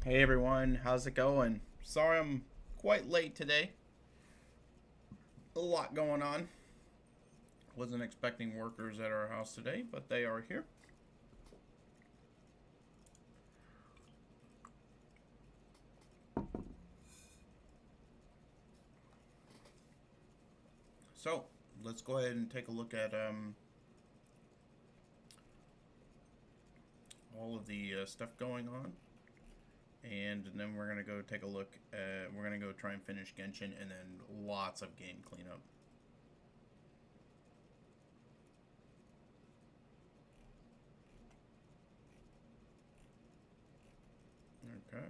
Hey everyone, how's it going? Sorry I'm quite late today. A lot going on. Wasn't expecting workers at our house today, but they are here. So, let's go ahead and take a look at all of the stuff going on. And then we're going to go take a look at, we're going to go try and finish Genshin and then lots of game cleanup. Okay.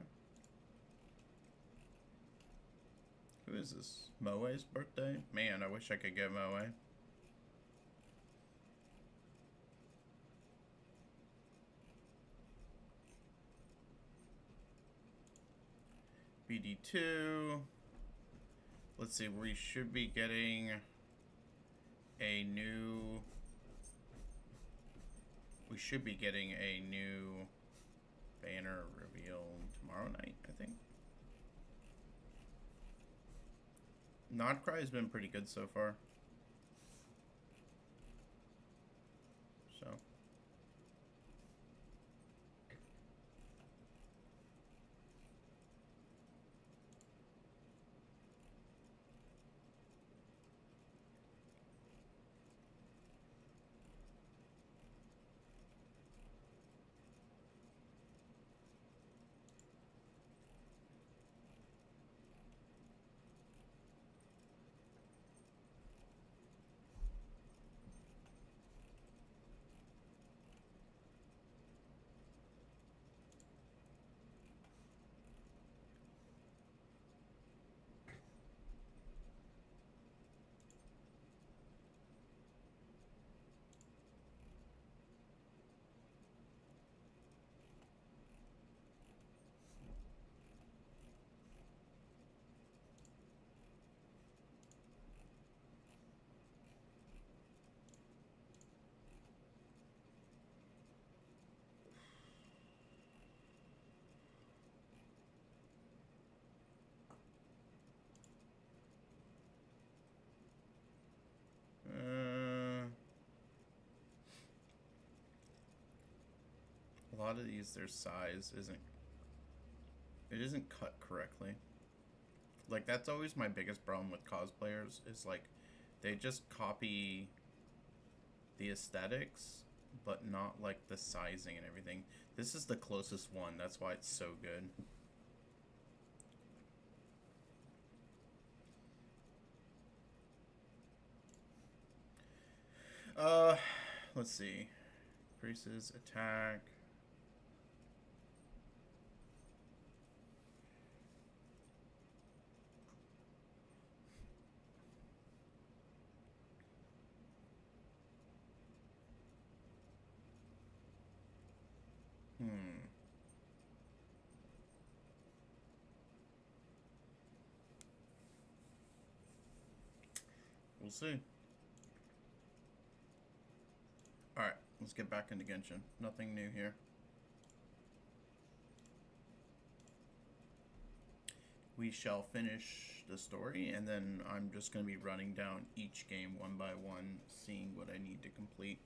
Who is this? Moe's birthday? Man, I wish I could get Moe. BD2. Let's see, we should be getting a new... We should be getting a new banner reveal tomorrow night, I think. Nodcry has been pretty good so far. So... a lot of these, their size isn't cut correctly. Like, that's always my biggest problem with cosplayers, is like, they just copy the aesthetics, but not like the sizing and everything. This is the closest one, that's why it's so good. Let's see. Increases attack. We'll see. Alright, let's get back into Genshin. Nothing new here. We shall finish the story, and then I'm just going to be running down each game one by one, seeing what I need to complete.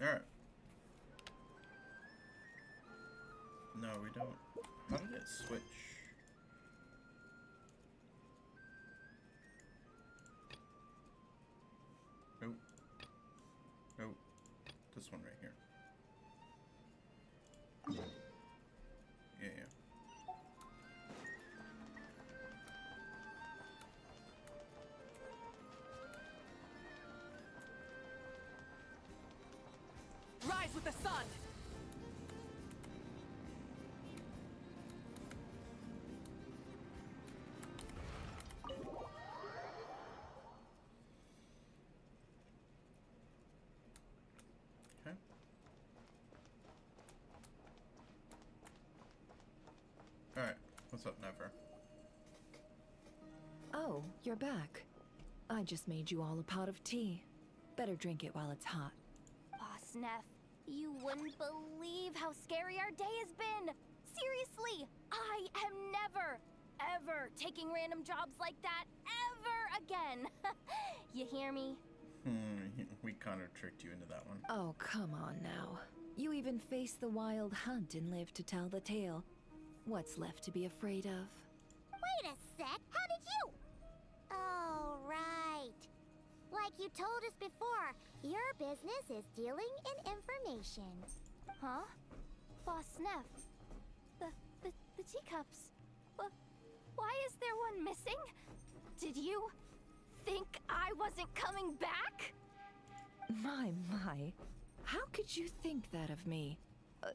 Alright. No, we don't. How did it switch? Nope. Nope. This one right here. Yeah, yeah. Rise with the sun! Okay. Alright, what's up, Never? Oh, you're back. I just made you all a pot of tea. Better drink it while it's hot. Boss Neff, you wouldn't believe how scary our day has been! Seriously, I am never, ever taking random jobs like that ever again! You hear me? We kind of tricked you into that one. Oh, come on now. You even faced the wild hunt and lived to tell the tale. What's left to be afraid of? Wait a sec, how did you? Oh, right. Like you told us before, your business is dealing in information. Huh? Boss Neff, the teacups. Why is there one missing? Did you think I wasn't coming back? My. How could you think that of me?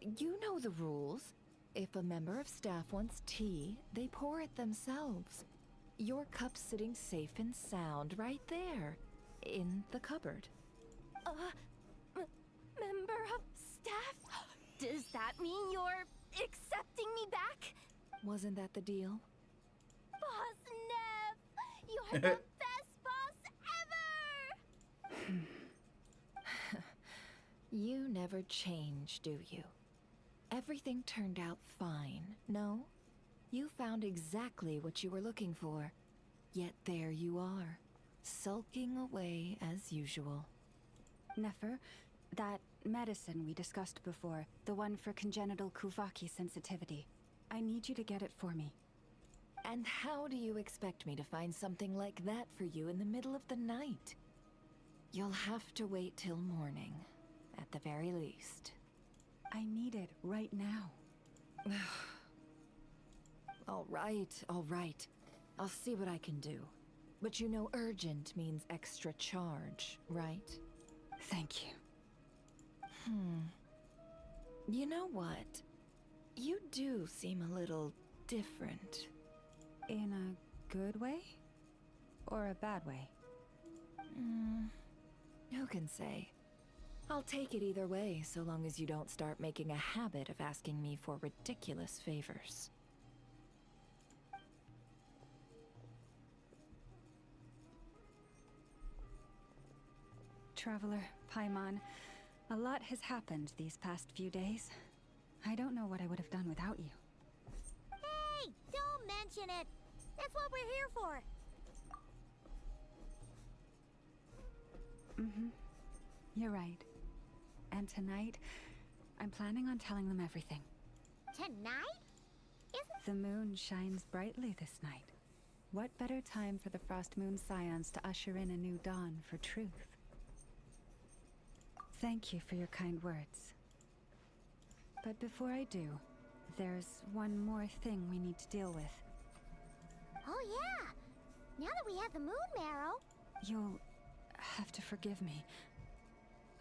You know the rules. If a member of staff wants tea, they pour it themselves. Your cup's sitting safe and sound right there, in the cupboard. Member of staff? Does that mean you're accepting me back? Wasn't that the deal? Boss Neff, you're the best boss ever! You never change, do you? Everything turned out fine, no? You found exactly what you were looking for. Yet there you are, sulking away as usual. Nefer, that medicine we discussed before, the one for congenital Kuvaki sensitivity, I need you to get it for me. And how do you expect me to find something like that for you in the middle of the night? You'll have to wait till morning, at the very least. I need it right now. All right. I'll see what I can do. But you know urgent means extra charge, right? Thank you. You know what? You do seem a little different. In a good way? Or a bad way? Who can say? I'll take it either way, so long as you don't start making a habit of asking me for ridiculous favors. Traveler, Paimon, a lot has happened these past few days. I don't know what I would have done without you. Hey, don't mention it. That's what we're here for. You're right. And tonight, I'm planning on telling them everything. Tonight? Isn't... The moon shines brightly this night. What better time for the Frost Moon Scions to usher in a new dawn for truth? Thank you for your kind words. But before I do, there's one more thing we need to deal with. Oh yeah! Now that we have the moon marrow... You'll have to forgive me.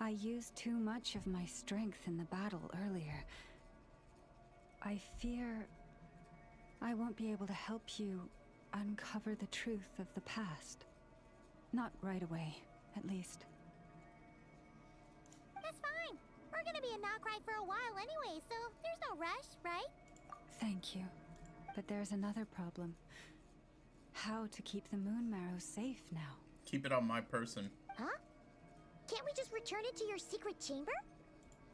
I used too much of my strength in the battle earlier. I fear I won't be able to help you uncover the truth of the past. Not right away, at least. That's fine. We're gonna be in Knockride for a while anyway, so there's no rush, right? Thank you. But there's another problem. How to keep the moon marrow safe now? Keep it on my person. Huh? Can't we just return it to your secret chamber?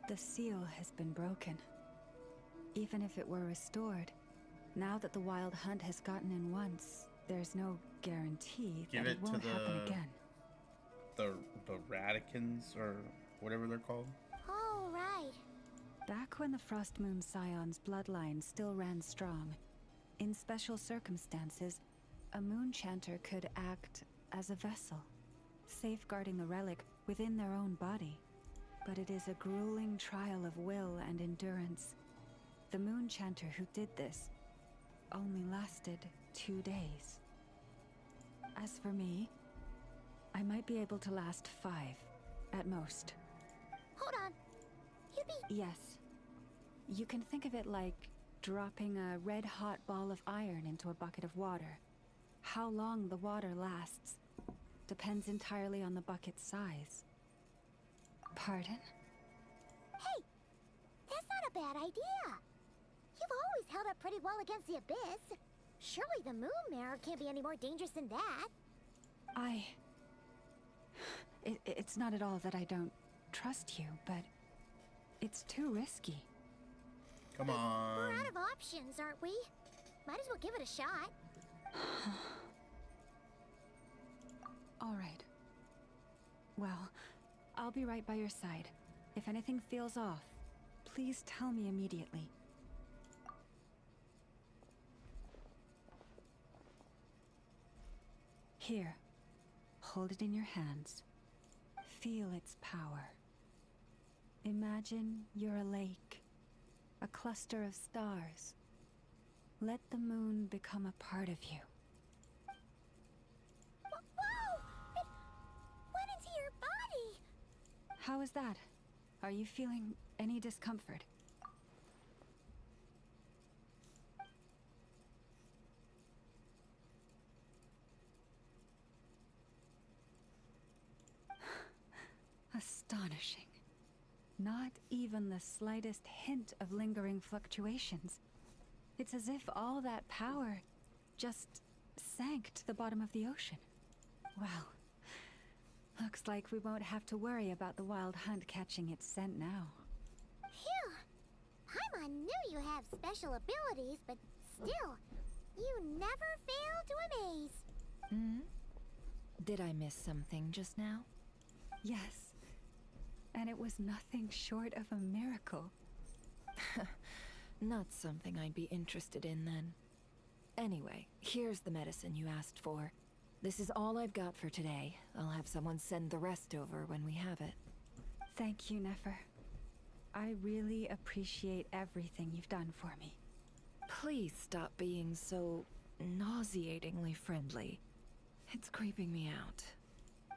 The seal has been broken. Even if it were restored, now that the wild hunt has gotten in once, there's no guarantee Give that it it won't to happen again. The Radicans, or whatever they're called. Oh, right. Back when the Frost Moon Scion's bloodline still ran strong, in special circumstances, a moon chanter could act as a vessel, safeguarding the relic within their own body. but it is a grueling trial of will and endurance. The moon chanter who did this only lasted 2 days. As for me, I might be able to last 5, at most. Hold on. You be... Yes. You can think of it like dropping a red-hot ball of iron into a bucket of water. How long the water lasts depends entirely on the bucket's size. Pardon? Hey! That's not a bad idea. You've always held up pretty well against the abyss. Surely the moon mirror can't be any more dangerous than that. It's not at all that I don't trust you, but it's too risky. Come We're on. out of options, aren't we? Might as well give it a shot. All right. Well, I'll be right by your side. If anything feels off, please tell me immediately. Here. Hold it in your hands. Feel its power. Imagine you're a lake, a cluster of stars. Let the moon become a part of you. Whoa! It went into your body! How is that? Are you feeling any discomfort? Astonishing. Not even the slightest hint of lingering fluctuations. It's as if all that power just sank to the bottom of the ocean. Well, looks like we won't have to worry about the wild hunt catching its scent now. Phew! Paimon knew you have special abilities, but still, you never fail to amaze. Hmm? Did I miss something just now? Yes. And it was nothing short of a miracle. Not something I'd be interested in then. Anyway, here's the medicine you asked for. This is all I've got for today. I'll have someone send the rest over when we have it. Thank you, Nefer. I really appreciate everything you've done for me. Please stop being so nauseatingly friendly. It's creeping me out.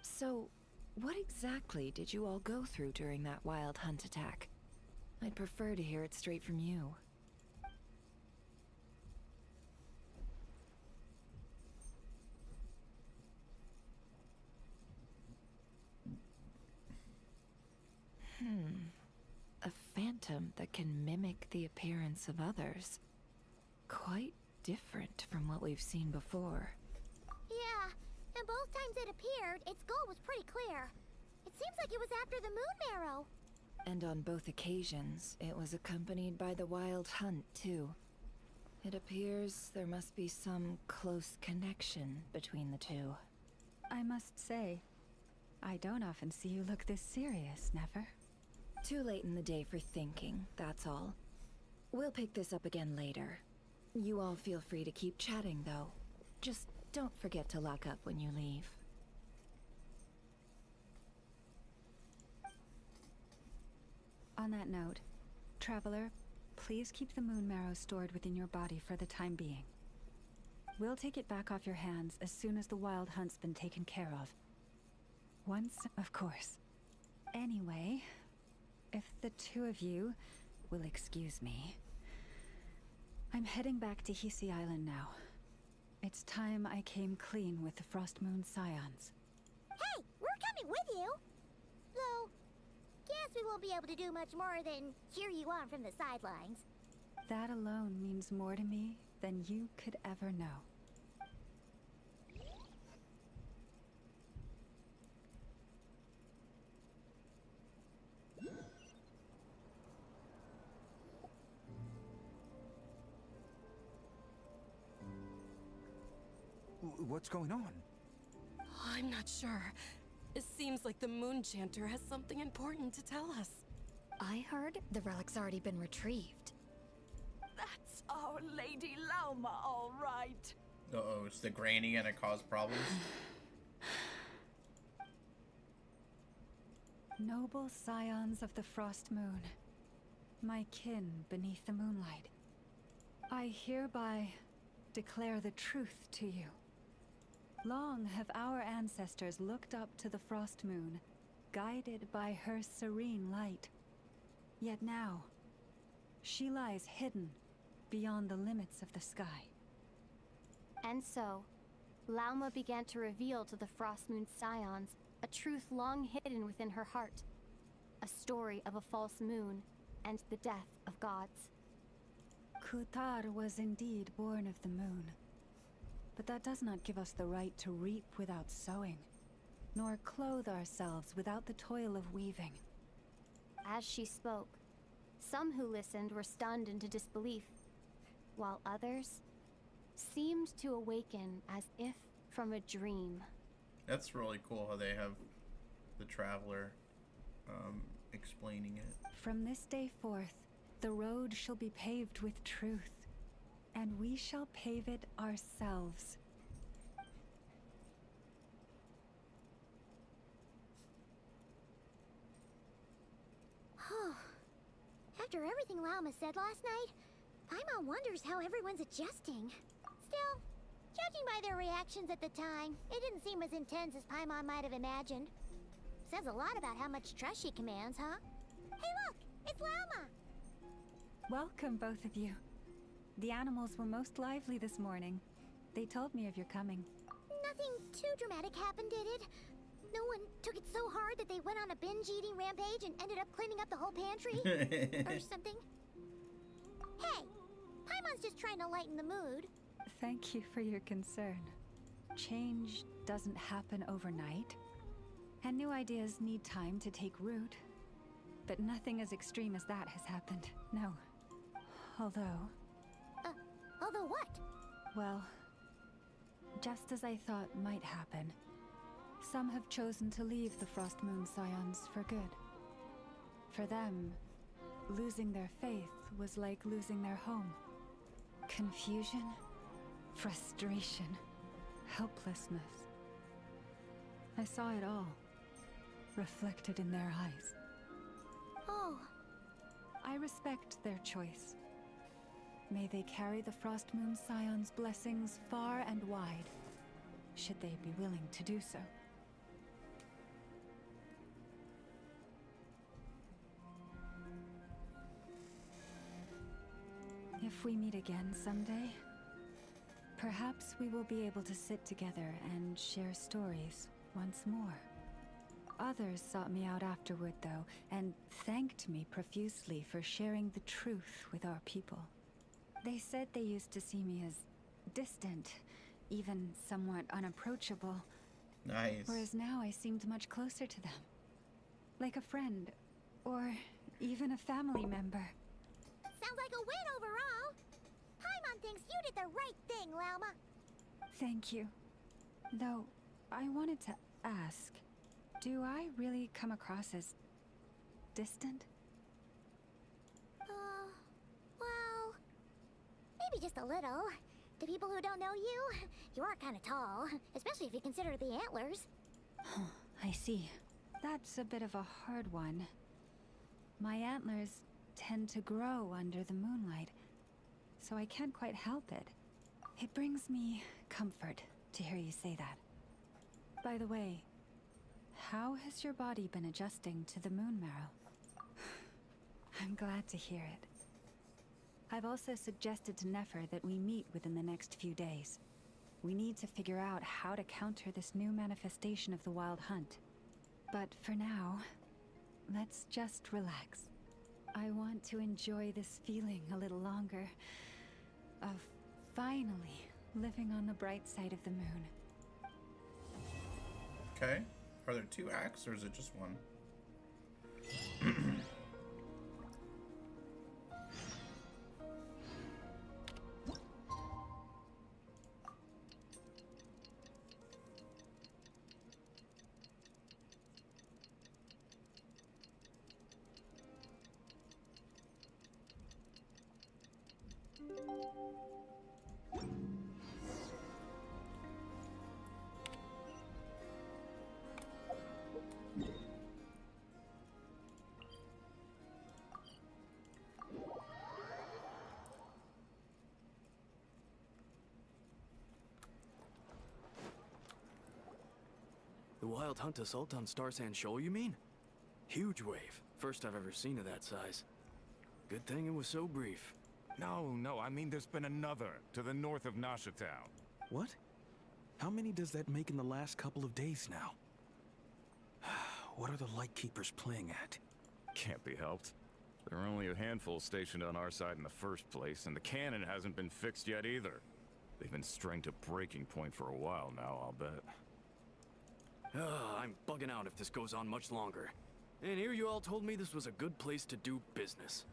So, what exactly did you all go through during that wild hunt attack? I'd prefer to hear it straight from you. A phantom that can mimic the appearance of others. Quite different from what we've seen before. Yeah, and both times it appeared, its goal was pretty clear. It seems like it was after the moon marrow. And on both occasions, it was accompanied by the wild hunt, too. It appears there must be some close connection between the two. I must say, I don't often see you look this serious, Nefer. Too late in the day for thinking, that's all. We'll pick this up again later. You all feel free to keep chatting, though. Just don't forget to lock up when you leave. On that note, Traveler, please keep the moon marrow stored within your body for the time being. We'll take it back off your hands as soon as the wild hunt's been taken care of. Once, of course. Anyway, if the two of you will excuse me, I'm heading back to Hisi Island now. It's time I came clean with the Frost Moon Scions. Hey, we're coming with you! Though, guess we won't be able to do much more than cheer you on from the sidelines. That alone means more to me than you could ever know. What's going on? I'm not sure. It seems like the Moon Chanter has something important to tell us. I heard the relic's already been retrieved. That's Our Lady Lauma, all right. Uh-oh, it's the granny gonna cause problems? Noble scions of the Frost Moon, my kin beneath the moonlight, I hereby declare the truth to you. Long have our ancestors looked up to the Frost Moon, guided by her serene light. Yet now, she lies hidden beyond the limits of the sky. And so, Lauma began to reveal to the Frost Moon scions a truth long hidden within her heart. A story of a false moon and the death of gods. Kutar was indeed born of the moon. But that does not give us the right to reap without sowing, nor clothe ourselves without the toil of weaving. As she spoke, some who listened were stunned into disbelief, while others seemed to awaken as if from a dream. That's really cool how they have the traveler explaining it. From this day forth, the road shall be paved with truth, and we shall pave it ourselves. After everything Lauma said last night, Paimon wonders how everyone's adjusting. Still, judging by their reactions at the time, it didn't seem as intense as Paimon might have imagined. Says a lot about how much trust she commands, huh? Hey look! It's Lauma! Welcome, both of you. The animals were most lively this morning. They told me of your coming. Nothing too dramatic happened, did it? No one took it so hard that they went on a binge-eating rampage and ended up cleaning up the whole pantry? Or something? Hey! Paimon's just trying to lighten the mood. Thank you for your concern. Change doesn't happen overnight, and new ideas need time to take root. But nothing as extreme as that has happened, no. Although... Although what? Well, just as I thought might happen, some have chosen to leave the Frost Moon Scions for good. For them, losing their faith was like losing their home. Confusion, frustration, helplessness. I saw it all, reflected in their eyes. Oh. I respect their choice. May they carry the Frost Moon Scion's blessings far and wide, should they be willing to do so. If we meet again someday, perhaps we will be able to sit together and share stories once more. Others sought me out afterward, though, and thanked me profusely for sharing the truth with our people. They said they used to see me as distant, even somewhat unapproachable. Nice. Whereas now I seemed much closer to them. Like a friend, or even a family member. Sounds like a win overall. Paimon thinks you did the right thing, Lauma. Thank you. Though, I wanted to ask, do I really come across as distant? Well, maybe just a little. To people who don't know you, you are kind of tall, especially if you consider the antlers. I see. That's a bit of a hard one. My antlers tend to grow under the moonlight, so I can't quite help it. It brings me comfort to hear you say that. By the way, how has your body been adjusting to the moon marrow? I'm glad to hear it. I've also suggested to Nefer that we meet within the next few days. We need to figure out how to counter this new manifestation of the Wild Hunt. But for now, let's just relax. I want to enjoy this feeling a little longer, of finally living on the bright side of the moon. Okay. Are there 2 acts or is it just one? The Wild Hunt assault on Star Sand Shoal, you mean? Huge wave. First I've ever seen of that size. Good thing it was so brief. No, I mean there's been another to the north of Nasha Town. What? How many does that make in the last couple of days now? What are the Lightkeepers playing at? Can't be helped. There are only a handful stationed on our side in the first place, and the cannon hasn't been fixed yet either. They've been strained to breaking point for a while now, I'll bet. I'm bugging out if this goes on much longer. And here you all told me this was a good place to do business.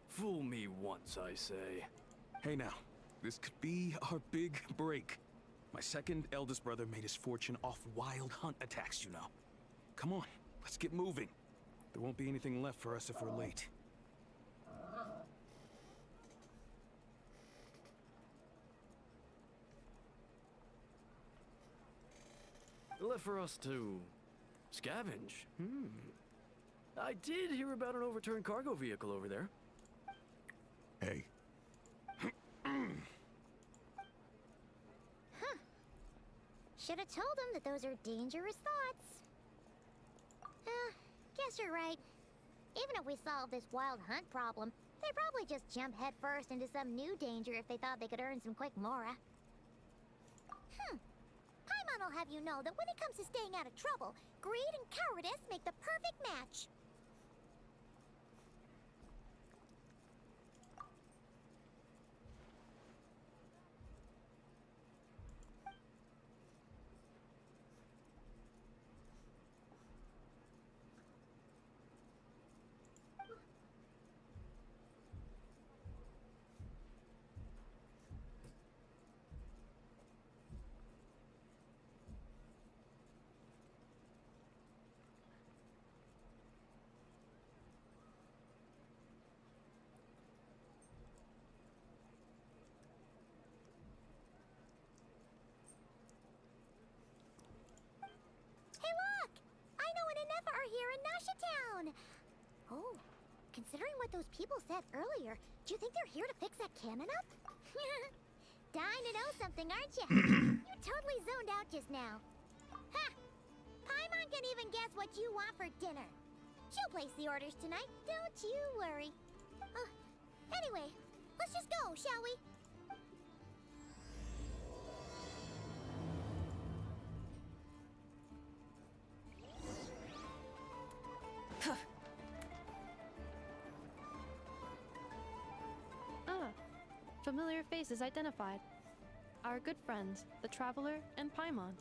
Fool me once, I say. Hey now, this could be our big break. My second eldest brother made his fortune off wild hunt attacks, you know. Come on, let's get moving. There won't be anything left for us if we're late. Left for us to scavenge. I did hear about an overturned cargo vehicle over there. Hey. Should have told him that those are dangerous thoughts. Guess you're right. Even if we solve this wild hunt problem, they'd probably just jump headfirst into some new danger if they thought they could earn some quick mora. Paimon will have you know that when it comes to staying out of trouble, greed and cowardice make the perfect match. Here in Nasha Town. Oh, considering what those people said earlier, do you think they're here to fix that cannon up? Dying to know something, aren't you? You totally zoned out just now. Ha! Paimon can even guess what you want for dinner. She'll place the orders tonight, don't you worry. Anyway, let's just go, shall we? Familiar faces identified. Our good friends, the Traveler and Paimon.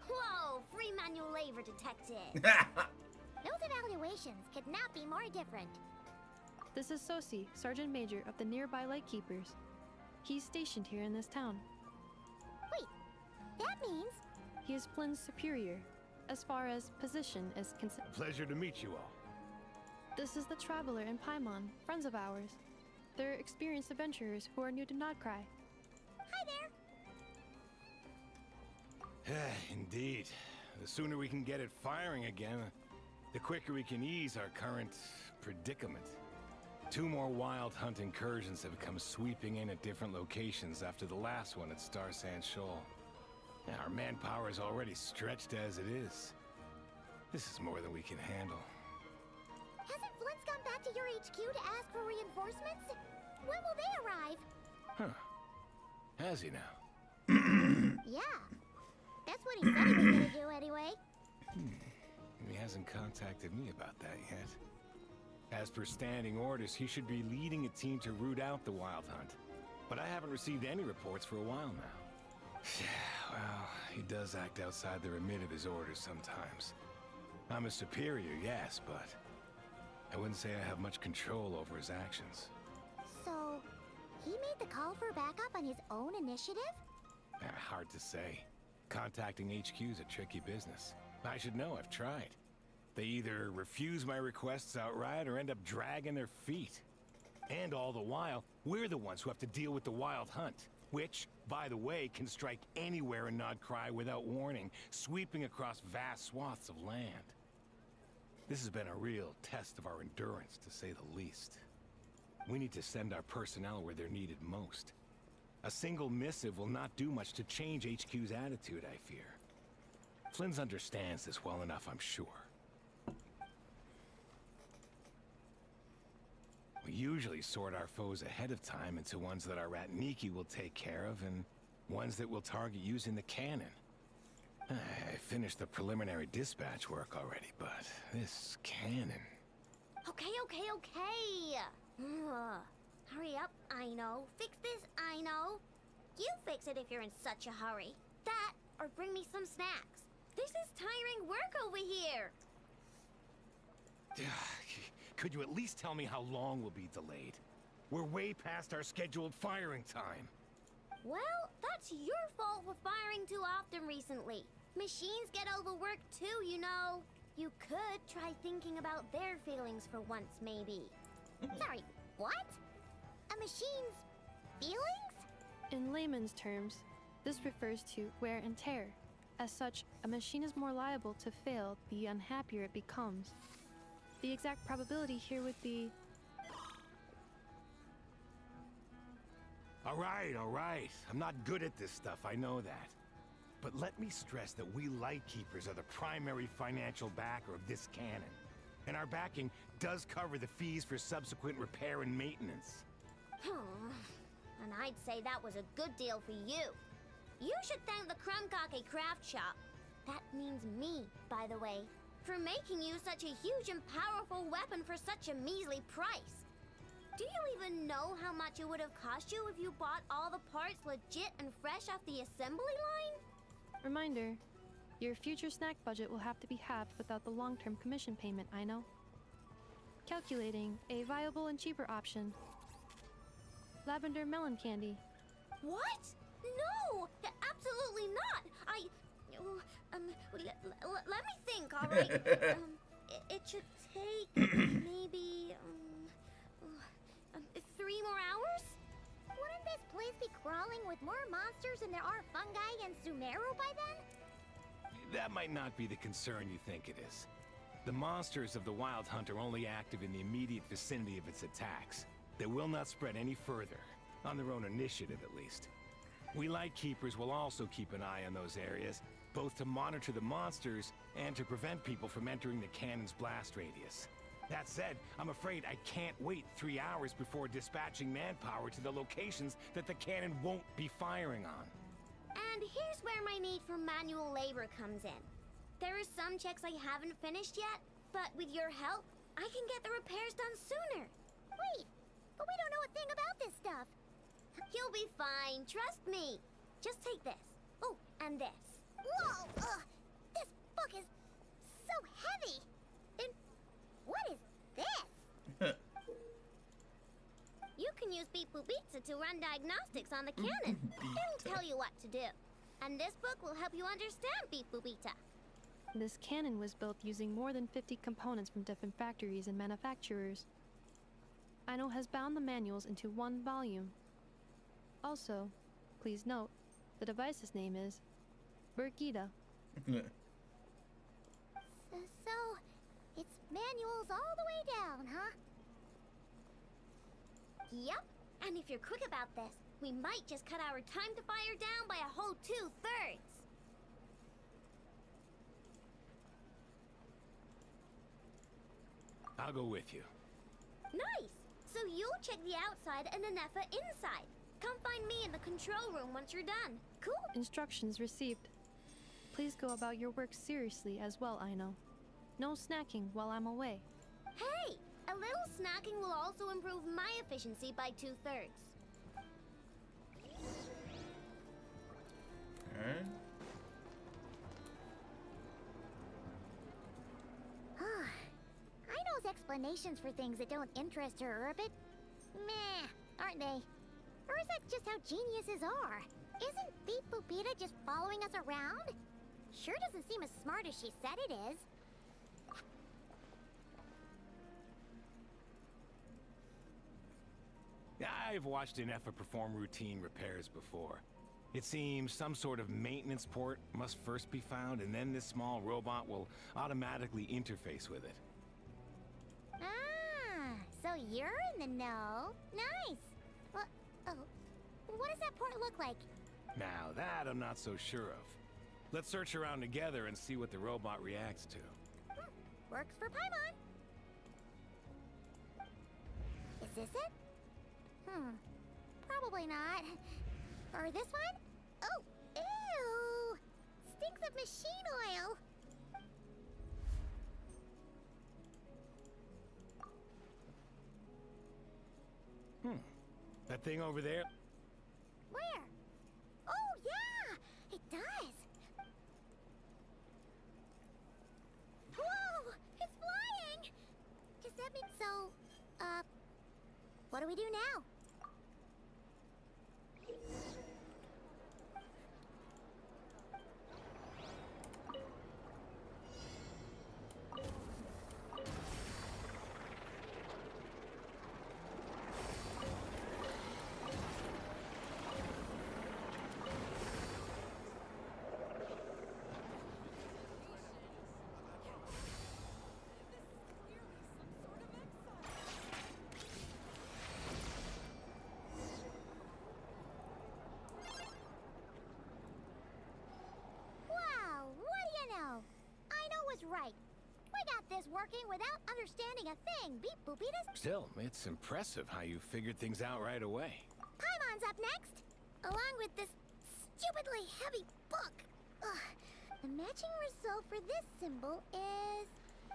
Whoa, free manual labor detected. Those evaluations could not be more different. This is Sosi, Sergeant Major of the nearby Lightkeepers. He's stationed here in this town. Wait, that means... He is Flynn's superior, as far as position is concerned. Pleasure to meet you all. This is the Traveler and Paimon, friends of ours. They're experienced adventurers who are new to Nodcry. Hi there! Indeed. The sooner we can get it firing again, the quicker we can ease our current predicament. 2 more wild hunt incursions have come sweeping in at different locations after the last one at Star Sand Shoal. Our manpower is already stretched as it is. This is more than we can handle. Hasn't Flint's gone back to your HQ to ask for reinforcements? When will they arrive? Huh. Has he now? Yeah. That's what he said he was gonna do anyway. He hasn't contacted me about that yet. As per standing orders, he should be leading a team to root out the wild hunt. But I haven't received any reports for a while now. Well, he does act outside the remit of his orders sometimes. I'm a superior, yes, but I wouldn't say I have much control over his actions. So, he made the call for backup on his own initiative? Hard to say. Contacting HQ's a tricky business. I should know, I've tried. They either refuse my requests outright or end up dragging their feet. And all the while, we're the ones who have to deal with the wild hunt, which, by the way, can strike anywhere in Nodcry without warning, sweeping across vast swaths of land. This has been a real test of our endurance, to say the least. We need to send our personnel where they're needed most. A single missive will not do much to change HQ's attitude, I fear. Flynn's understands this well enough, I'm sure. We usually sort our foes ahead of time into ones that our rat Nikki will take care of and ones that we'll target using the cannon. I finished the preliminary dispatch work already, but this cannon... Okay. Ugh. Hurry up, I know. Fix this, I know. You fix it if you're in such a hurry. That, or bring me some snacks. This is tiring work over here. Could you at least tell me how long we'll be delayed? We're way past our scheduled firing time. Well, that's your fault for firing too often recently. Machines get overworked too, you know. You could try thinking about their feelings for once, maybe. Sorry, what? A machine's feelings? In layman's terms, this refers to wear and tear. As such, a machine is more liable to fail the unhappier it becomes. The exact probability here would be... All right. I'm not good at this stuff, I know that. But let me stress that we Lightkeepers are the primary financial backer of this cannon. And our backing does cover the fees for subsequent repair and maintenance. And I'd say that was a good deal for you. You should thank the Krumkake craft shop. That means me, by the way, for making you such a huge and powerful weapon for such a measly price. Do you even know how much it would have cost you if you bought all the parts legit and fresh off the assembly line? Reminder, your future snack budget will have to be halved without the long-term commission payment, I know. Calculating a viable and cheaper option. Lavender melon candy. What? No! Absolutely not! Let me think, alright? It should take maybe, 3 more hours? Wouldn't this place be crawling with more monsters than there are fungi and Sumeru by then? That might not be the concern you think it is. The monsters of the Wild Hunt are only active in the immediate vicinity of its attacks. They will not spread any further, on their own initiative at least. We Lightkeepers will also keep an eye on those areas, both to monitor the monsters and to prevent people from entering the cannon's blast radius. That said, I'm afraid I can't wait 3 hours before dispatching manpower to the locations that the cannon won't be firing on. And here's where my need for manual labor comes in. There are some checks I haven't finished yet, but with your help, I can get the repairs done sooner. Wait, but we don't know a thing about this stuff. You'll be fine, trust me. Just take this. Oh, and this. Whoa! This book is so heavy. And what is this? You can use Beep Boop Pizza to run diagnostics on the cannon. It'll tell you what to do. And this book will help you understand Beep Boop Pizza. This cannon was built using more than 50 components from different factories and manufacturers. Aino has bound the manuals into one volume. Also, please note, the device's name is Burgida. So, it's manuals all the way down, huh? Yep, and if you're quick about this, we might just cut our time to fire down by a whole 2/3. I'll go with you. Nice! So you'll check the outside and the Nefa inside. Come find me in the control room once you're done. Cool? Instructions received. Please go about your work seriously as well, Aino. No snacking while I'm away. Hey! A little snacking will also improve my efficiency by 2/3. Alright. Aino's explanations for things that don't interest her are a bit meh, aren't they? Or is that just how geniuses are? Isn't Beep Boopita just following us around? Sure doesn't seem as smart as she said it is. I've watched Inefa perform routine repairs before. It seems some sort of maintenance port must first be found, and then this small robot will automatically interface with it. Ah, so you're in the know. Nice. What does that port look like? Now that I'm not so sure of. Let's search around together and see what the robot reacts to. Works for Paimon. Is this it? Probably not. Or this one? Oh, ew! Stinks of machine oil. That thing over there? Where? Oh, yeah! It does! Whoa! It's flying! Does that mean so, what do we do now? Wow, what do you know? I know what's right. We got this working without understanding a thing. Beep boopitas. Still, it's impressive how you figured things out right away. Paimon's up next, along with this stupidly heavy book. Ugh. The matching result for this symbol is...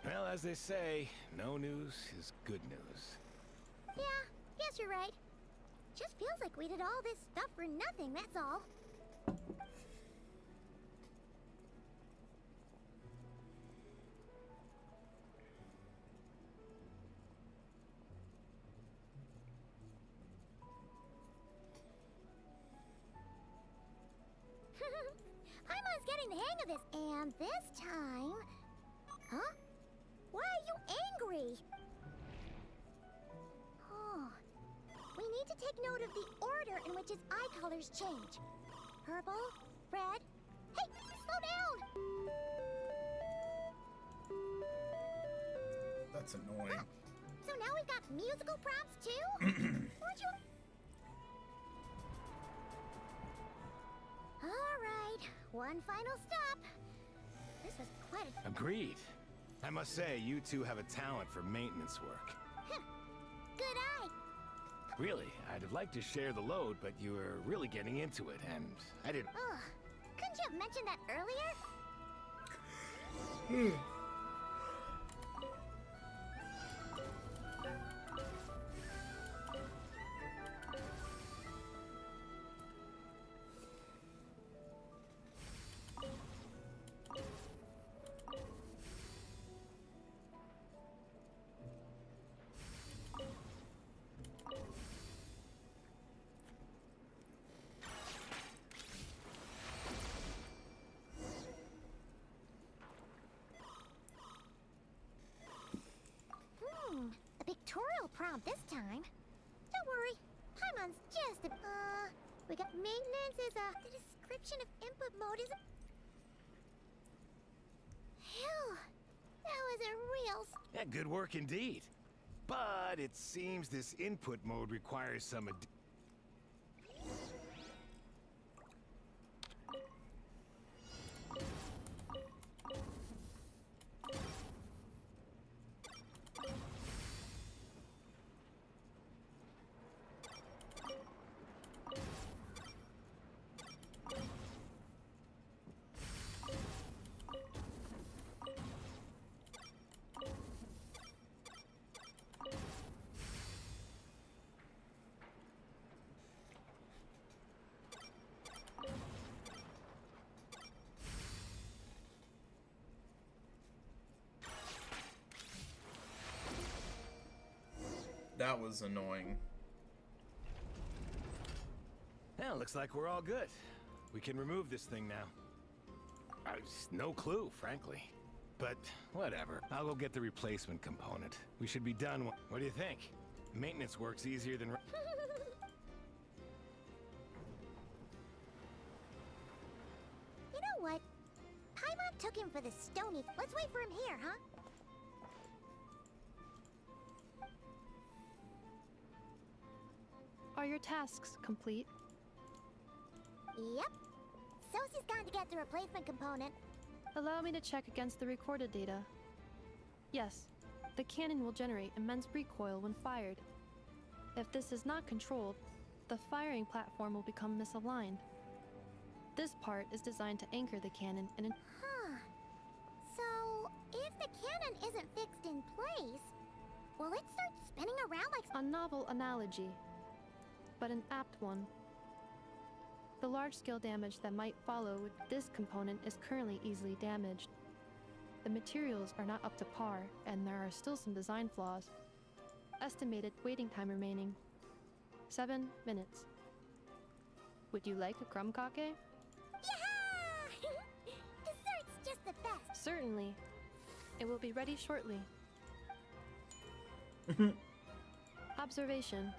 Well, as they say, no news is good news. Yeah, guess you're right. Just feels like we did all this stuff for nothing, that's all. Paimon's getting the hang of this, and this time... Huh? Why are you angry? Oh. We need to take note of the order in which his eye colors change. Purple, red... Hey, slow down! That's annoying. Huh. So now we've got musical prompts too? Weren't you... Alright, one final stop. This was quite a... Agreed. I must say, you two have a talent for maintenance work. Good eye. Really, I'd have liked to share the load, but you were really getting into it, and I didn't... Ugh. Couldn't you have mentioned that earlier? A pictorial prompt this time. Don't worry, Paimon's just a... we got maintenance is a... The description of input mode is a... Phew, that was a real... Yeah, good work indeed. But it seems this input mode requires some... That was annoying. Yeah, looks like we're all good. We can remove this thing now. No clue, frankly. But whatever. I'll go get the replacement component. We should be done. What do you think? Maintenance works easier than... You know what? Paimon took him for the stony. Let's wait for him here, huh? Are your tasks complete? Yep. Sosie's gone to get the replacement component. Allow me to check against the recorded data. Yes, the cannon will generate immense recoil when fired. If this is not controlled, the firing platform will become misaligned. This part is designed to anchor the cannon in an... Huh. So, if the cannon isn't fixed in place, will it start spinning around like... A novel analogy, but an apt one. The large-scale damage that might follow with this component is currently easily damaged. The materials are not up to par, and there are still some design flaws. Estimated waiting time remaining: 7 minutes. Would you like a crumb cake? Yeah! Dessert's just the best. Certainly. It will be ready shortly. Observation.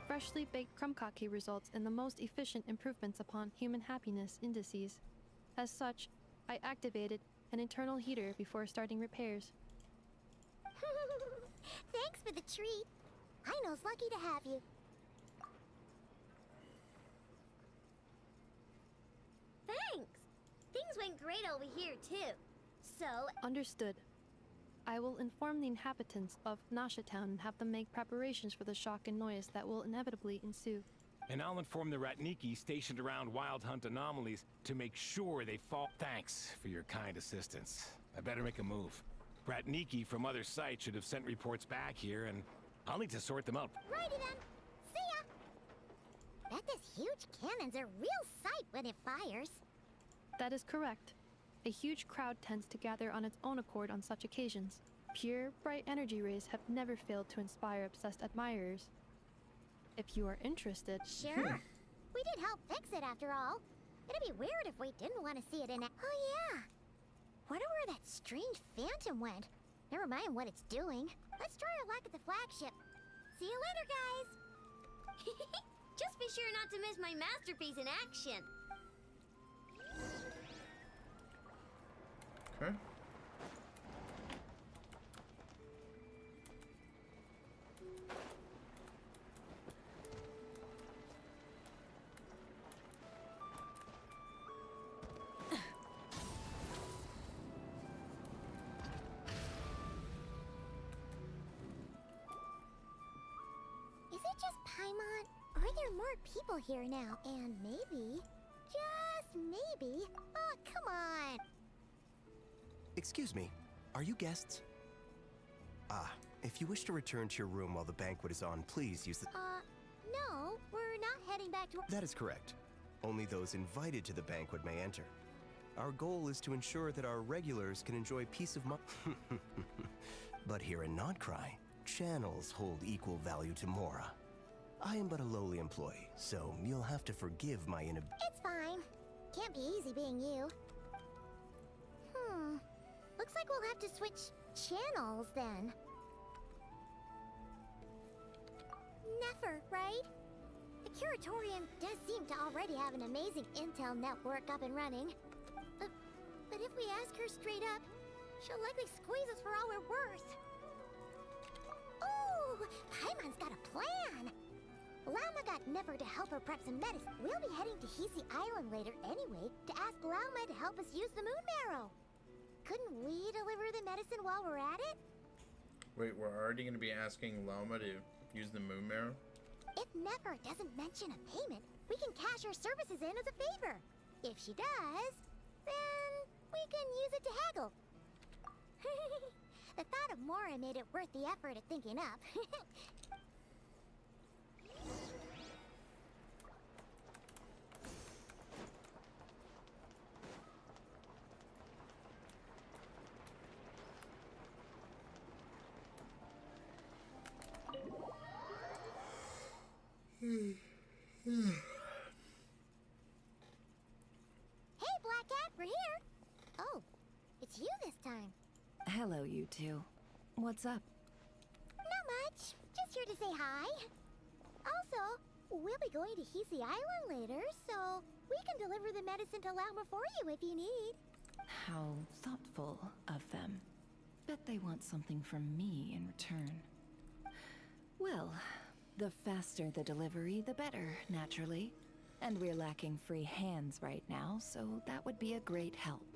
Freshly baked crumb cake results in the most efficient improvements upon human happiness indices. As such, I activated an internal heater before starting repairs. Thanks for the treat. Aino's lucky to have you. Thanks. Things went great over here, too. So... Understood. I will inform the inhabitants of Nasha Town and have them make preparations for the shock and noise that will inevitably ensue. And I'll inform the Ratniki stationed around Wild Hunt anomalies to make sure they fall. Thanks for your kind assistance. I better make a move. Ratniki from other sites should have sent reports back here, and I'll need to sort them out. Righty then. See ya. Bet this huge cannon's a real sight when it fires. That is correct. A huge crowd tends to gather on its own accord on such occasions. Pure, bright energy rays have never failed to inspire obsessed admirers. If you are interested... Sure. We did help fix it after all. It'd be weird if we didn't want to see it in... Oh yeah. Wonder where that strange phantom went. Never mind what it's doing. Let's try our luck at the flagship. See you later, guys. Just be sure not to miss my masterpiece in action. Okay. Is it just Paimon? Are there more people here now? And maybe, just maybe... Oh, come on! Excuse me, are you guests? Ah, if you wish to return to your room while the banquet is on, please use the... No, we're not heading back to... That is correct. Only those invited to the banquet may enter. Our goal is to ensure that our regulars can enjoy peace of mind. But here in Nodcry, channels hold equal value to Mora. I am but a lowly employee, so you'll have to forgive my It's fine. Can't be easy being you. Looks like we'll have to switch channels then. Never, right? The Curatorium does seem to already have an amazing intel network up and running. But if we ask her straight up, she'll likely squeeze us for all we're worth. Ooh, Paimon's got a plan! Lauma got Never to help her prep some medicine. We'll be heading to Hisi Island later anyway to ask Lauma to help us use the moon marrow. Couldn't we deliver the medicine while we're at it? Wait, we're already going to be asking Lama to use the moon marrow? If Never doesn't mention a payment, we can cash our services in as a favor. If she does, then we can use it to haggle. The thought of Mora made it worth the effort of thinking up. Hey, Black Cat, we're here. Oh, it's you this time. Hello, you two. What's up? Not much. Just here to say hi. Also, we'll be going to Hisi Island later, so we can deliver the medicine to Lauma for you if you need. How thoughtful of them. Bet they want something from me in return. Well, the faster the delivery, the better, naturally. And we're lacking free hands right now, so that would be a great help.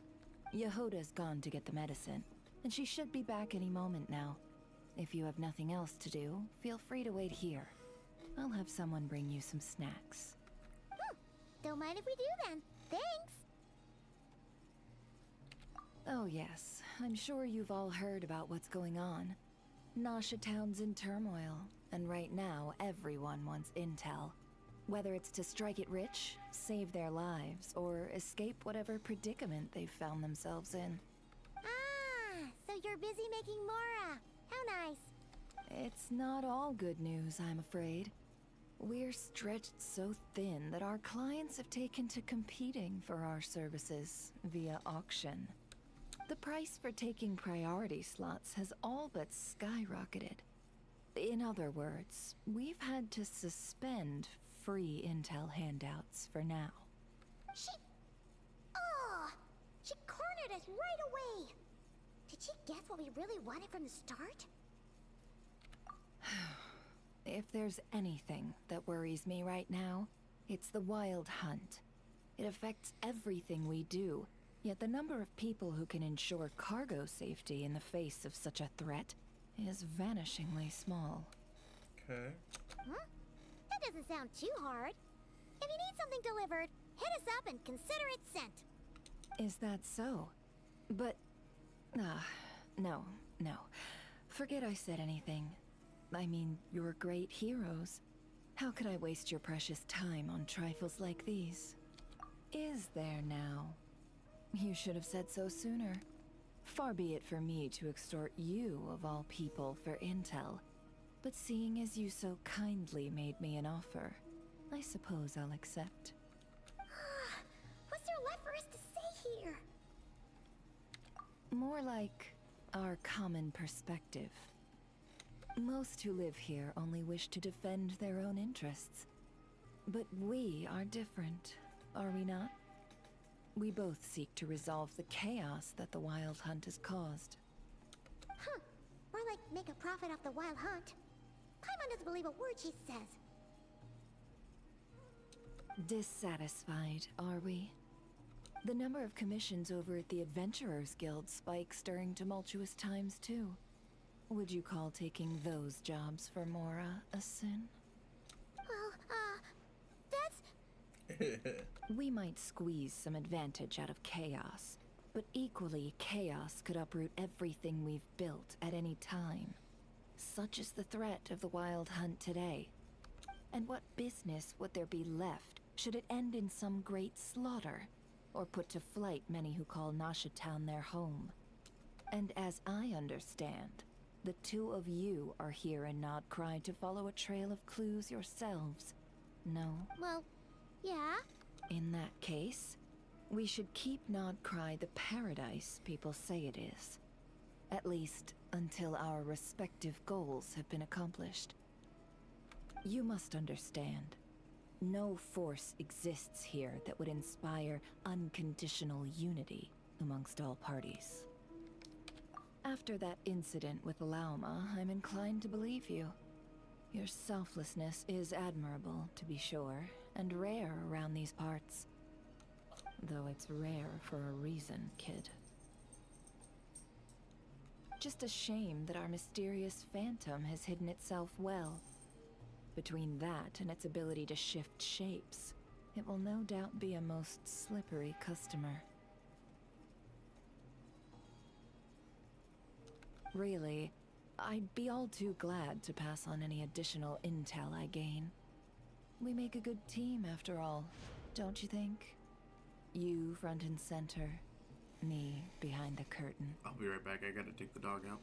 Yehoda's gone to get the medicine, and she should be back any moment now. If you have nothing else to do, feel free to wait here. I'll have someone bring you some snacks. Don't mind if we do then. Thanks! Oh yes, I'm sure you've all heard about what's going on. Nasha Town's in turmoil, and right now everyone wants intel. Whether it's to strike it rich, save their lives, or escape whatever predicament they've found themselves in. Ah, so you're busy making Mora. How nice. It's not all good news, I'm afraid. We're stretched so thin that our clients have taken to competing for our services via auction. The price for taking priority slots has all but skyrocketed. In other words, we've had to suspend free intel handouts for now. She cornered us right away. Did she guess what we really wanted from the start? If there's anything that worries me right now, it's the Wild Hunt. It affects everything we do, yet the number of people who can ensure cargo safety in the face of such a threat is vanishingly small. Okay. Huh? That doesn't sound too hard. If you need something delivered, hit us up and consider it sent. Is that so? But... no. Forget I said anything. I mean, you're great heroes. How could I waste your precious time on trifles like these? Is there now? You should have said so sooner. Far be it for me to extort you, of all people, for intel. But seeing as you so kindly made me an offer, I suppose I'll accept. What's there left for us to say here? More like our common perspective. Most who live here only wish to defend their own interests. But we are different, are we not? We both seek to resolve the chaos that the Wild Hunt has caused. Huh. Or like make a profit off the Wild Hunt. Paimon doesn't believe a word she says. Dissatisfied, are we? The number of commissions over at the Adventurers Guild spikes during tumultuous times, too. Would you call taking those jobs for Mora a sin? Well, that's... We might squeeze some advantage out of chaos, but equally, chaos could uproot everything we've built at any time. Such is the threat of the Wild Hunt today. And what business would there be left should it end in some great slaughter, or put to flight many who call Nasha Town their home? And as I understand, the two of you are here in Nodcry to follow a trail of clues yourselves, no? Well, yeah. In that case, we should keep Nodcry the paradise people say it is. At least, until our respective goals have been accomplished. You must understand, no force exists here that would inspire unconditional unity amongst all parties. After that incident with Lauma, I'm inclined to believe you. Your selflessness is admirable, to be sure, and rare around these parts. Though it's rare for a reason, kid. Just a shame that our mysterious phantom has hidden itself well. Between that and its ability to shift shapes, it will no doubt be a most slippery customer. Really, I'd be all too glad to pass on any additional intel I gain. We make a good team after all, don't you think? You front and center, me behind the curtain. I'll be right back. I gotta take the dog out.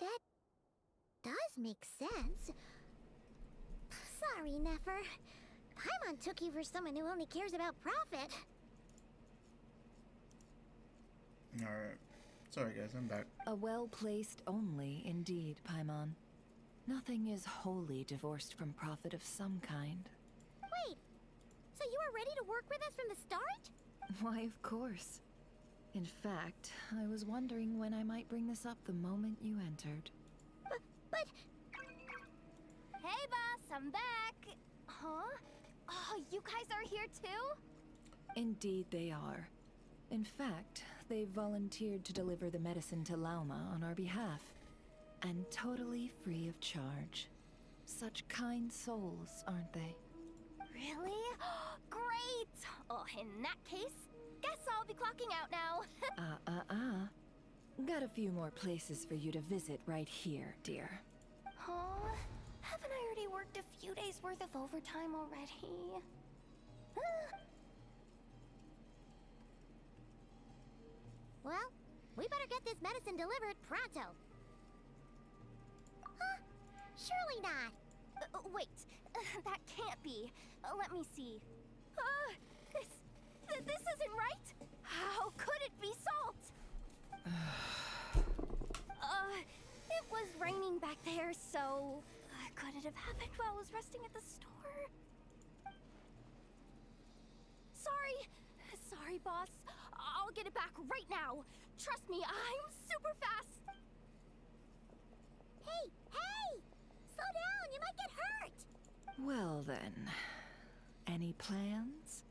That does make sense. Sorry, Nefer. Paimon took you for someone who only cares about profit. Alright. Sorry guys, I'm back. A well-placed only, indeed, Paimon. Nothing is wholly divorced from profit of some kind. Wait, so you were ready to work with us from the start? Why, of course. In fact, I was wondering when I might bring this up the moment you entered. But... Hey, boss, I'm back! Huh? Oh, you guys are here too? Indeed they are. In fact, they've volunteered to deliver the medicine to Lauma on our behalf. And totally free of charge. Such kind souls, aren't they? Really? Great! Oh, in that case, guess I'll be clocking out now. Got a few more places for you to visit right here, dear. Huh? Haven't I already worked a few days worth of overtime already? Well, we better get this medicine delivered pronto. Huh? Surely not. Wait, that can't be. Let me see. This isn't right. How could it be salt? It was raining back there, so could it have happened while I was resting at the store? Sorry, boss. I'll get it back right now. Trust me, I'm super fast. Hey! Slow down, you might get hurt! Well then, any plans?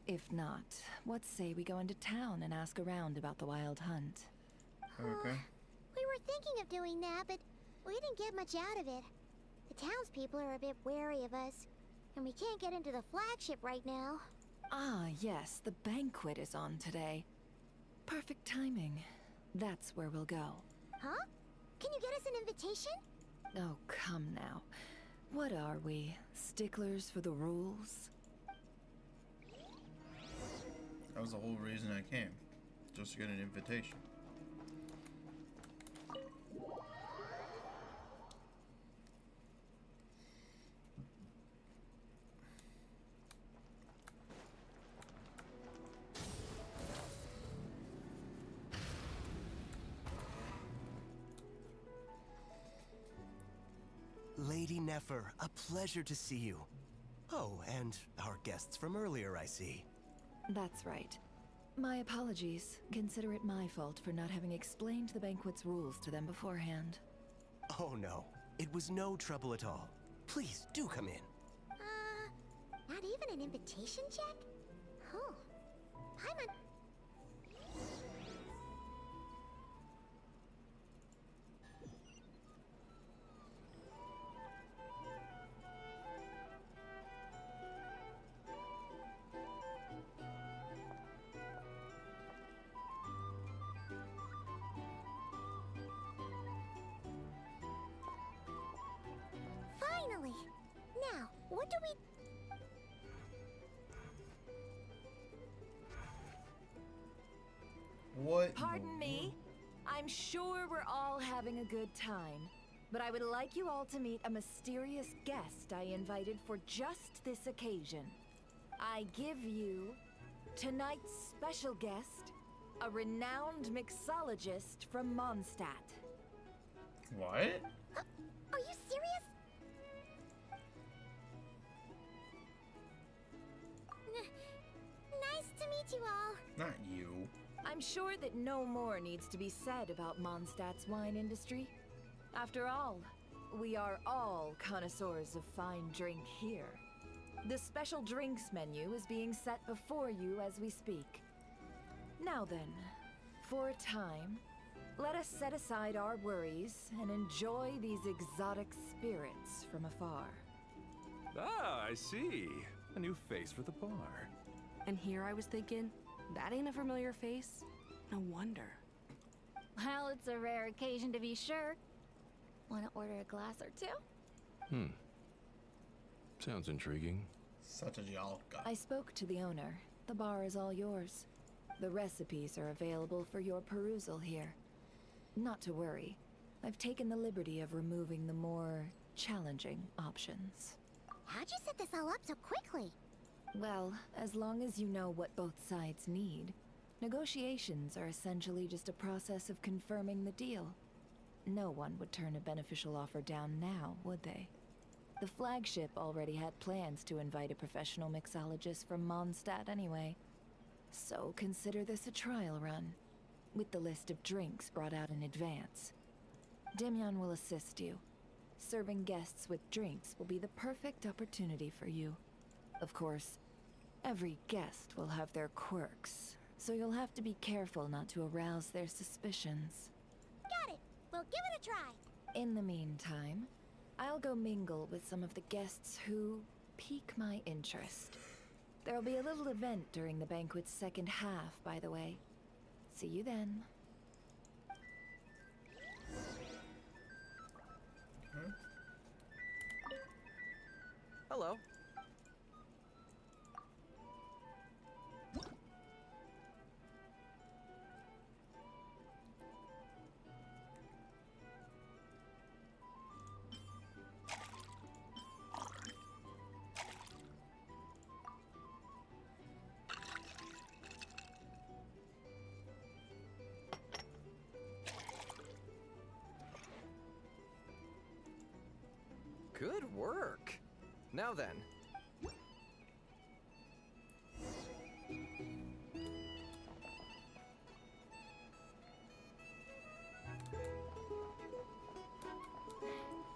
If not, what say we go into town and ask around about the wild hunt? Okay. We were thinking of doing that, but we didn't get much out of it. The townspeople are a bit wary of us, and we can't get into the flagship right now. Ah, yes, the banquet is on today. Perfect timing. That's where we'll go. Huh? Can you get us an invitation? Oh, come now. What are we? Sticklers for the rules? That was the whole reason I came. Just to get an invitation. Lady Nefer, a pleasure to see you. Oh, and our guests from earlier, I see. That's right. My apologies. Consider it my fault for not having explained the banquet's rules to them beforehand. Oh no, it was no trouble at all. Please, do come in. Not even an invitation check? Oh. Paimon... Finally! Now, what do we... What? Pardon me? I'm sure we're all having a good time, but I would like you all to meet a mysterious guest I invited for just this occasion. I give you tonight's special guest, a renowned mixologist from Mondstadt. What? Are you serious? Nice to meet you all. Not you. I'm sure that no more needs to be said about Mondstadt's wine industry. After all, we are all connoisseurs of fine drink here. The special drinks menu is being set before you as we speak. Now then, for a time, let us set aside our worries and enjoy these exotic spirits from afar. Ah, I see. A new face for the bar. And here I was thinking, that ain't a familiar face. No wonder. Well, it's a rare occasion to be sure. Wanna order a glass or two? Sounds intriguing. Such a jalka. I spoke to the owner. The bar is all yours. The recipes are available for your perusal here. Not to worry. I've taken the liberty of removing the more challenging options. How'd you set this all up so quickly? Well, as long as you know what both sides need, negotiations are essentially just a process of confirming the deal. No one would turn a beneficial offer down now, would they? The flagship already had plans to invite a professional mixologist from Mondstadt anyway. So consider this a trial run, with the list of drinks brought out in advance. Demyon will assist you. Serving guests with drinks will be the perfect opportunity for you. Of course, every guest will have their quirks, so you'll have to be careful not to arouse their suspicions. Got it! We'll give it a try! In the meantime, I'll go mingle with some of the guests who pique my interest. There'll be a little event during the banquet's second half, by the way. See you then. Hello. Good work. Now then.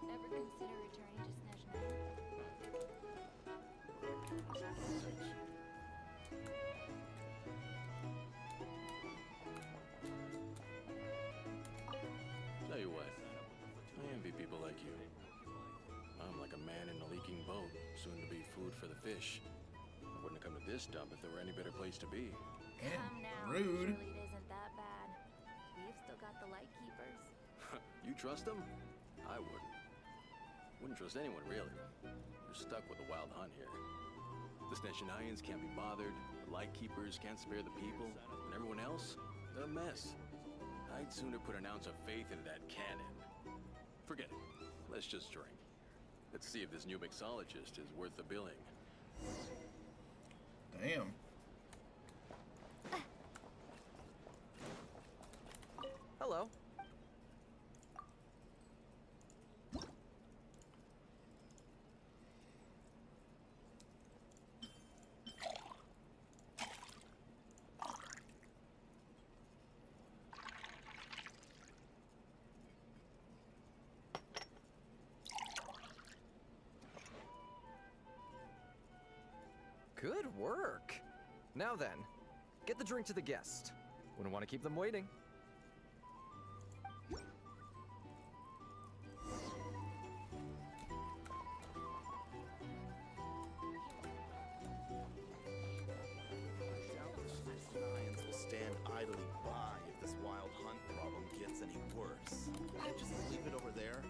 Ever consider returning to Snezhnaya? Tell you what, I envy people like you. I'm like a man in a leaking boat, soon to be food for the fish. I wouldn't have come to this dump if there were any better place to be. Come now. Rude. Surely it isn't that bad. We've still got the light keepers. You trust them? I wouldn't. Wouldn't trust anyone, really. We're stuck with the wild hunt here. The Snezhnayans can't be bothered, the Lightkeepers can't spare the people, and everyone else, they're a mess. I'd sooner put an ounce of faith into that cannon. Forget it. Let's just drink. Let's see if this new mixologist is worth the billing. Damn. Hello. Good work. Now then, get the drink to the guest. Wouldn't want to keep them waiting. Lions will stand idly by if this wild hunt problem gets any worse. Just leave it over there.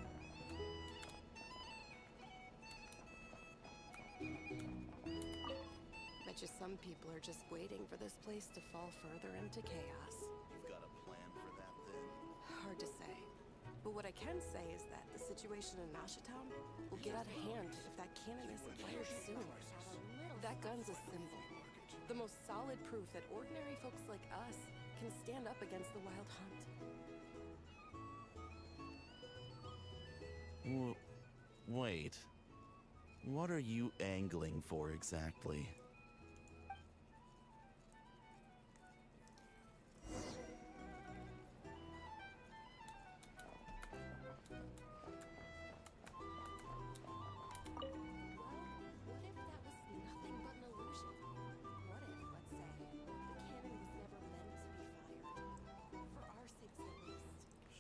Bet you some people are just waiting for this place to fall further into chaos. You've got a plan for that, then? Hard to say. But what I can say is that the situation in Nashitown will get out of hand if that cannon isn't fired soon. That gun's a symbol. The most solid proof that ordinary folks like us can stand up against the wild hunt. Wait. What are you angling for exactly?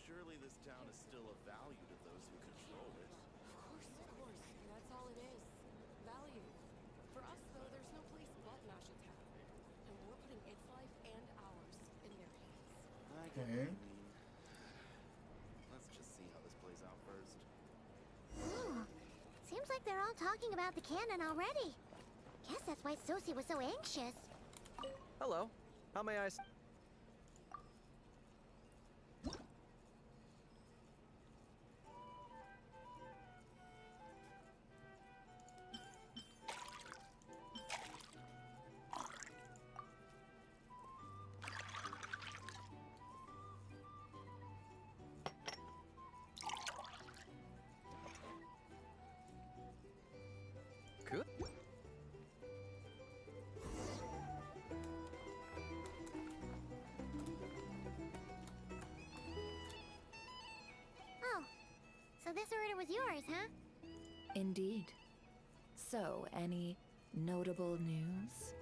Surely this town is still of value to those who control it. Of course. That's all it is. Value. For us, though, there's no place but Nashitown. And we're putting its life and ours in their hands. I get what you mean. Let's just see how this plays out first. Ooh, seems like they're all talking about the cannon already. Guess that's why Sosie was so anxious. Hello. How may I was yours, huh? Indeed. So, any notable news?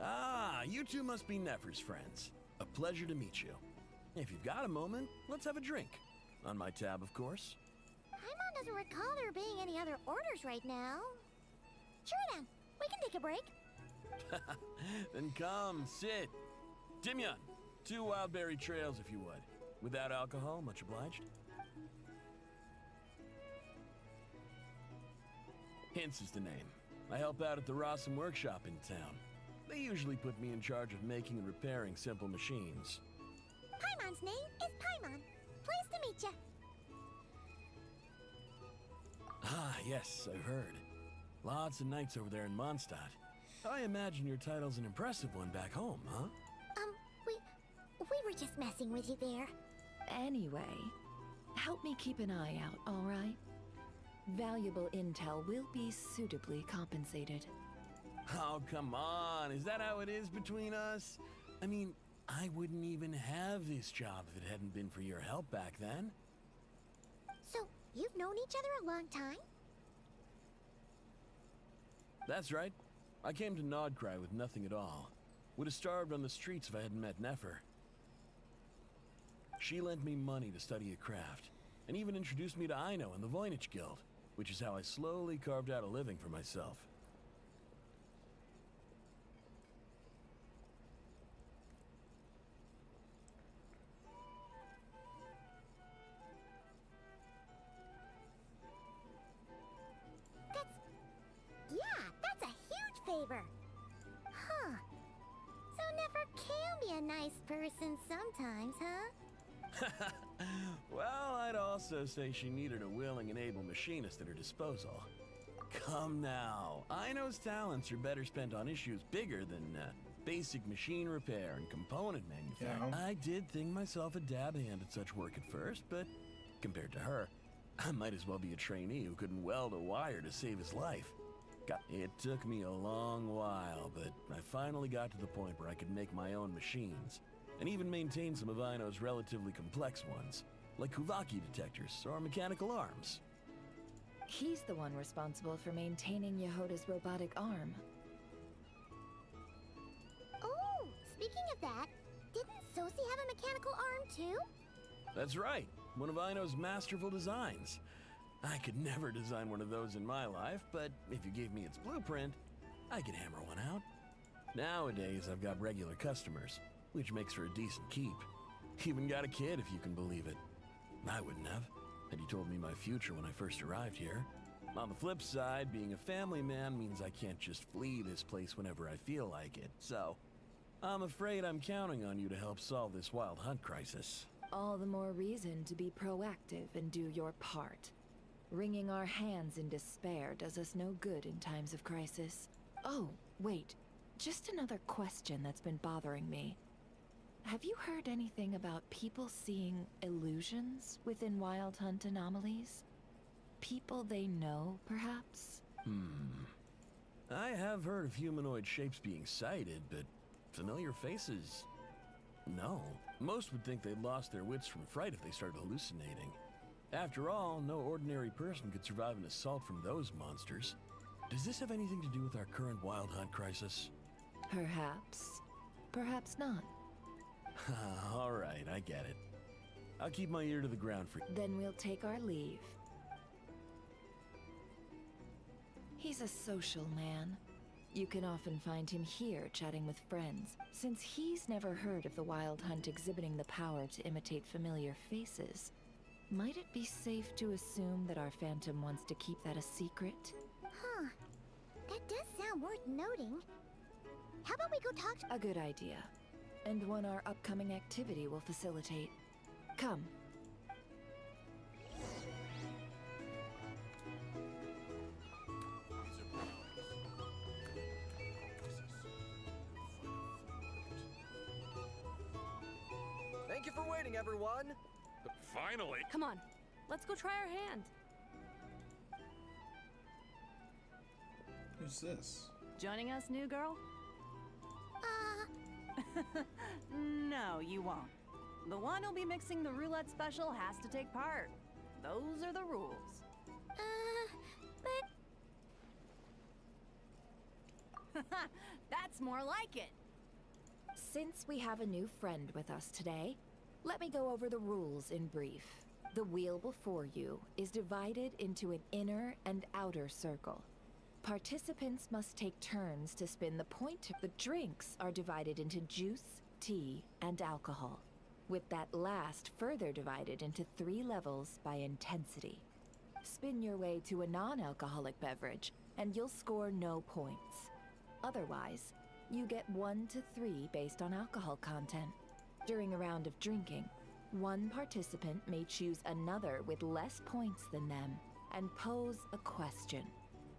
Ah, you two must be Nefer's friends. A pleasure to meet you. If you've got a moment, let's have a drink. On my tab, of course. Paimon doesn't recall there being any other orders right now. Sure then, we can take a break. Then come, sit. Dimyon, 2 wildberry trails if you would. Without alcohol, much obliged. Hints is the name. I help out at the Rossum workshop in town. They usually put me in charge of making and repairing simple machines. Paimon's name is Paimon. Pleased to meet you. Ah, yes, I've heard. Lots of knights over there in Mondstadt. I imagine your title's an impressive one back home, huh? We were just messing with you there. Anyway, help me keep an eye out, all right? Valuable intel will be suitably compensated. Oh, come on. Is that how it is between us? I mean, I wouldn't even have this job if it hadn't been for your help back then. So, you've known each other a long time? That's right. I came to Nodcry with nothing at all. Would have starved on the streets if I hadn't met Nefer. She lent me money to study a craft, and even introduced me to Aino and the Voynich Guild, which is how I slowly carved out a living for myself. That's a huge favor. Huh. So Nefer can be a nice person sometimes, huh? Well, I'd also say she needed a willing and able machinist at her disposal. Come now. Aino's talents are better spent on issues bigger than basic machine repair and component manufacturing. Yeah. I did think myself a dab hand at such work at first, but compared to her, I might as well be a trainee who couldn't weld a wire to save his life. It took me a long while, but I finally got to the point where I could make my own machines, and even maintain some of Aino's relatively complex ones, like Kuvaki detectors or mechanical arms. He's the one responsible for maintaining Yehoda's robotic arm. Oh, speaking of that, didn't Sosi have a mechanical arm too? That's right, one of Aino's masterful designs. I could never design one of those in my life, but if you gave me its blueprint, I could hammer one out. Nowadays, I've got regular customers, which makes for a decent keep. Even got a kid, if you can believe it. I wouldn't have, had you told me my future when I first arrived here. On the flip side, being a family man means I can't just flee this place whenever I feel like it, so I'm afraid I'm counting on you to help solve this wild hunt crisis. All the more reason to be proactive and do your part. Wringing our hands in despair does us no good in times of crisis. Oh, wait. Just another question that's been bothering me. Have you heard anything about people seeing illusions within Wild Hunt anomalies? People they know, perhaps? I have heard of humanoid shapes being sighted, but familiar faces? No. Most would think they'd lost their wits from fright if they started hallucinating. After all, no ordinary person could survive an assault from those monsters. Does this have anything to do with our current Wild Hunt crisis? Perhaps. Perhaps not. All right, I get it. I'll keep my ear to the ground for you. Then we'll take our leave. He's a social man. You can often find him here chatting with friends, since he's never heard of the Wild Hunt exhibiting the power to imitate familiar faces. Might it be safe to assume that our Phantom wants to keep that a secret? Huh. That does sound worth noting. How about we go talk to— A good idea. And one our upcoming activity will facilitate. Come. Thank you for waiting, everyone. Finally! Come on, let's go try our hand. Who's this? Joining us, new girl? No, you won't. The one who'll be mixing the roulette special has to take part. Those are the rules. but... That's more like it. Since we have a new friend with us today, let me go over the rules in brief. The wheel before you is divided into an inner and outer circle. Participants must take turns to spin the pointer. The drinks are divided into juice, tea, and alcohol, with that last further divided into 3 levels by intensity. Spin your way to a non-alcoholic beverage, and you'll score no points. Otherwise, you get 1 to 3 based on alcohol content. During a round of drinking, one participant may choose another with less points than them and pose a question,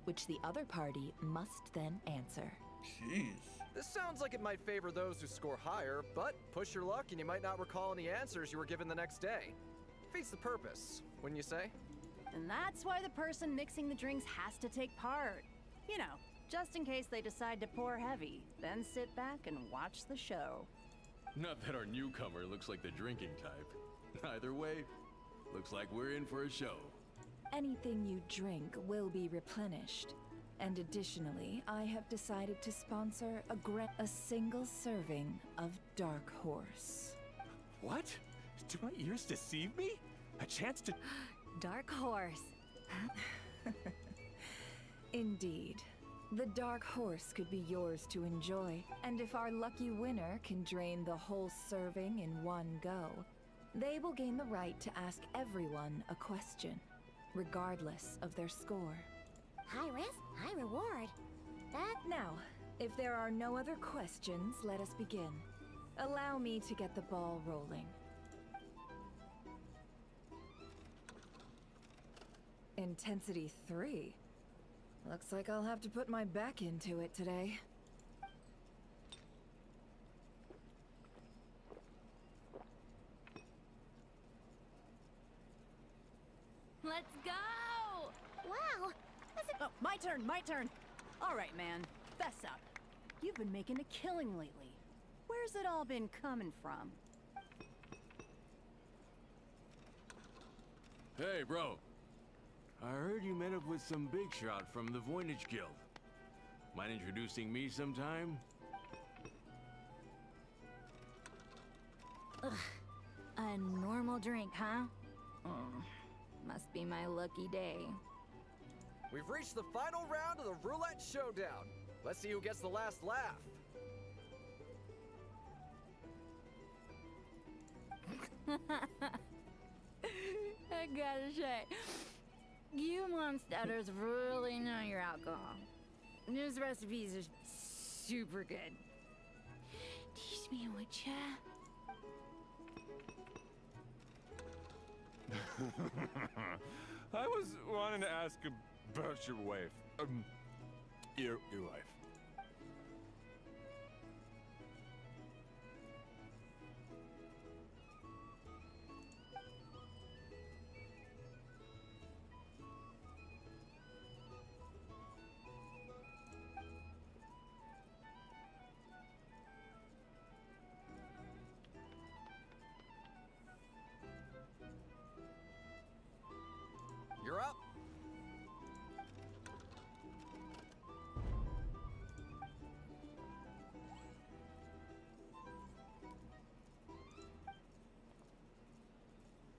which the other party must then answer. Jeez. This sounds like it might favor those who score higher, but push your luck and you might not recall any answers you were given the next day. Defeats the purpose, wouldn't you say? And that's why the person mixing the drinks has to take part. You know, just in case they decide to pour heavy, then sit back and watch the show. Not that our newcomer looks like the drinking type. Either way, looks like we're in for a show. Anything you drink will be replenished. And additionally, I have decided to sponsor a single serving of Dark Horse. What? Do my ears deceive me? A chance to... Dark Horse. Indeed. The Dark Horse could be yours to enjoy, and if our lucky winner can drain the whole serving in one go, they will gain the right to ask everyone a question, regardless of their score. High risk, high reward. Now, if there are no other questions, let us begin. Allow me to get the ball rolling. Intensity 3. Looks like I'll have to put my back into it today. Let's go! Wow! Oh, my turn, my turn. All right, man. Fess up. You've been making a killing lately. Where's it all been coming from? Hey, bro. I heard you met up with some big shot from the Voynich Guild. Mind introducing me sometime? Ugh. A normal drink, huh? Must be my lucky day. We've reached the final round of the Roulette Showdown. Let's see who gets the last laugh. I gotta say, you Mondstatters really know your alcohol. This recipes are super good. Teach me, would ya? I was wanting to ask about your wife. Your wife. You're up.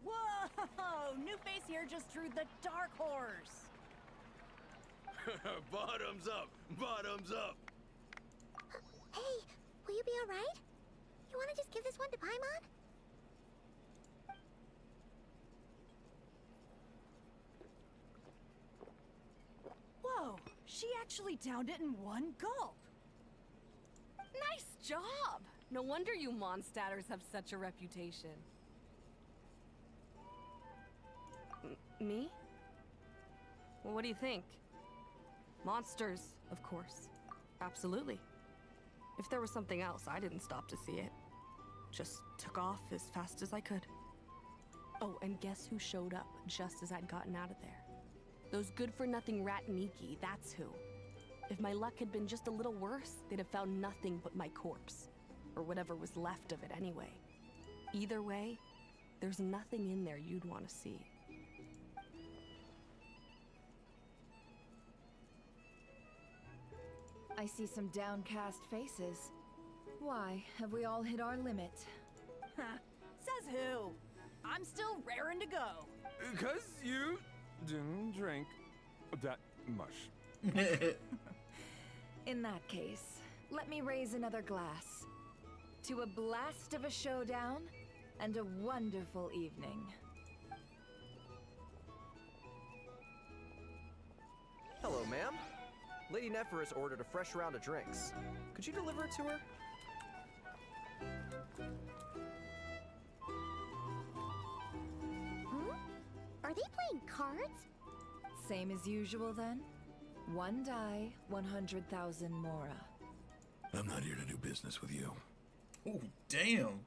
Whoa! New face here just drew the dark horse. Bottoms up! Bottoms up! Hey, will you be alright? You wanna just give this one to Paimon? Whoa! She actually downed it in one gulp. Nice job! No wonder you Mondstatters have such a reputation. Me? Well, what do you think? Monsters, of course. Absolutely. If there was something else, I didn't stop to see it. Just took off as fast as I could. Oh, and guess who showed up just as I'd gotten out of there? Those good-for-nothing rat Niki, that's who. If my luck had been just a little worse, they'd have found nothing but my corpse. Or whatever was left of it anyway. Either way, there's nothing in there you'd want to see. I see some downcast faces. Why, have we all hit our limit? Says who? I'm still raring to go. 'Cause you didn't drink that much. In that case, let me raise another glass. To a blast of a showdown and a wonderful evening. Hello, ma'am. Lady Nephris ordered a fresh round of drinks. Could you deliver it to her? Are they playing cards? Same as usual then? One die, 100,000 mora. I'm not here to do business with you. Oh, damn.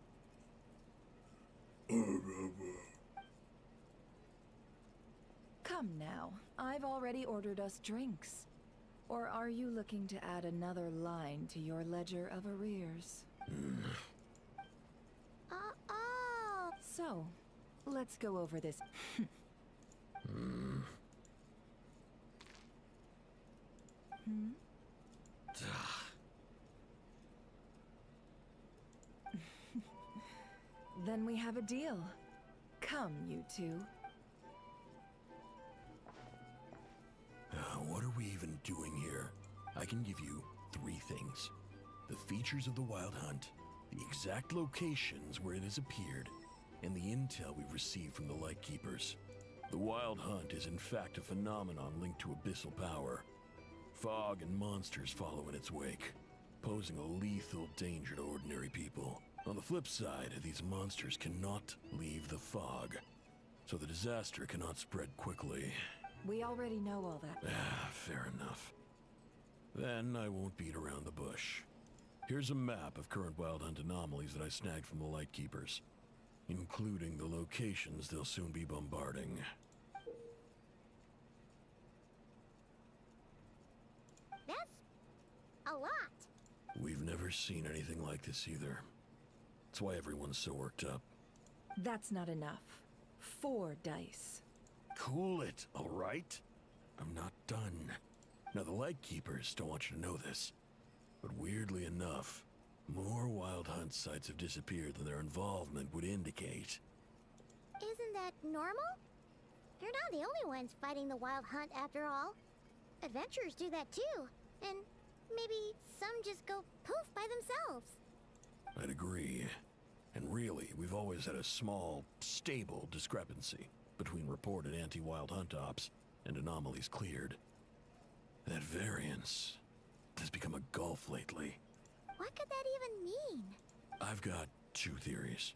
Come now, I've already ordered us drinks. Or are you looking to add another line to your ledger of arrears? Oh. So, let's go over this. Then we have a deal. Come, you two. What are we even doing here? I can give you 3 things. The features of the Wild Hunt, the exact locations where it has appeared, and the intel we've received from the Lightkeepers. The Wild Hunt is in fact a phenomenon linked to abyssal power. Fog and monsters follow in its wake, posing a lethal danger to ordinary people. On the flip side, these monsters cannot leave the fog, so the disaster cannot spread quickly. We already know all that. Fair enough. Then I won't beat around the bush. Here's a map of current Wild Hunt anomalies that I snagged from the Lightkeepers, including the locations they'll soon be bombarding. That's a lot. We've never seen anything like this either. That's why everyone's so worked up. That's not enough. 4 dice. Cool it, all right? I'm not done. Now, the Lightkeepers don't want you to know this, but weirdly enough, more Wild Hunt sites have disappeared than their involvement would indicate. Isn't that normal? You're not the only ones fighting the Wild Hunt after all. Adventurers do that too. And maybe some just go poof by themselves. I'd agree. And really, we've always had a small, stable discrepancy between reported anti-Wild Hunt ops and anomalies cleared. That variance has become a gulf lately. What could that even mean? I've got 2 theories.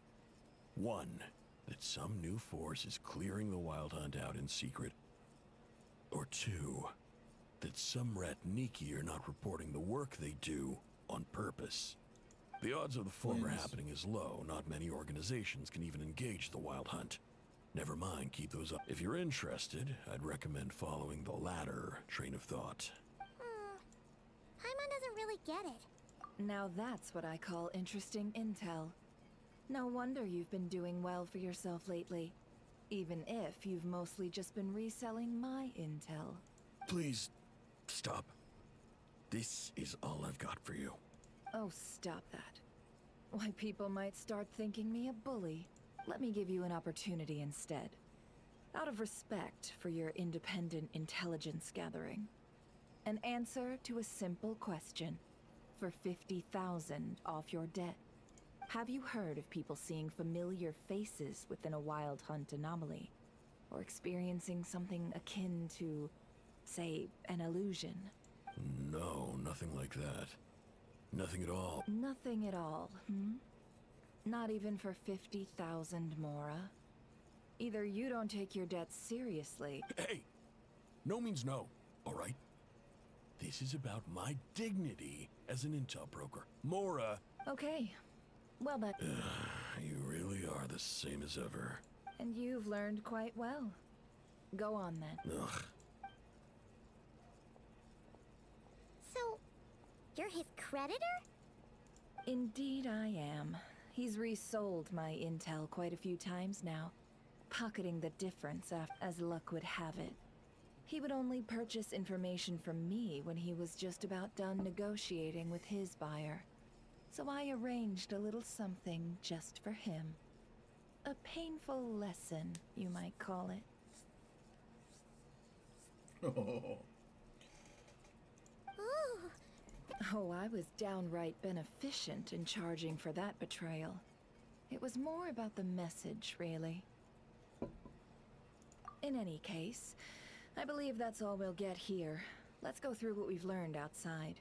One, that some new force is clearing the Wild Hunt out in secret. Or 2, that some Ratniki are not reporting the work they do on purpose. The odds of the former happening is low. Not many organizations can even engage the Wild Hunt. Never mind, keep those up. If you're interested, I'd recommend following the latter train of thought. Paimon doesn't really get it. Now that's what I call interesting intel. No wonder you've been doing well for yourself lately. Even if you've mostly just been reselling my intel. Please, stop. This is all I've got for you. Oh, stop that. Why, people might start thinking me a bully. Let me give you an opportunity instead. Out of respect for your independent intelligence gathering. An answer to a simple question. For 50,000 off your debt. Have you heard of people seeing familiar faces within a Wild Hunt anomaly? Or experiencing something akin to, say, an illusion? No, nothing like that. Nothing at all. Nothing at all, hmm? Not even for 50,000 Mora? Either you don't take your debts seriously... Hey! No means no, alright? This is about my dignity as an intel broker. Mora... Okay. Well, but... you really are the same as ever. And you've learned quite well. Go on, then. Ugh. So, you're his creditor? Indeed I am. He's resold my intel quite a few times now, pocketing the difference as luck would have it. He would only purchase information from me when he was just about done negotiating with his buyer. So I arranged a little something just for him. A painful lesson, you might call it. Oh, I was downright beneficent in charging for that betrayal. It was more about the message, really. In any case, I believe that's all we'll get here. Let's go through what we've learned outside.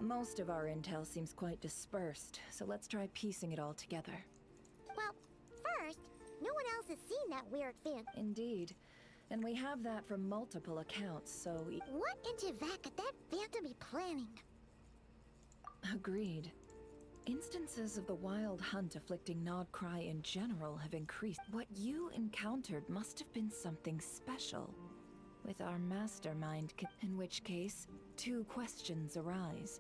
Most of our intel seems quite dispersed, so let's try piecing it all together. Well, first, no one else has seen that weird fin. Indeed. And we have that from multiple accounts, so... What in Teyvat could that phantom be planning? Agreed. Instances of the Wild Hunt afflicting Nodcry in general have increased. What you encountered must have been something special. With our mastermind, in which case, 2 questions arise.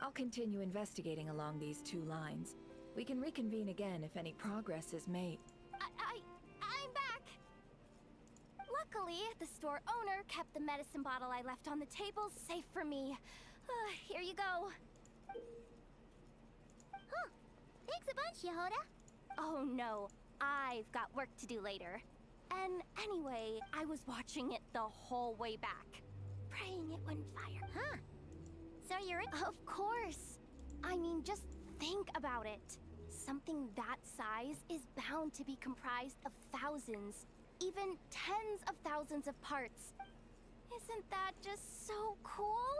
I'll continue investigating along these 2 lines. We can reconvene again if any progress is made. I'm back! Luckily, the store owner kept the medicine bottle I left on the table safe for me. Here you go. Huh. Thanks a bunch, Yehoda. Oh no, I've got work to do later. And anyway, I was watching it the whole way back. Praying it wouldn't fire. Huh. So you're in? Of course. I mean, just think about it. Something that size is bound to be comprised of thousands, even tens of thousands of parts. Isn't that just so cool?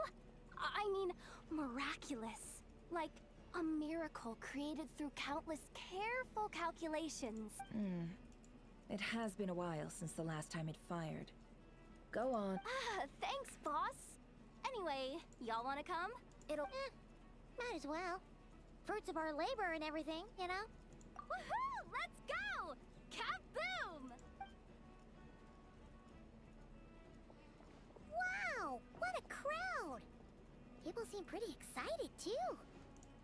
I mean, miraculous. Like a miracle created through countless careful calculations. It has been a while since the last time it fired. Go on. Thanks, boss. Anyway, y'all wanna come? It'll... might as well. Fruits of our labor and everything, you know? Woohoo! Let's go! Kaboom! Wow! What a crowd! People seem pretty excited, too.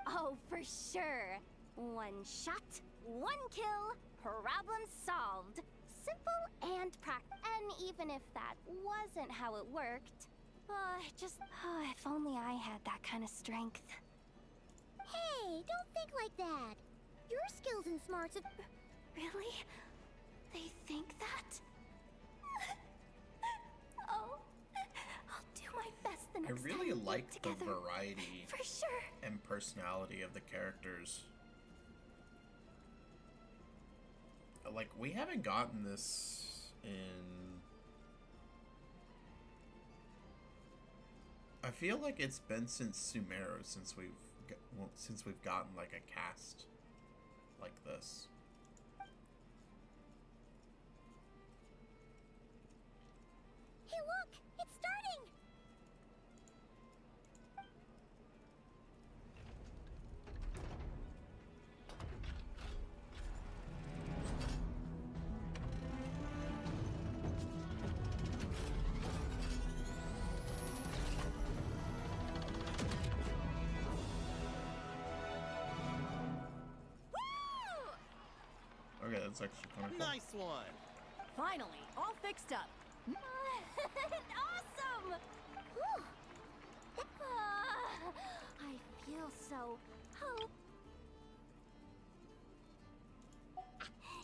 Oh, for sure. 1 shot, 1 kill, problem solved. Simple and practical. And even if that wasn't how it worked. If only I had that kind of strength. Hey, don't think like that. Your skills and smarts have... Really? They think that? Oh, I'll do my best the I next time really we like get the together. variety For sure. and personality of the characters. Like, we haven't gotten this in... I feel like it's been since Sumeru since we've gotten like a cast like this. Hey, look! It's starting! Okay, that's actually kind of cool. Nice one! Finally, all fixed up. Awesome! Whew. I feel so hope.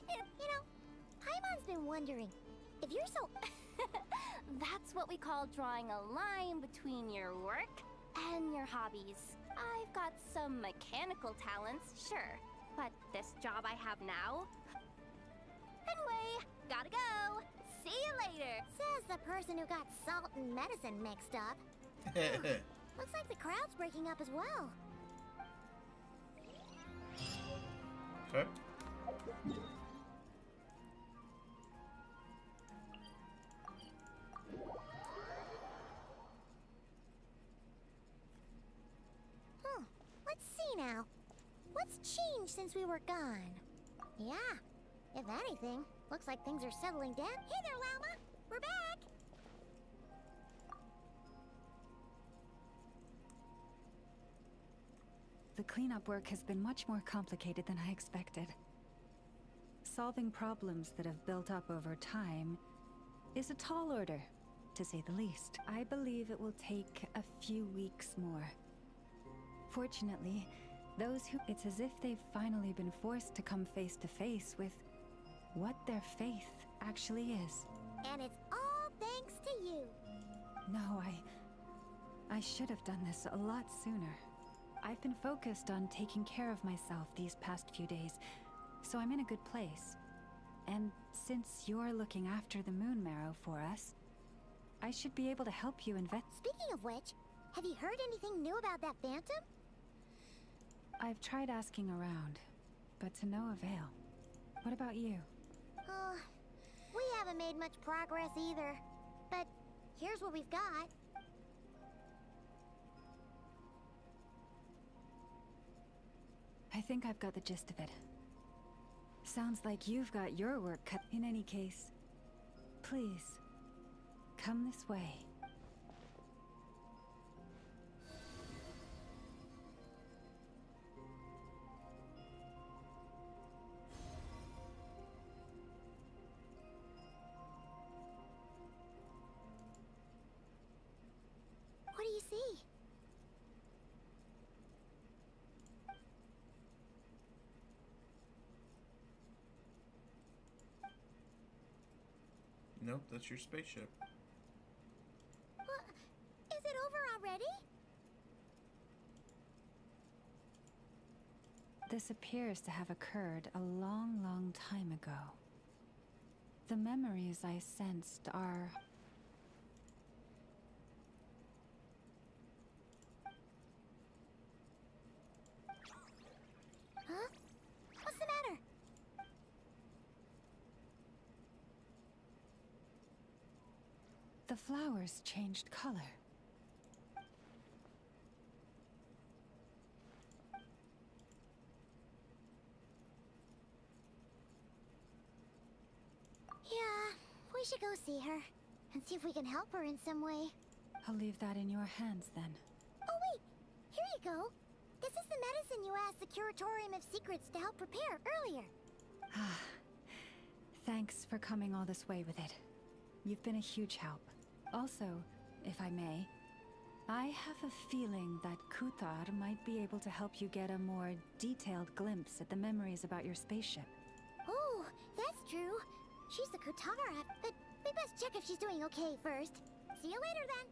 You know, Paimon's been wondering, if you're so... That's what we call drawing a line between your work and your hobbies. I've got some mechanical talents, sure, but this job I have now... Anyway, gotta go. See you later. Says the person who got salt and medicine mixed up. Looks like the crowd's breaking up as well. Okay. Let's see now. What's changed since we were gone? Yeah, if anything, looks like things are settling down. Hey there, Llama! We're back! The cleanup work has been much more complicated than I expected. Solving problems that have built up over time is a tall order, to say the least. I believe it will take a few weeks more. Fortunately, it's as if they've finally been forced to come face to face with what their faith actually is. And it's all thanks to you. No, I should have done this a lot sooner. I've been focused on taking care of myself these past few days, so I'm in a good place. And since you're looking after the moon marrow for us, I should be able to help you invest. Speaking of which, have you heard anything new about that phantom? I've tried asking around, but to no avail. What about you? We haven't made much progress either. But here's what we've got. I think I've got the gist of it. Sounds like you've got your work cut. In any case, please, come this way. What do you see? Nope, that's your spaceship. Is it over already? This appears to have occurred a long, long time ago. The memories I sensed are... Huh? What's the matter? The flowers changed color. Yeah, we should go see her and see if we can help her in some way. I'll leave that in your hands then. Oh wait, here you go. This is the medicine you asked the Curatorium of Secrets to help prepare earlier. Thanks for coming all this way with it. You've been a huge help. Also, if I may, I have a feeling that Kuthar might be able to help you get a more detailed glimpse at the memories about your spaceship. Oh, that's true. She's the Kutara, but we best check if she's doing okay first. See you later then.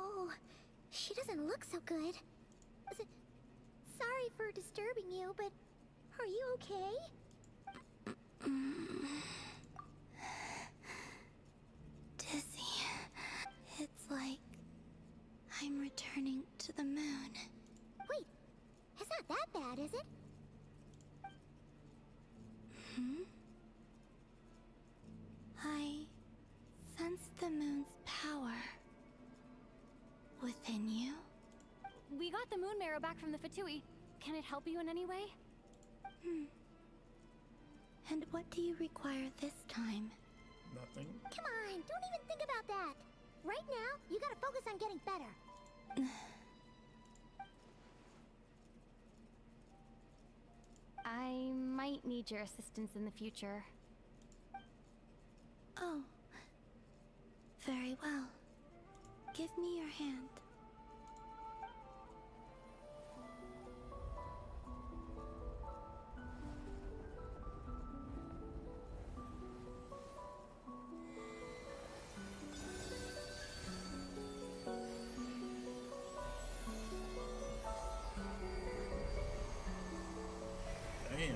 Oh, she doesn't look so good. Sorry for disturbing you, but are you okay? Dizzy. It's like I'm returning to the moon. Wait, it's not that bad, is it? Hmm? I sense the moon's power within you. We got the moon marrow back from the Fatui. Can it help you in any way? And what do you require this time? Nothing. Come on, don't even think about that. Right now, you gotta focus on getting better. I might need your assistance in the future. Oh. Very well. Give me your hand. Damn.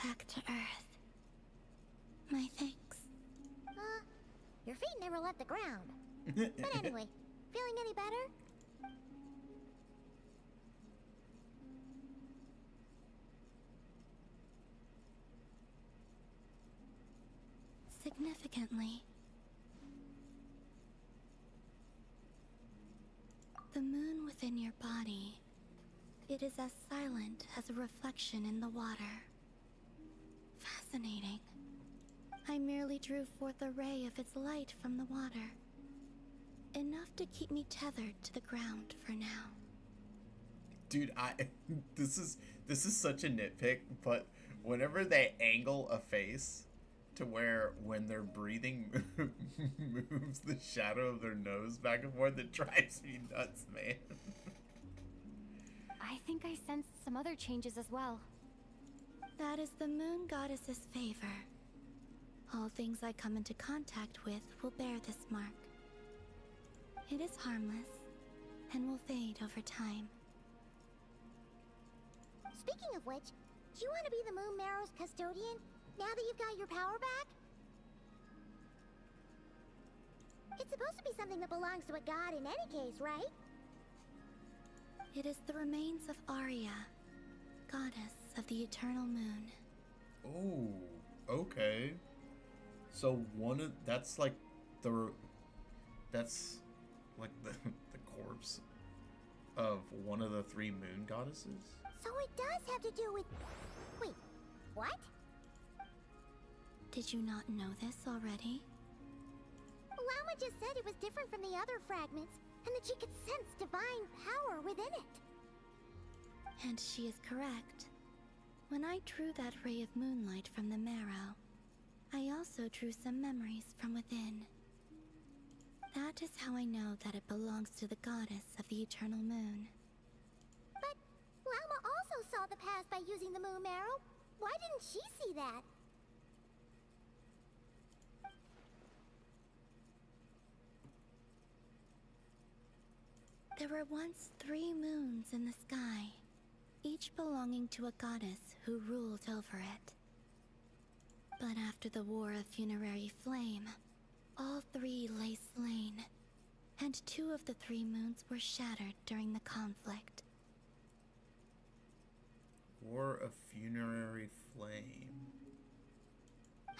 Back to Earth. My thanks. Your feet never left the ground. But anyway, feeling any better? Significantly. The moon within your body, it is as silent as a reflection in the water. Fascinating. I merely drew forth a ray of its light from the water. Enough to keep me tethered to the ground for now. Dude, this is such a nitpick, but whenever they angle a face to where when they're breathing moves the shadow of their nose back and forth, it drives me nuts, man. I think I sensed some other changes as well. That is the moon goddess's favor. All things I come into contact with will bear this mark. It is harmless and will fade over time. Speaking of which, do you want to be the Moon Marrow's custodian now that you've got your power back? It's supposed to be something that belongs to a god in any case, right? It is the remains of Arya, goddess of the eternal moon. Oh, okay. So that's like the corpse of one of the three moon goddesses? So it does have to do with... Wait, what? Did you not know this already? Lauma just said it was different from the other fragments, and that she could sense divine power within it. And she is correct. When I drew that ray of moonlight from the marrow, I also drew some memories from within. That is how I know that it belongs to the goddess of the eternal moon. But Lauma also saw the past by using the moon marrow. Why didn't she see that? There were once 3 moons in the sky, each belonging to a goddess who ruled over it. But after the War of Funerary Flame, all 3 lay slain, and 2 of the 3 moons were shattered during the conflict. War of Funerary Flame.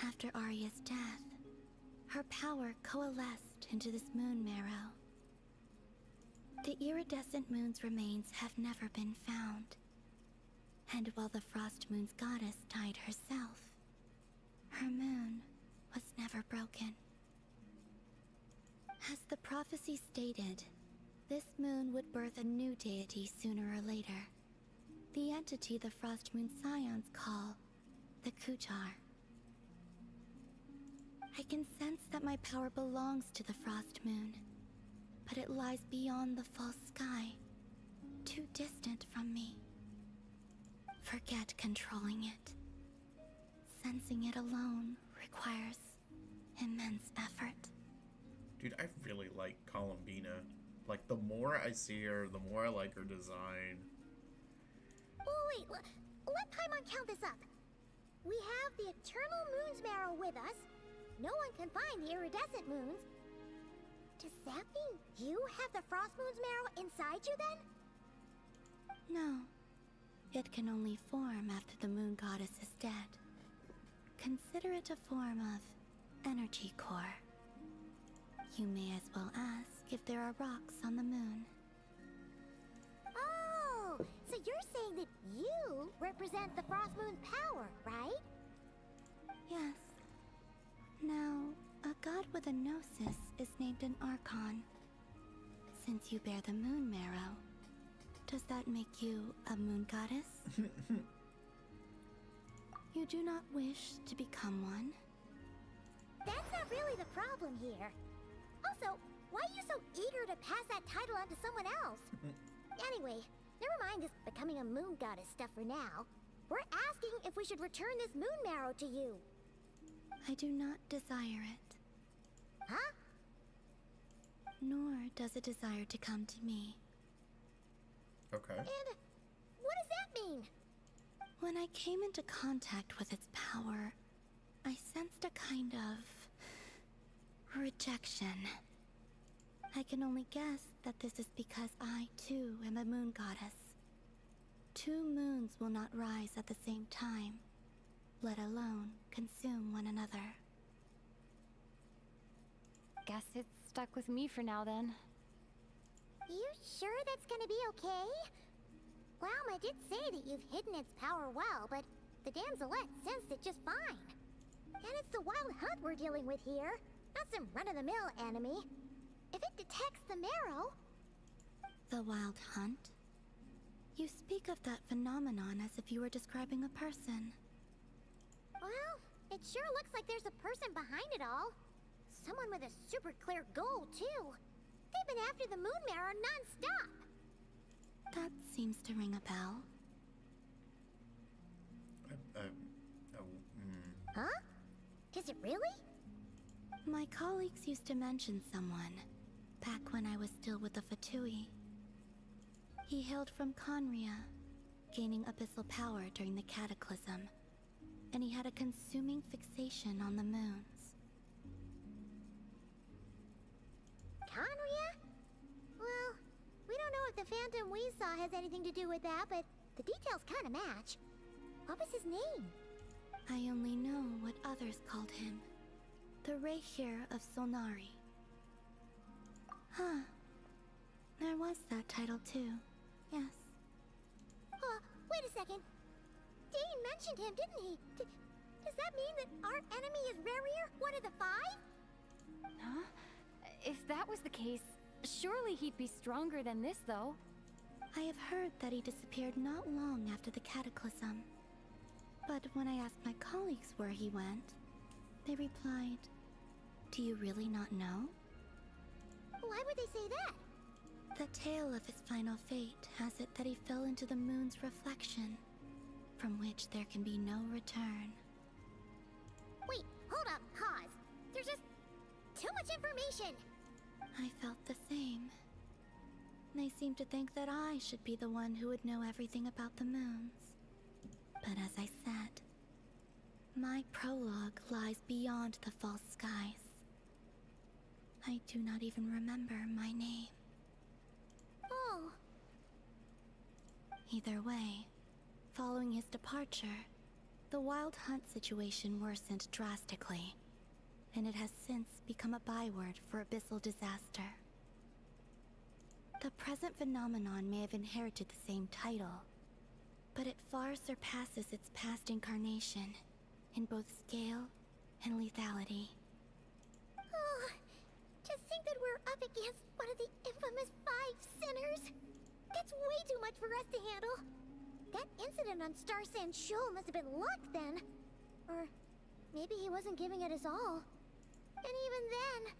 After Arya's death, her power coalesced into this moon marrow. The iridescent moon's remains have never been found. And while the Frost Moon's goddess died herself, her moon was never broken. As the prophecy stated, this moon would birth a new deity sooner or later. The entity the Frost Moon Scions call the Kutar. I can sense that my power belongs to the Frost Moon, but it lies beyond the false sky, too distant from me. Forget controlling it. Sensing it alone requires immense effort. Dude, I really like Columbina. Like, the more I see her, the more I like her design. Oh, wait, let Paimon count this up. We have the Eternal Moon's Marrow with us. No one can find the iridescent moons. Does that mean you have the Frost Moon's Marrow inside you then? No. It can only form after the moon goddess is dead. Consider it a form of energy core. You may as well ask if there are rocks on the moon. Oh, so you're saying that you represent the Frost Moon's power, right? Yes. Now, a god with a gnosis is named an Archon. Since you bear the moon marrow, does that make you a moon goddess? You do not wish to become one? That's not really the problem here. Also, why are you so eager to pass that title on to someone else? Anyway, never mind this becoming a moon goddess stuff for now. We're asking if we should return this moon marrow to you. I do not desire it. Huh? Nor does it desire to come to me. Okay. And what does that mean? When I came into contact with its power, I sensed a kind of rejection. I can only guess that this is because I, too, am a moon goddess. 2 moons will not rise at the same time, let alone consume one another. Guess it's stuck with me for now then. You sure that's gonna be okay? Lauma did say that you've hidden its power well, but the damselette sensed it just fine. And it's the wild hunt we're dealing with here, not some run-of-the-mill enemy. If it detects the marrow... The wild hunt? You speak of that phenomenon as if you were describing a person. Well, it sure looks like there's a person behind it all. Someone with a super clear goal, too. They've been after the moon marrow non-stop. That seems to ring a bell. Huh? Is it really? My colleagues used to mention someone, back when I was still with the Fatui. He hailed from Conria, gaining abyssal power during the Cataclysm, and he had a consuming fixation on the moons. Conria? Well, we don't know if the phantom we saw has anything to do with that, but the details kind of match. What was his name? I only know what others called him. The Rehir of Solnari. Huh. There was that title too. Yes. Wait a second. Dane mentioned him, didn't he? Does that mean that our enemy is Rerir, one of the 5? Huh? If that was the case, surely he'd be stronger than this, though. I have heard that he disappeared not long after the Cataclysm. But when I asked my colleagues where he went, they replied, "Do you really not know?" Why would they say that? The tale of his final fate has it that he fell into the moon's reflection, from which there can be no return. Wait, hold up, pause. There's just too much information. I felt the same. They seem to think that I should be the one who would know everything about the moons. But as I said, my prologue lies beyond the false skies. I do not even remember my name. Oh. Either way, following his departure, the Wild Hunt situation worsened drastically, and it has since become a byword for abyssal disaster. The present phenomenon may have inherited the same title, but it far surpasses its past incarnation in both scale and lethality. Oh, to think that we're up against one of the infamous 5 sinners. That's way too much for us to handle. That incident on Star Sand Shoal must have been luck then. Or maybe he wasn't giving it his all. And even then,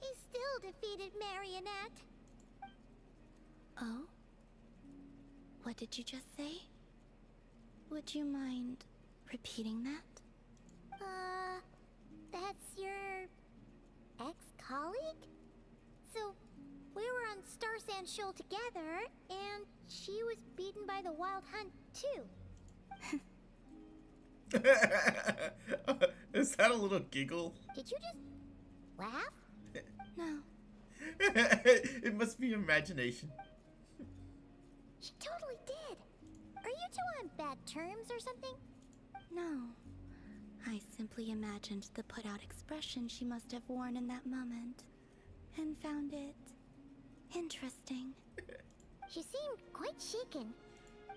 he still defeated Marionette. Oh? What did you just say? Would you mind repeating that? That's your ex-colleague? So, we were on Star Sand Shoal together, and she was beaten by the Wild Hunt, too. Is that a little giggle? Did you just laugh? No. It must be imagination. She totally did. Are you two on bad terms or something? No. I simply imagined the put-out expression she must have worn in that moment, and found it interesting. She seemed quite shaken.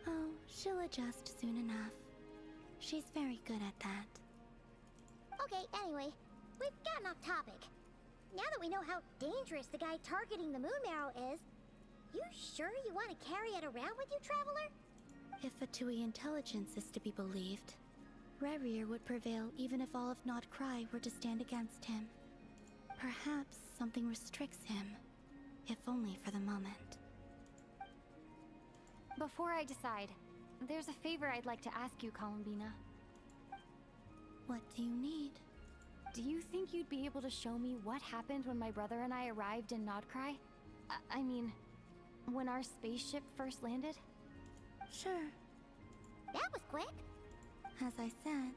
Oh, she'll adjust soon enough. She's very good at that. Okay, anyway, we've gotten off topic. Now that we know how dangerous the guy targeting the moon marrow is, you sure you want to carry it around with you, Traveler? If Fatui intelligence is to be believed, Rerir would prevail even if all of Nodcry were to stand against him. Perhaps something restricts him, if only for the moment. Before I decide, there's a favor I'd like to ask you, Columbina. What do you need? Do you think you'd be able to show me what happened when my brother and I arrived in Nodcry? I mean, when our spaceship first landed? Sure. That was quick. As I said,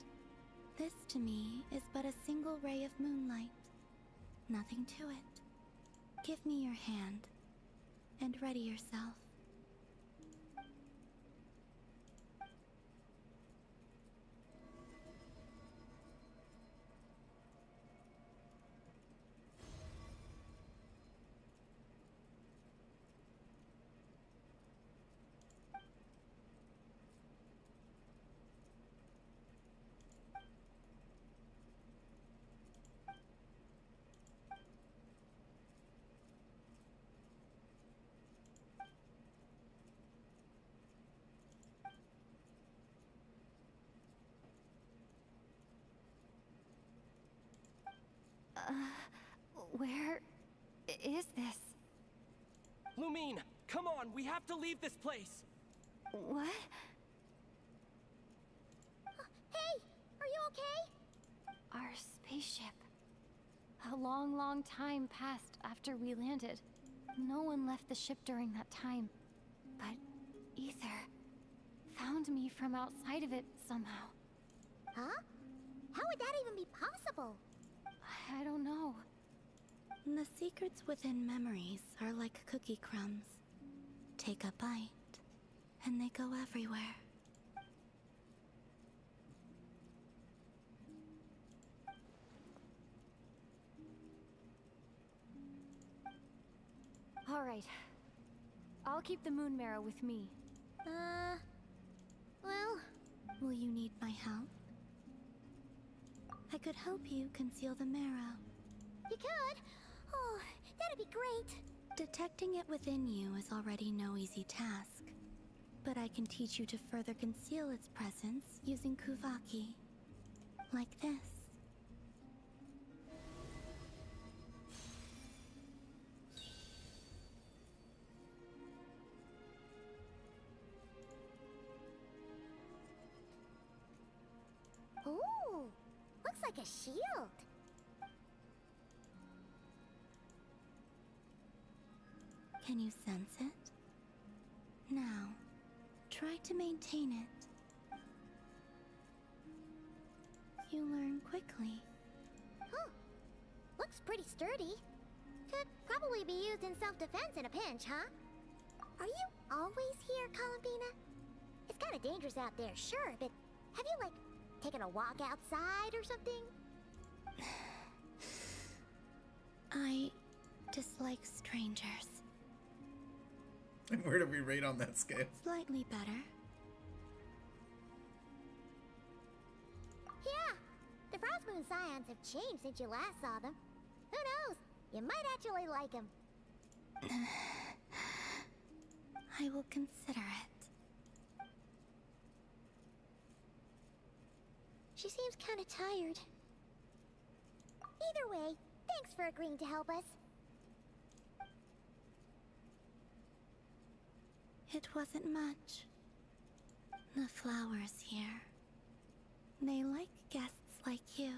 this to me is but a single ray of moonlight. Nothing to it. Give me your hand, and ready yourself. Where is this? Lumine, come on, we have to leave this place. What? Hey, are you okay? Our spaceship. A long, long time passed after we landed. No one left the ship during that time. But Ether found me from outside of it somehow. Huh? How would that even be possible? I don't know. The secrets within memories are like cookie crumbs. Take a bite, and they go everywhere. All right. I'll keep the moon marrow with me. Well... Will you need my help? I could help you conceal the marrow. You could? Oh, that'd be great. Detecting it within you is already no easy task. But I can teach you to further conceal its presence using Kuvaki. Like this. Ooh, looks like a shield. Can you sense it? Now, try to maintain it. You learn quickly. Huh. Looks pretty sturdy. Could probably be used in self-defense in a pinch, huh? Are you always here, Columbina? It's kind of dangerous out there, sure, but have you, like, taken a walk outside or something? I dislike strangers. Where do we rate on that scale? Slightly better. Yeah, the Frostmoon Scions have changed since you last saw them. Who knows? You might actually like them. I will consider it. She seems kind of tired. Either way, thanks for agreeing to help us. It wasn't much. The flowers here. They like guests like you.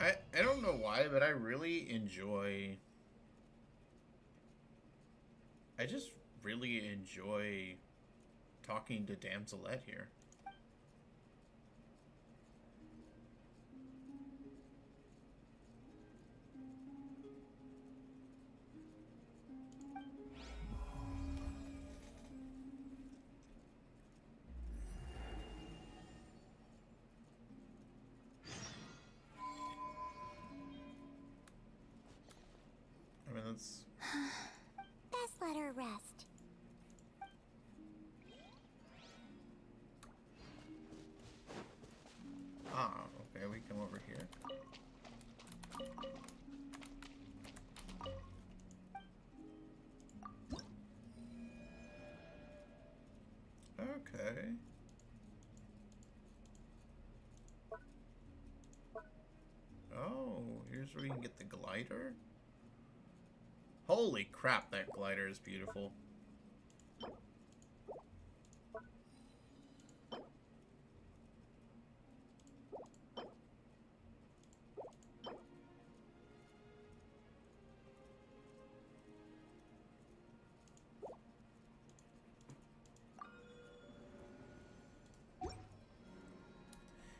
I don't know why, but I really enjoy... I just really enjoy talking to Damselette here. I mean, that's... Best let her rest. Ah, okay, we come over here. Okay. Oh, here's where you can get the glider. Holy crap, that glider is beautiful.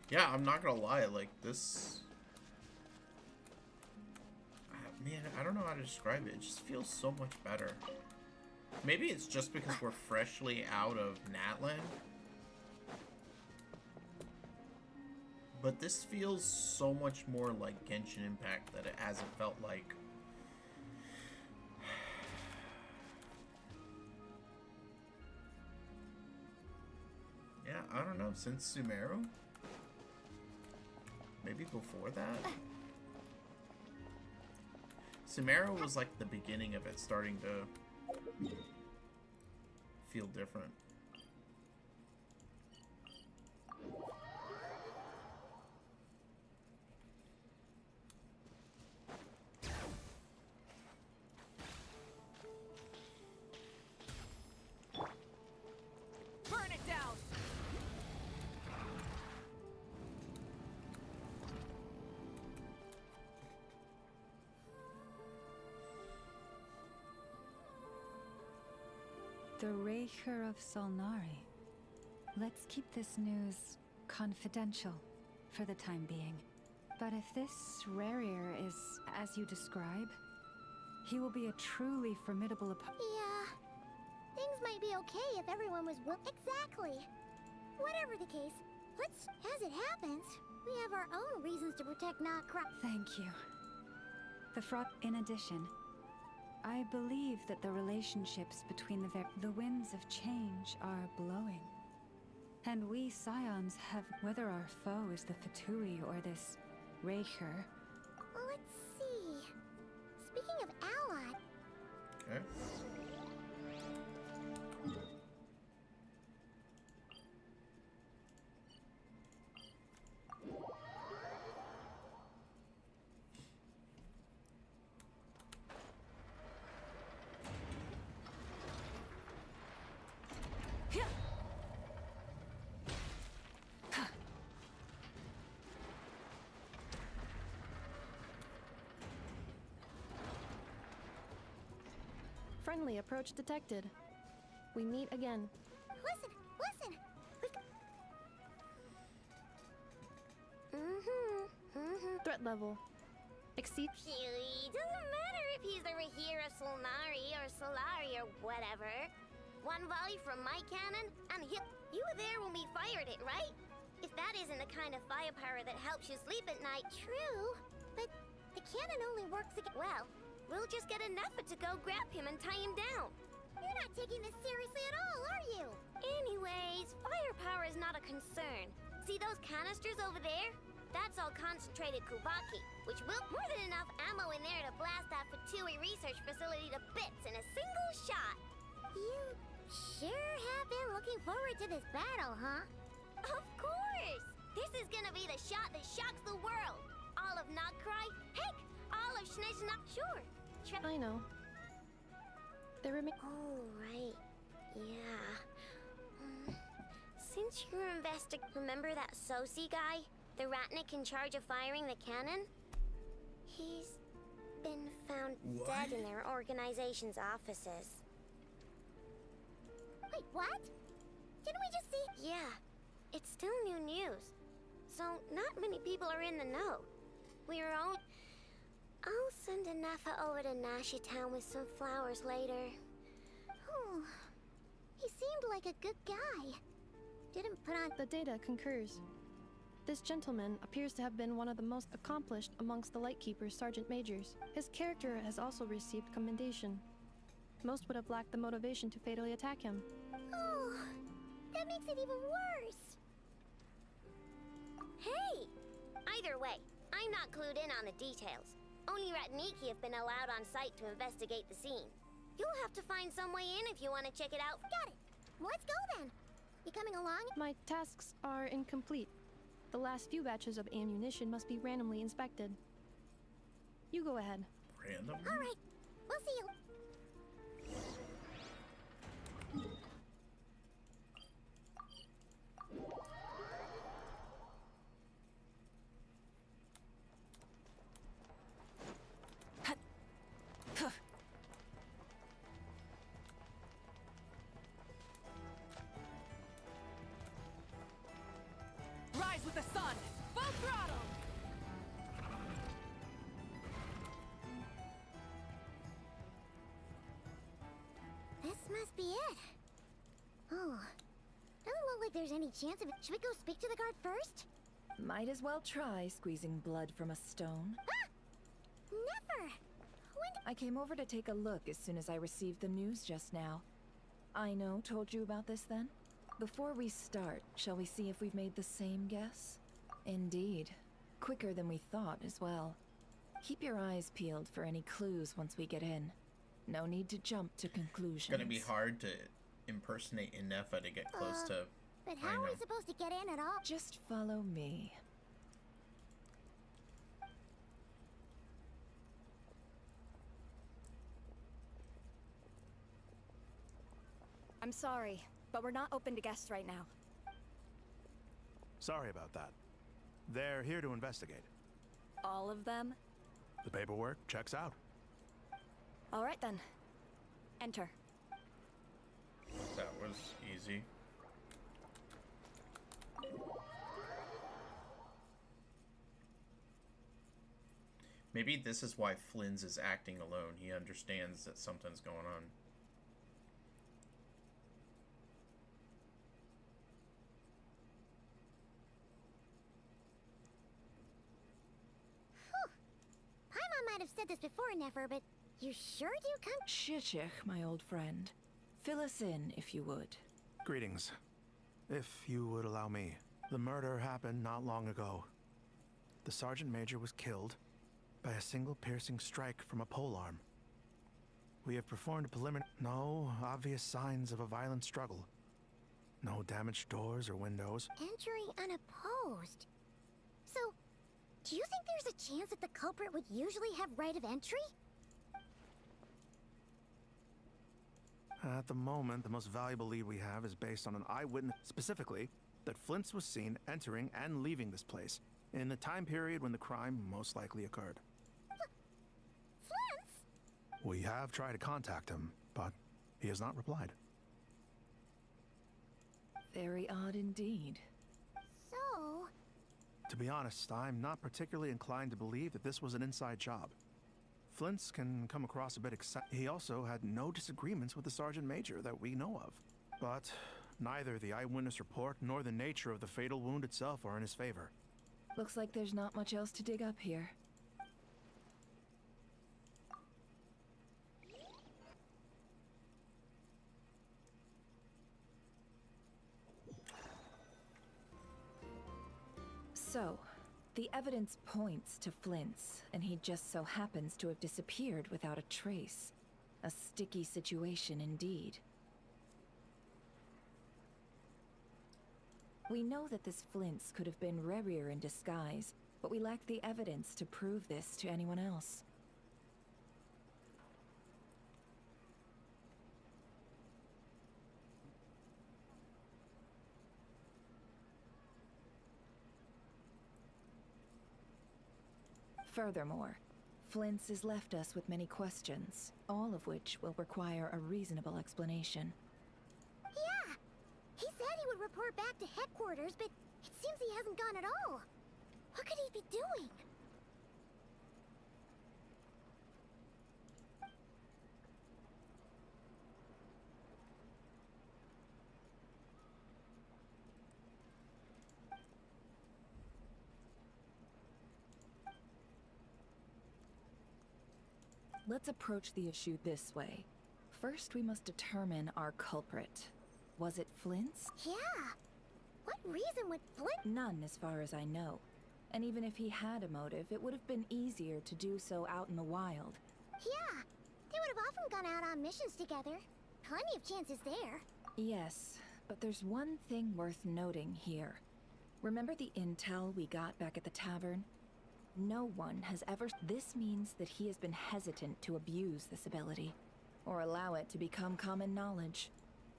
Yeah, I'm not gonna lie, like, this... Man, I don't know how to describe it. It just feels so much better. Maybe it's just because we're freshly out of Natlan. But this feels so much more like Genshin Impact that it hasn't felt like... Yeah, I don't know. Since Sumeru? Maybe before that? Sumeru was like the beginning of it starting to feel different. Burn it down! The Raker of Solnari. Let's keep this news confidential for the time being. But if this Rarier is as you describe, he will be a truly formidable opponent. Yeah. Things might be okay if everyone was Exactly. Whatever the case, as it happens, we have our own reasons to protect Thank you. In addition, I believe that the relationships between the winds of change are blowing. And we Scions have, whether our foe is the Fatui or this Raker. Let's see. Speaking of ally... Okay. Friendly approach detected. We meet again. Listen, listen! Threat level. Exceed. Doesn't matter if he's the Rahira Solnari or Solari or whatever. One volley from my cannon, and you were there when we fired it, right? If that isn't the kind of firepower that helps you sleep at night. True, but the cannon only works against... Well, we'll just get an effort to go grab him and tie him down. You're not taking this seriously at all, are you? Anyways, firepower is not a concern. See those canisters over there? That's all concentrated Kubaki, which will more than enough ammo in there to blast that Fatui research facility to bits in a single shot. You sure have been looking forward to this battle, huh? Of course! This is gonna be the shot that shocks the world. All of Nagcry, heck, all of Shnezhnap, sure. I know. There remain. Oh, right. Yeah. Since you're remember that Sosi guy? The Ratnik in charge of firing the cannon? He's been found dead in their organization's offices. Wait, what? Didn't we just see? Yeah. It's still new news. So, not many people are in the know. We're only... I'll send a Nafa over to Nashi Town with some flowers later. Oh, he seemed like a good guy. Didn't put on... The data concurs. This gentleman appears to have been one of the most accomplished amongst the Lightkeeper's Sergeant Majors. His character has also received commendation. Most would have lacked the motivation to fatally attack him. Oh, that makes it even worse. Hey! Either way, I'm not clued in on the details. Only Ratniki have been allowed on site to investigate the scene. You'll have to find some way in if you want to check it out. Got it. Let's go then. You coming along? My tasks are incomplete. The last few batches of ammunition must be randomly inspected. You go ahead. Random? All right. We'll see you. Rise with the sun! Full throttle! This must be it. Oh, doesn't look like there's any chance of it. Should we go speak to the guard first? Might as well try squeezing blood from a stone. Ah! Never! I came over to take a look as soon as I received the news just now. Aino told you about this then? Before we start, shall we see if we've made the same guess? Indeed. Quicker than we thought as well. Keep your eyes peeled for any clues once we get in. No need to jump to conclusions. It's gonna be hard to impersonate Inefa to get close to... But how are we supposed to get in at all? Just follow me. I'm sorry, but we're not open to guests right now. Sorry about that. They're here to investigate. All of them? The paperwork checks out. All right then. Enter. That was easy. Maybe this is why Flynn's is acting alone. He understands that something's going on. Paimon might have said this before, Nefer, but you sure do come... Shishich, my old friend. Fill us in, if you would. Greetings. If you would allow me. The murder happened not long ago. The Sergeant Major was killed by a single piercing strike from a polearm. We have performed a preliminary... No obvious signs of a violent struggle. No damaged doors or windows. Entering unopposed. So, do you think there's a chance that the culprit would usually have right of entry? At the moment, the most valuable lead we have is based on an eyewitness, specifically, that Flint's was seen entering and leaving this place in the time period when the crime most likely occurred. Flint's? We have tried to contact him, but he has not replied. Very odd indeed. So... To be honest, I'm not particularly inclined to believe that this was an inside job. Flint's can come across a bit he also had no disagreements with the Sergeant Major that we know of. But neither the eyewitness report nor the nature of the fatal wound itself are in his favor. Looks like there's not much else to dig up here. So, the evidence points to Flint's, and he just so happens to have disappeared without a trace. A sticky situation indeed. We know that this Flint's could have been Rerir in disguise, but we lack the evidence to prove this to anyone else. Furthermore, Flint's has left us with many questions, all of which will require a reasonable explanation. Yeah! He said he would report back to headquarters, but it seems he hasn't gone at all. What could he be doing? Let's approach the issue this way. First, we must determine our culprit. Was it Flint's? Yeah! What reason would Flint— None, as far as I know. And even if he had a motive, it would have been easier to do so out in the wild. Yeah! They would have often gone out on missions together. Plenty of chances there. Yes, but there's one thing worth noting here. Remember the intel we got back at the tavern? No one has ever— This means that he has been hesitant to abuse this ability, or allow it to become common knowledge.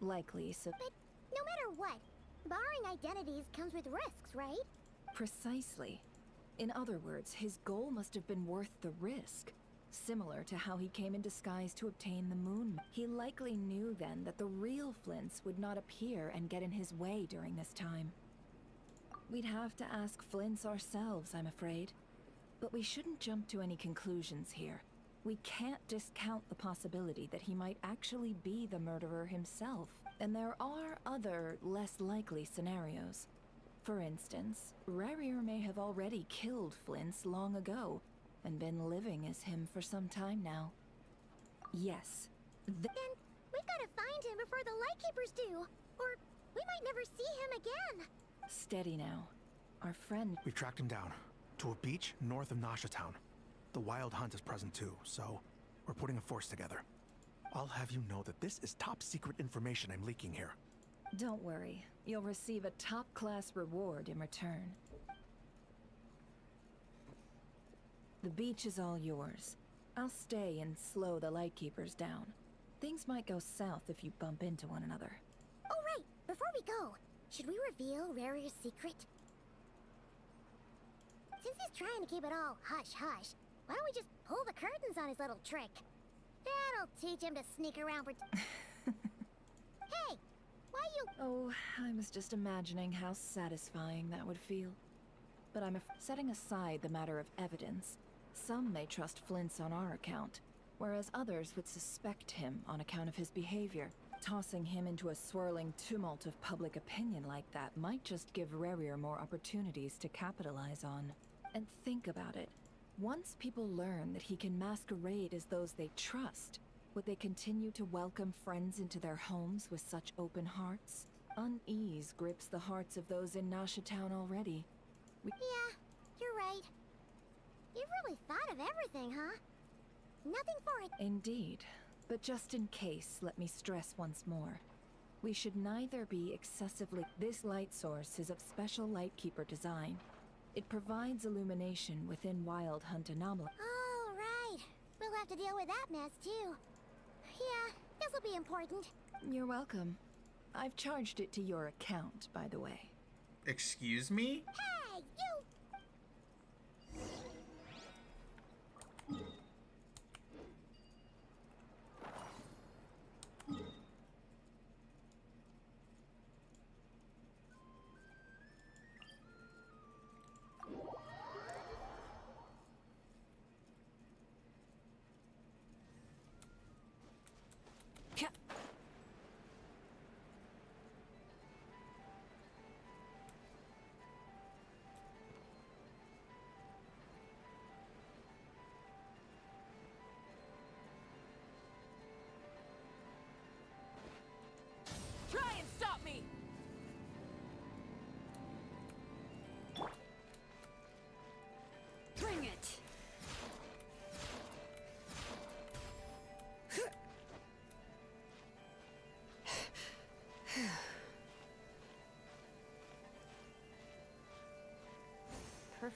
Likely, so— But no matter what, borrowing identities comes with risks, right? Precisely. In other words, his goal must have been worth the risk. Similar to how he came in disguise to obtain the moon. He likely knew then that the real Flint's would not appear and get in his way during this time. We'd have to ask Flint's ourselves, I'm afraid. But we shouldn't jump to any conclusions here. We can't discount the possibility that he might actually be the murderer himself. And there are other, less likely scenarios. For instance, Rerir may have already killed Flint's long ago, and been living as him for some time now. Yes. Then we've got to find him before the Lightkeepers do, or we might never see him again. Steady now. Our friend— We've tracked him down to a beach north of Nasha Town. The Wild Hunt is present too, so we're putting a force together. I'll have you know that this is top secret information I'm leaking here. Don't worry. You'll receive a top-class reward in return. The beach is all yours. I'll stay and slow the Lightkeepers down. Things might go south if you bump into one another. Oh right, before we go, should we reveal Rerir's secret? Since he's trying to keep it all hush-hush, why don't we just pull the curtains on his little trick? That'll teach him to sneak around for— Hey! Why you— Oh, I was just imagining how satisfying that would feel. But setting aside the matter of evidence, some may trust Flint's on our account, whereas others would suspect him on account of his behavior. Tossing him into a swirling tumult of public opinion like that might just give Rerir more opportunities to capitalize on. And think about it. Once people learn that he can masquerade as those they trust, would they continue to welcome friends into their homes with such open hearts? Unease grips the hearts of those in Nasha Town already. Yeah, you're right. You've really thought of everything, huh? Nothing for it. Indeed. But just in case, let me stress once more. We should neither be excessively— This light source is of special Lightkeeper design. It provides illumination within Wild Hunt anomalies. Oh, right. We'll have to deal with that mess, too. Yeah, this'll be important. You're welcome. I've charged it to your account, by the way. Excuse me? Hey, you!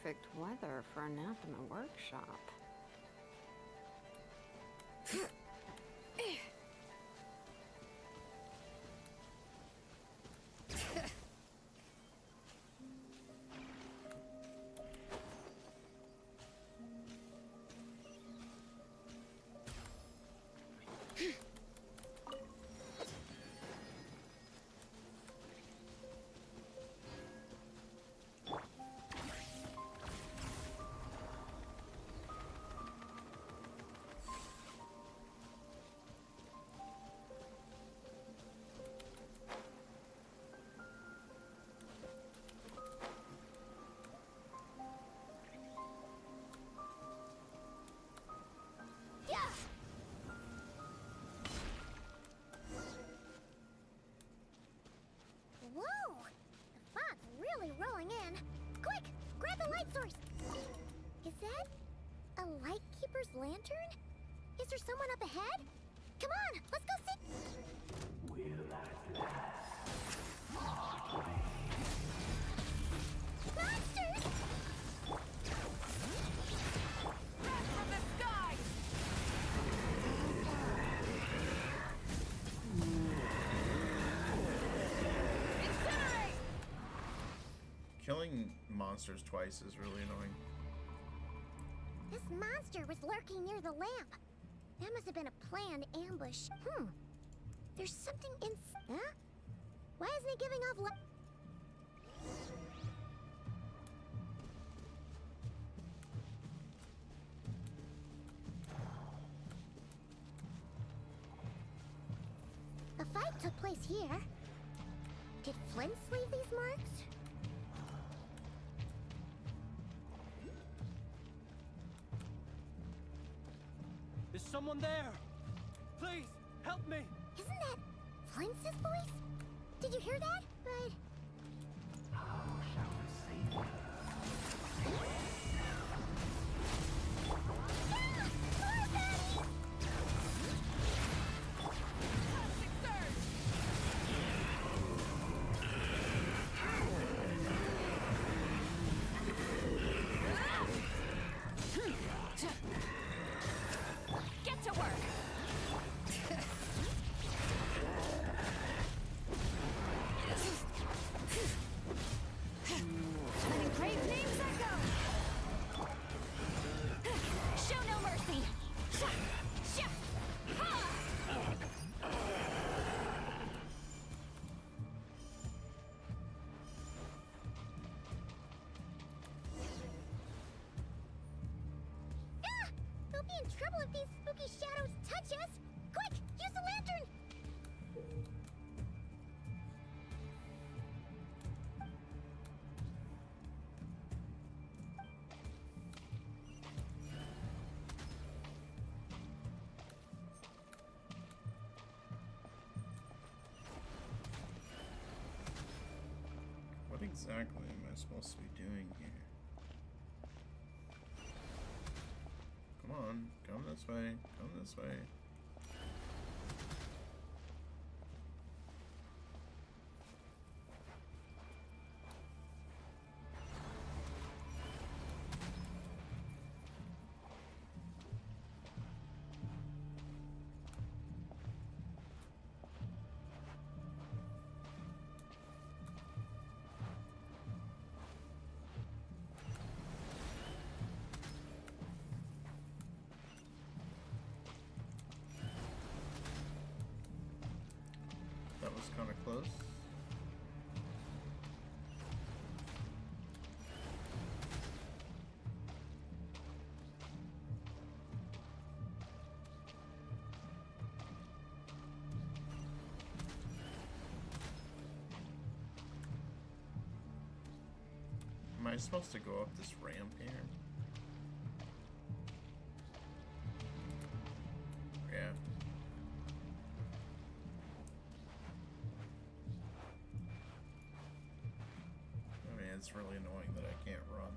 perfect weather for a nap in the workshop. Whoa! The fog's really rolling in. Quick! Grab the light source! Is that a lightkeeper's lantern? Is there someone up ahead? Come on, let's go see. Monsters! Wrath from the sky! Incinerate! Killing monsters twice is really annoying. This monster was lurking near the lamp. That must have been a planned ambush. There's something in... Huh? Why isn't it giving off A fight took place here. Did Flint leave these marks? Is someone there? Please, help me! Isn't that Flint's voice? Did you hear that? But... Get to work! Turning brave names I go! Show no mercy! Sha! Sha! Ha! Ah! We'll be in trouble if these spooky shadows touch us! Quick! Use the lantern! What exactly am I supposed to be doing here? Come on, come this way, come this way. That was kind of close. Am I supposed to go up this ramp here? Yeah. I mean, it's really annoying that I can't run.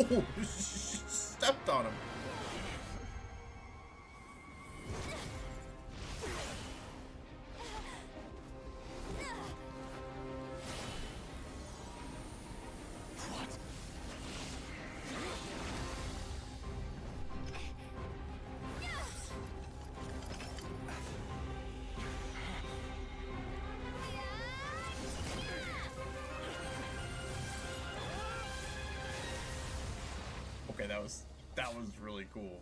Oh, stepped on him. Okay, that was really cool.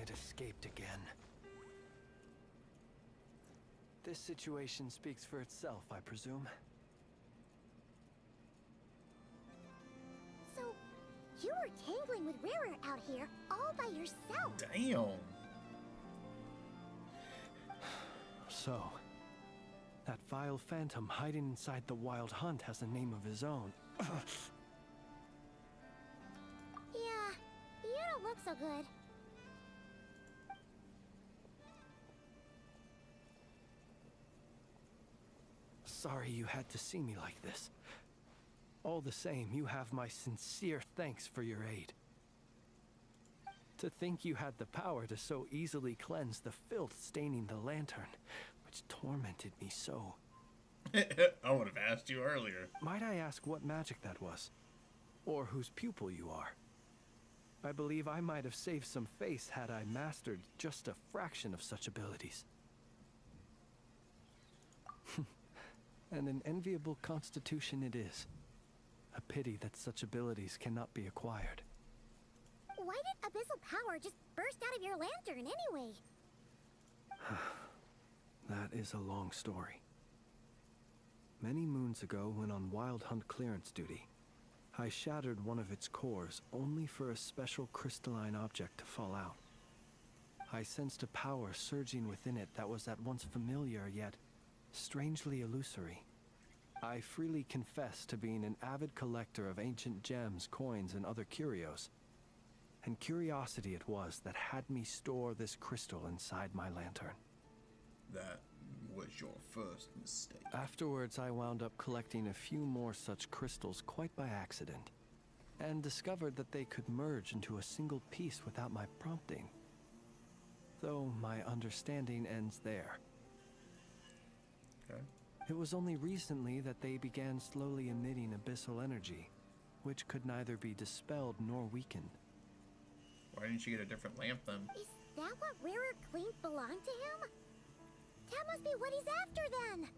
It escaped again. This situation speaks for itself, I presume. So, you were tangling with Rarer out here all by yourself. Damn. So, that vile phantom hiding inside the Wild Hunt has a name of his own. Yeah, you don't look so good. Sorry you had to see me like this. All the same, you have my sincere thanks for your aid. To think you had the power to so easily cleanse the filth staining the lantern, which tormented me so. I would have asked you earlier. Might I ask what magic that was? Or whose pupil you are? I believe I might have saved some face had I mastered just a fraction of such abilities. And an enviable constitution it is. A pity that such abilities cannot be acquired. Why did abyssal power just burst out of your lantern anyway? That is a long story. Many moons ago, when on Wild Hunt clearance duty, I shattered one of its cores only for a special crystalline object to fall out. I sensed a power surging within it that was at once familiar yet strangely illusory. I freely confess to being an avid collector of ancient gems, coins, and other curios. And curiosity it was that had me store this crystal inside my lantern. That was your first mistake. Afterwards, I wound up collecting a few more such crystals quite by accident, and discovered that they could merge into a single piece without my prompting. Though my understanding ends there. Okay. It was only recently that they began slowly emitting abyssal energy, which could neither be dispelled nor weakened. Why didn't you get a different lamp then? Is that what Rarer claimed belonged to him? That must be what he's after then!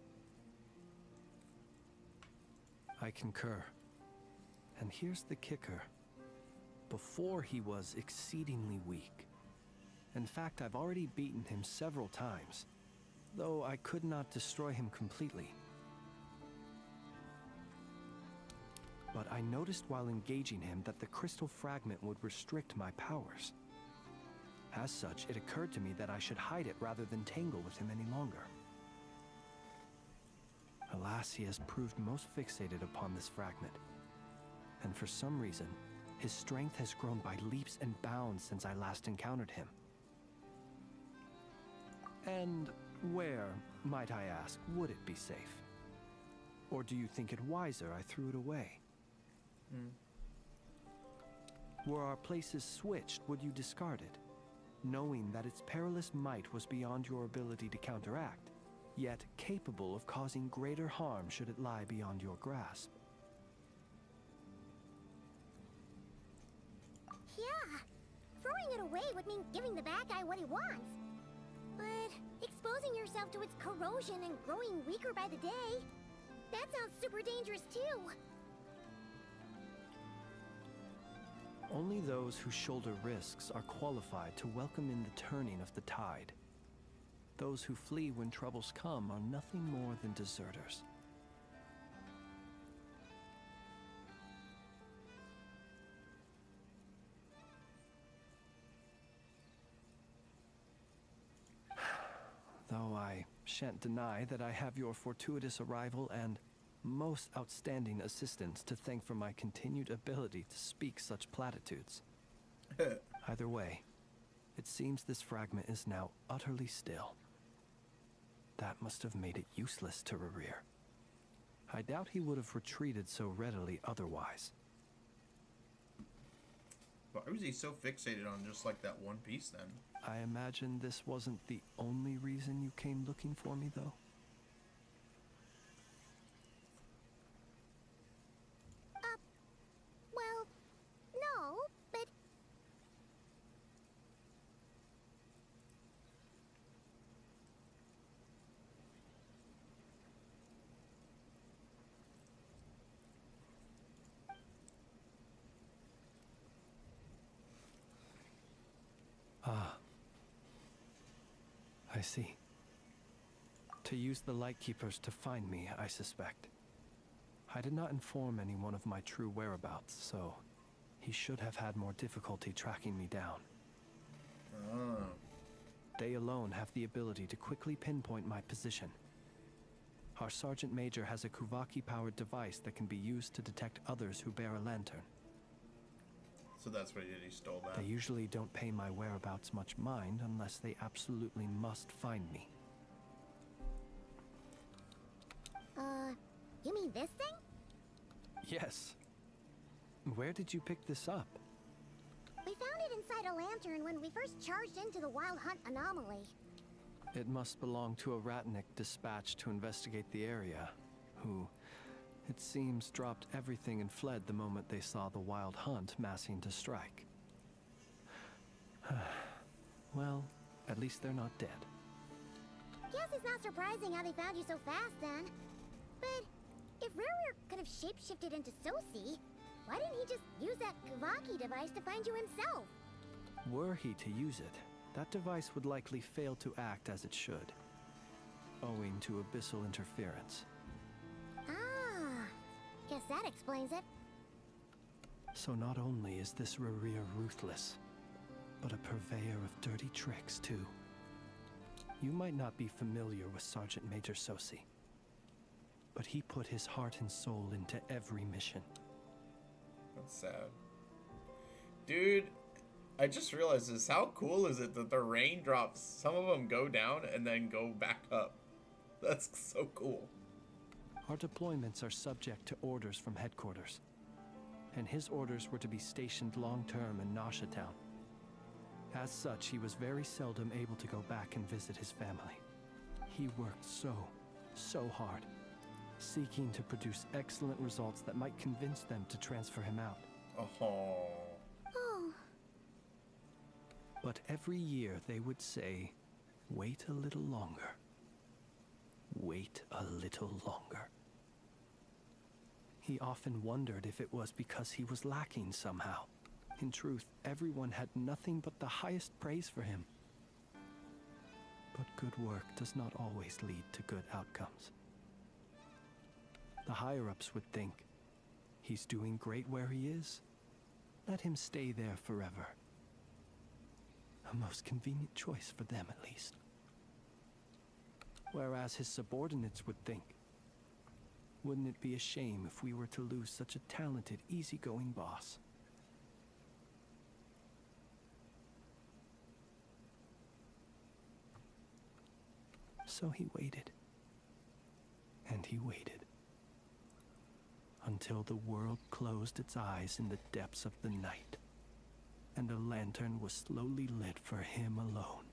I concur. And here's the kicker. Before he was exceedingly weak. In fact, I've already beaten him several times, though I could not destroy him completely. But I noticed while engaging him that the crystal fragment would restrict my powers. As such, it occurred to me that I should hide it rather than tangle with him any longer. Alas, he has proved most fixated upon this fragment. And for some reason, his strength has grown by leaps and bounds since I last encountered him. And where, might I ask, would it be safe? Or do you think it wiser I threw it away? Were our places switched, would you discard it, knowing that its perilous might was beyond your ability to counteract, yet capable of causing greater harm should it lie beyond your grasp? Yeah, throwing it away would mean giving the bad guy what he wants. But exposing yourself to its corrosion and growing weaker by the day, that sounds super dangerous too. Only those who shoulder risks are qualified to welcome in the turning of the tide. Those who flee when troubles come are nothing more than deserters. Though I shan't deny that I have your fortuitous arrival and most outstanding assistance to thank for my continued ability to speak such platitudes. Either way, it seems this fragment is now utterly still. That must have made it useless to Rarir. I doubt he would have retreated so readily otherwise. Why was he so fixated on just like that one piece then? I imagine this wasn't the only reason you came looking for me, though. Well, no, but... Ah. I see. To use the Lightkeepers to find me, I suspect. I did not inform anyone of my true whereabouts, so he should have had more difficulty tracking me down. Oh. They alone have the ability to quickly pinpoint my position. Our Sergeant Major has a Kuvaki-powered device that can be used to detect others who bear a lantern. So that's what he did, he stole that. They usually don't pay my whereabouts much mind unless they absolutely must find me. You mean this thing? Yes. Where did you pick this up? We found it inside a lantern when we first charged into the Wild Hunt anomaly. It must belong to a Ratnik dispatched to investigate the area, who, it seems, dropped everything and fled the moment they saw the Wild Hunt massing to strike. Well, at least they're not dead. Guess it's not surprising how they found you so fast then. But if Ruru could have shapeshifted into Sosi, why didn't he just use that Kavaki device to find you himself? Were he to use it, that device would likely fail to act as it should, owing to abyssal interference. Ah, guess that explains it. So not only is this Rurir ruthless, but a purveyor of dirty tricks too. You might not be familiar with Sergeant Major Sosi, but he put his heart and soul into every mission. That's sad. Dude, I just realized this. How cool is it that the raindrops, some of them go down and then go back up? That's so cool. Our deployments are subject to orders from headquarters, and his orders were to be stationed long-term in Nasha Town. As such, he was very seldom able to go back and visit his family. He worked so hard, seeking to produce excellent results that might convince them to transfer him out. Oh. But every year they would say, wait a little longer. Wait a little longer. He often wondered if it was because he was lacking somehow. In truth, everyone had nothing but the highest praise for him. But good work does not always lead to good outcomes. The higher-ups would think, he's doing great where he is. Let him stay there forever. A most convenient choice for them, at least. Whereas his subordinates would think, wouldn't it be a shame if we were to lose such a talented, easygoing boss? So he waited. And he waited. Until the world closed its eyes in the depths of the night, and a lantern was slowly lit for him alone,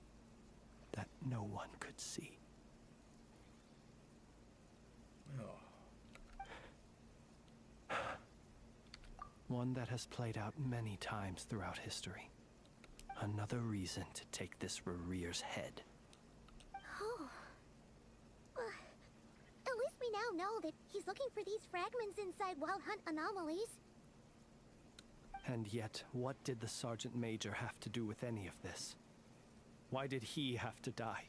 that no one could see. One that has played out many times throughout history. Another reason to take this Rurir's head. Oh. At least we now know that he's looking for these fragments inside Wild Hunt anomalies. And yet, what did the Sergeant Major have to do with any of this? Why did he have to die?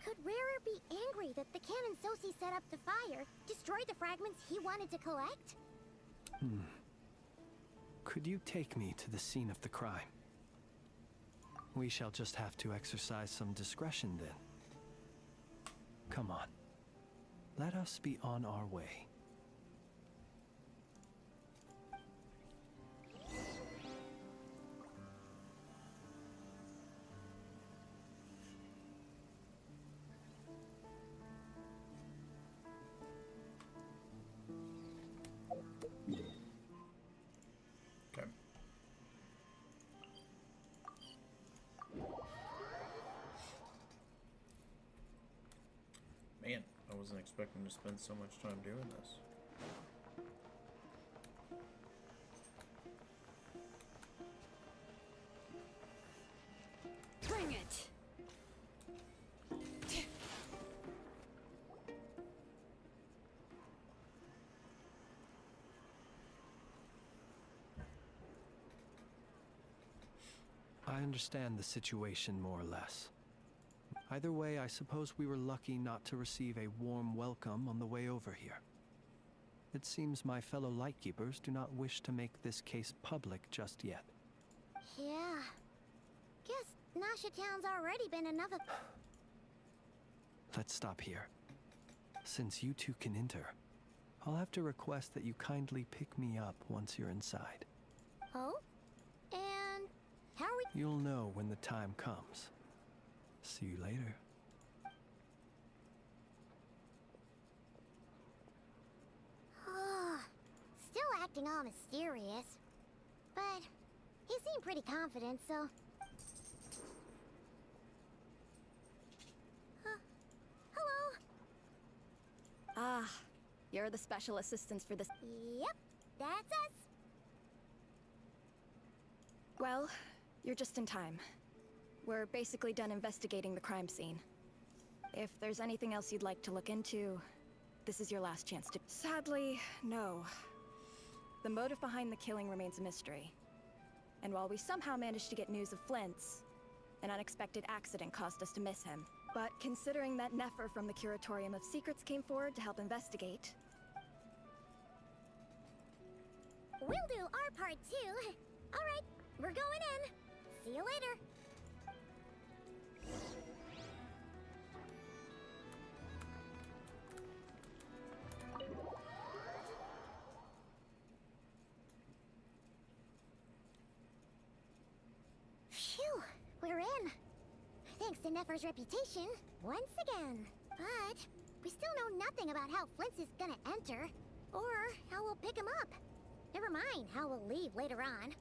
Could Rarer be angry that the cannon Sosi set up the fire destroyed the fragments he wanted to collect? Could you take me to the scene of the crime? We shall just have to exercise some discretion then. Come on. Let us be on our way. wasn't expecting to spend so much time doing this. Bring it! I understand the situation more or less. Either way, I suppose we were lucky not to receive a warm welcome on the way over here. It seems my fellow Lightkeepers do not wish to make this case public just yet. Yeah. Guess Nasha Town's already been enough of... Let's stop here. Since you two can enter, I'll have to request that you kindly pick me up once you're inside. Oh? And how are we... You'll know when the time comes. See you later. Still acting all mysterious. But he seemed pretty confident, so... Hello? Ah, you're the special assistants for this. Yep, that's us. Well, you're just in time. We're basically done investigating the crime scene. If there's anything else you'd like to look into, this is your last chance to... Sadly, no. The motive behind the killing remains a mystery. And while we somehow managed to get news of Flint's, an unexpected accident caused us to miss him. But considering that Nefer from the Curatorium of Secrets came forward to help investigate... We'll do our part too. Alright, we're going in. See you later. Phew, we're in. Thanks to Nefer's reputation, once again. But we still know nothing about how Flint's is gonna enter, or how we'll pick him up. Never mind how we'll leave later on.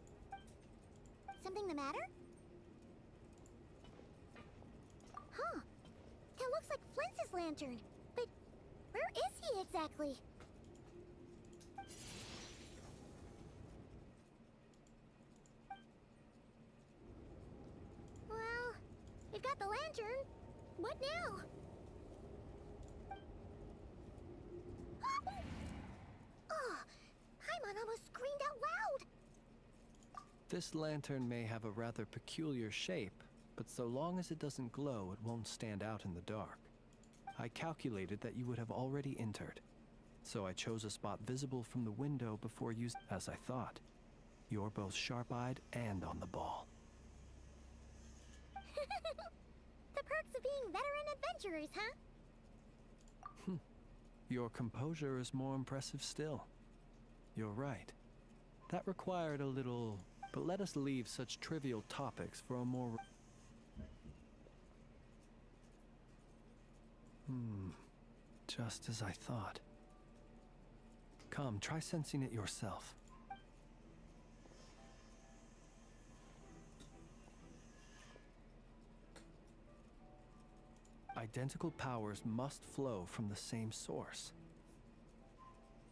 Something the matter? Huh. That looks like Flint's lantern. But where is he exactly? Well, we've got the lantern. What now? Oh, Paimon almost screamed out loud. This lantern may have a rather peculiar shape, but so long as it doesn't glow, it won't stand out in the dark. I calculated that you would have already entered, so I chose a spot visible from the window before you... As I thought, you're both sharp-eyed and on the ball. The perks of being veteran adventurers, huh? Your composure is more impressive still. You're right. That required a little... But let us leave such trivial topics for a more... Just as I thought. Come, try sensing it yourself. Identical powers must flow from the same source.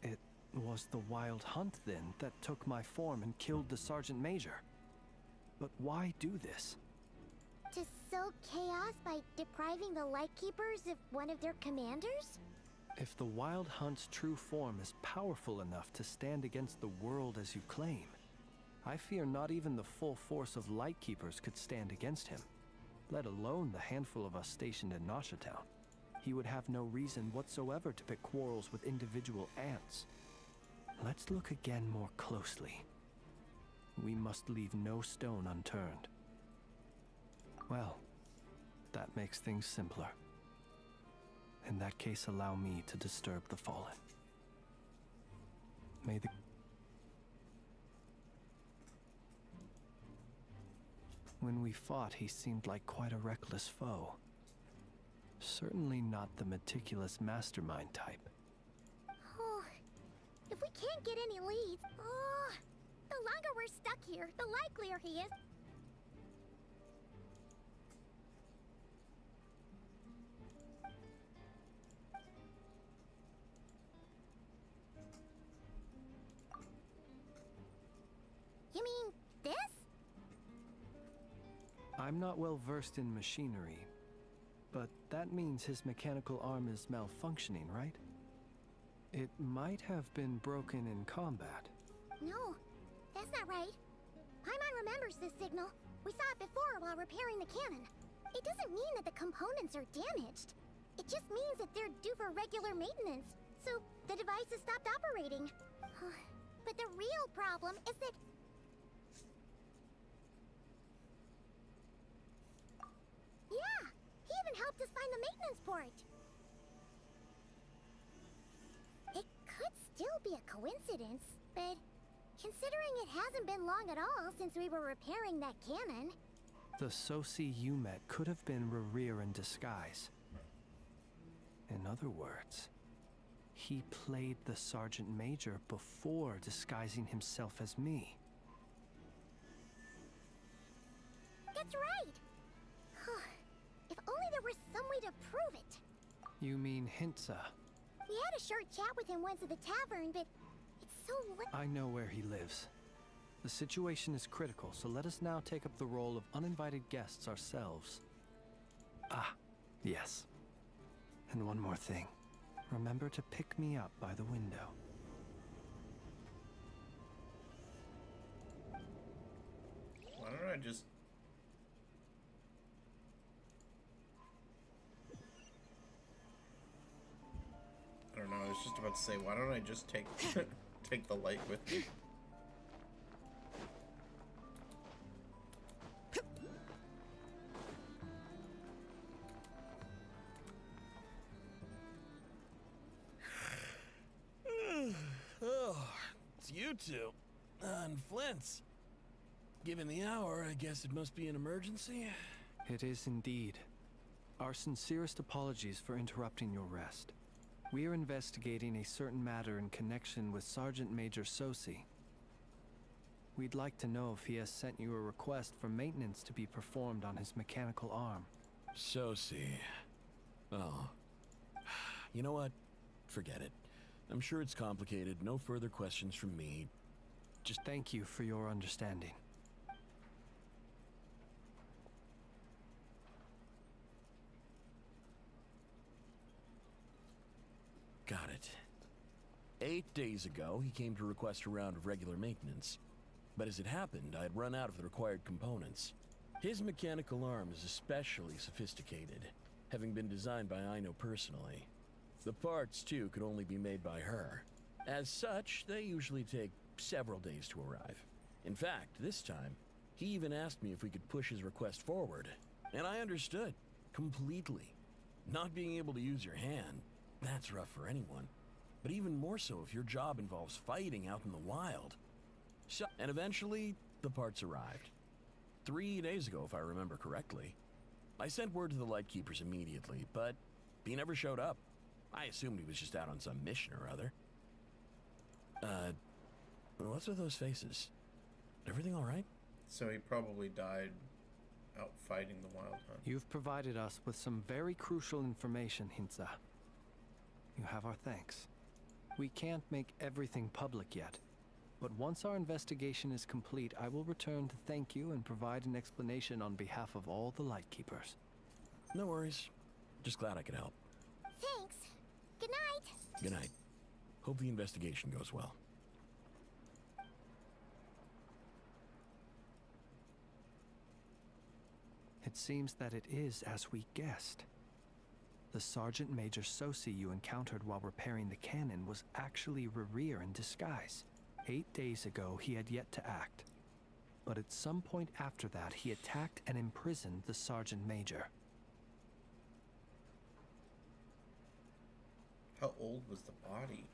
It was the Wild Hunt, then, that took my form and killed the Sergeant Major. But why do this? To sow chaos by depriving the Lightkeepers of one of their commanders? If the Wild Hunt's true form is powerful enough to stand against the world as you claim, I fear not even the full force of Lightkeepers could stand against him, let alone the handful of us stationed in Nasha Town. He would have no reason whatsoever to pick quarrels with individual ants. Let's look again more closely. We must leave no stone unturned. Well, that makes things simpler. In that case, allow me to disturb the fallen. May the... When we fought, he seemed like quite a reckless foe. Certainly not the meticulous mastermind type. Oh, if we can't get any leads, the longer we're stuck here, the likelier he is. I'm not well versed in machinery, but that means his mechanical arm is malfunctioning, right? It might have been broken in combat. No, that's not right. Paimon remembers this signal. We saw it before while repairing the cannon. It doesn't mean that the components are damaged. It just means that they're due for regular maintenance, so the device has stopped operating. But the real problem is that... Yeah, he even helped us find the maintenance port. It could still be a coincidence, but considering it hasn't been long at all since we were repairing that cannon... The Sosi you met could have been Rerir in disguise. In other words, he played the Sergeant Major before disguising himself as me. That's right! If only there were some way to prove it. You mean Hintsa? We had a short chat with him once at the tavern, but it's so late. I know where he lives. The situation is critical, so let us now take up the role of uninvited guests ourselves. Ah, yes. And one more thing. Remember to pick me up by the window. Why don't I just... I don't know, I was just about to say, why don't I just take take the light with me? Oh, it's you two. And Flint's. Given the hour, I guess it must be an emergency? It is indeed. Our sincerest apologies for interrupting your rest. We are investigating a certain matter in connection with Sergeant Major Sosi. We'd like to know if he has sent you a request for maintenance to be performed on his mechanical arm. Sosi. Oh. You know what? Forget it. I'm sure it's complicated. No further questions from me. Just thank you for your understanding. Got it. 8 days ago, he came to request a round of regular maintenance. But as it happened, I had run out of the required components. His mechanical arm is especially sophisticated, having been designed by Aino personally. The parts, too, could only be made by her. As such, they usually take several days to arrive. In fact, this time, he even asked me if we could push his request forward. And I understood. Completely. Not being able to use your hand, that's rough for anyone. But even more so if your job involves fighting out in the wild. So, and eventually, the parts arrived. 3 days ago, if I remember correctly. I sent word to the Lightkeepers immediately, but he never showed up. I assumed he was just out on some mission or other. What's with those faces? Everything all right? So he probably died out fighting the wild hunt. You've provided us with some very crucial information, Hintsa. You have our thanks. We can't make everything public yet, but once our investigation is complete, I will return to thank you and provide an explanation on behalf of all the Lightkeepers. No worries. Just glad I could help. Thanks. Good night. Good night. Hope the investigation goes well. It seems that it is as we guessed. The Sergeant Major Sosi you encountered while repairing the cannon was actually Rerir in disguise. 8 days ago, he had yet to act. But at some point after that, he attacked and imprisoned the Sergeant Major. How old was the body?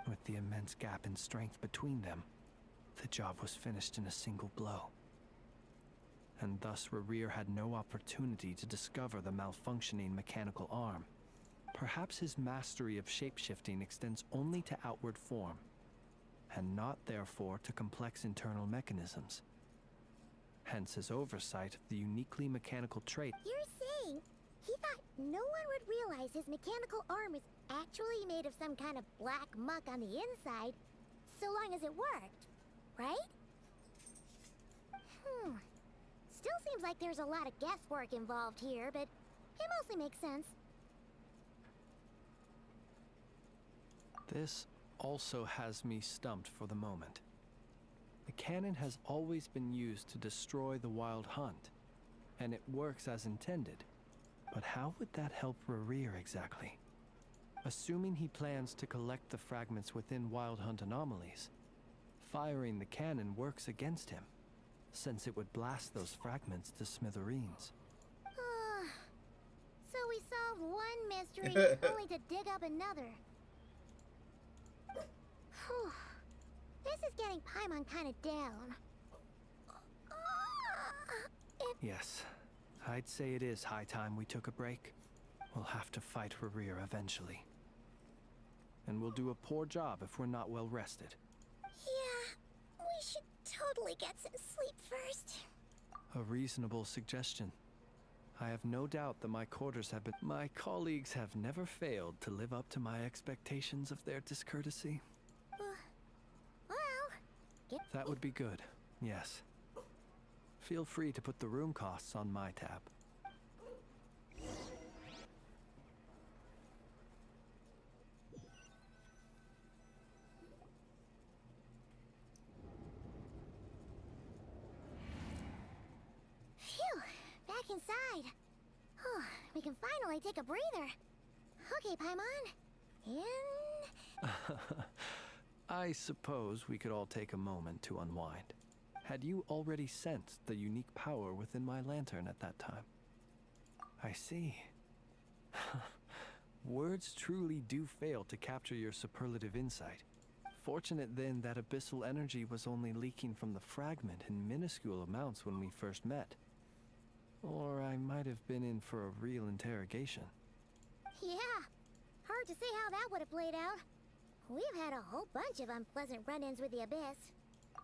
With the immense gap in strength between them, the job was finished in a single blow. And thus Rerir had no opportunity to discover the malfunctioning mechanical arm. Perhaps his mastery of shapeshifting extends only to outward form, and not therefore to complex internal mechanisms. Hence his oversight of the uniquely mechanical trait. You're saying he thought no one would realize his mechanical arm was actually made of some kind of black muck on the inside, so long as it worked, right? Seems like there's a lot of guesswork involved here, but it mostly makes sense. This also has me stumped for the moment. The cannon has always been used to destroy the Wild Hunt, and it works as intended. But how would that help Rerir exactly? Assuming he plans to collect the fragments within Wild Hunt anomalies, firing the cannon works against him, since it would blast those fragments to smithereens. So we solved one mystery, only to dig up another. Whew. This is getting Paimon kind of down. Yes, I'd say it is high time we took a break. We'll have to fight Rerir eventually. And we'll do a poor job if we're not well rested. Yeah, we should totally get some sleep first. A reasonable suggestion. I have no doubt that my quarters have been... My colleagues have never failed to live up to my expectations of their discourtesy. That would be good, yes. Feel free to put the room costs on my tab. Phew, back inside. We can finally take a breather. Okay, Paimon. In... I suppose we could all take a moment to unwind. Had you already sensed the unique power within my lantern at that time? I see. Words truly do fail to capture your superlative insight. Fortunate then that abyssal energy was only leaking from the fragment in minuscule amounts when we first met. Or I might have been in for a real interrogation. Yeah, hard to say how that would have played out. We've had a whole bunch of unpleasant run-ins with the Abyss.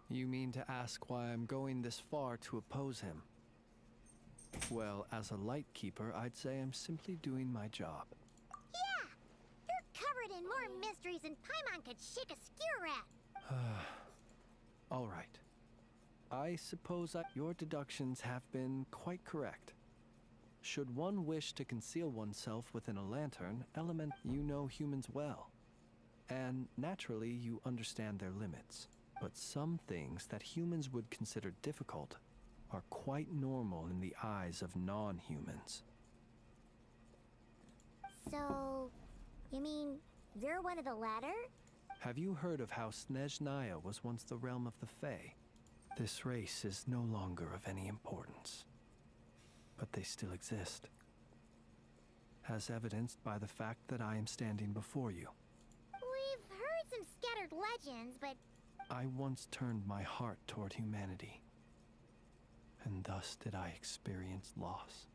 You mean to ask why I'm going this far to oppose him? Well, as a light keeper, I'd say I'm simply doing my job. Yeah! You're covered in more mysteries than Paimon could shake a skewer at! All right. I suppose your deductions have been quite correct. Should one wish to conceal oneself within a lantern, element you know humans well. And naturally, you understand their limits. But some things that humans would consider difficult are quite normal in the eyes of non-humans. So, you mean you're one of the latter? Have you heard of how Snezhnaya was once the realm of the Fae? This race is no longer of any importance. But they still exist. As evidenced by the fact that I am standing before you. We've heard some scattered legends, but... I once turned my heart toward humanity. And thus did I experience loss.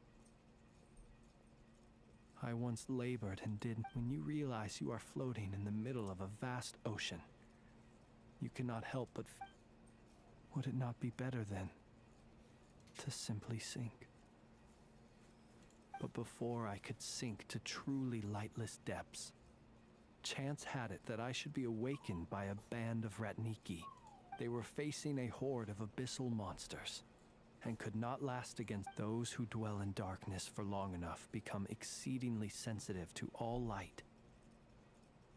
I once labored and did. When you realize you are floating in the middle of a vast ocean, you cannot help but... Would it not be better then to simply sink? But before I could sink to truly lightless depths, chance had it that I should be awakened by a band of Ratniki. They were facing a horde of abyssal monsters, and could not last against those who dwell in darkness for long enough become exceedingly sensitive to all light.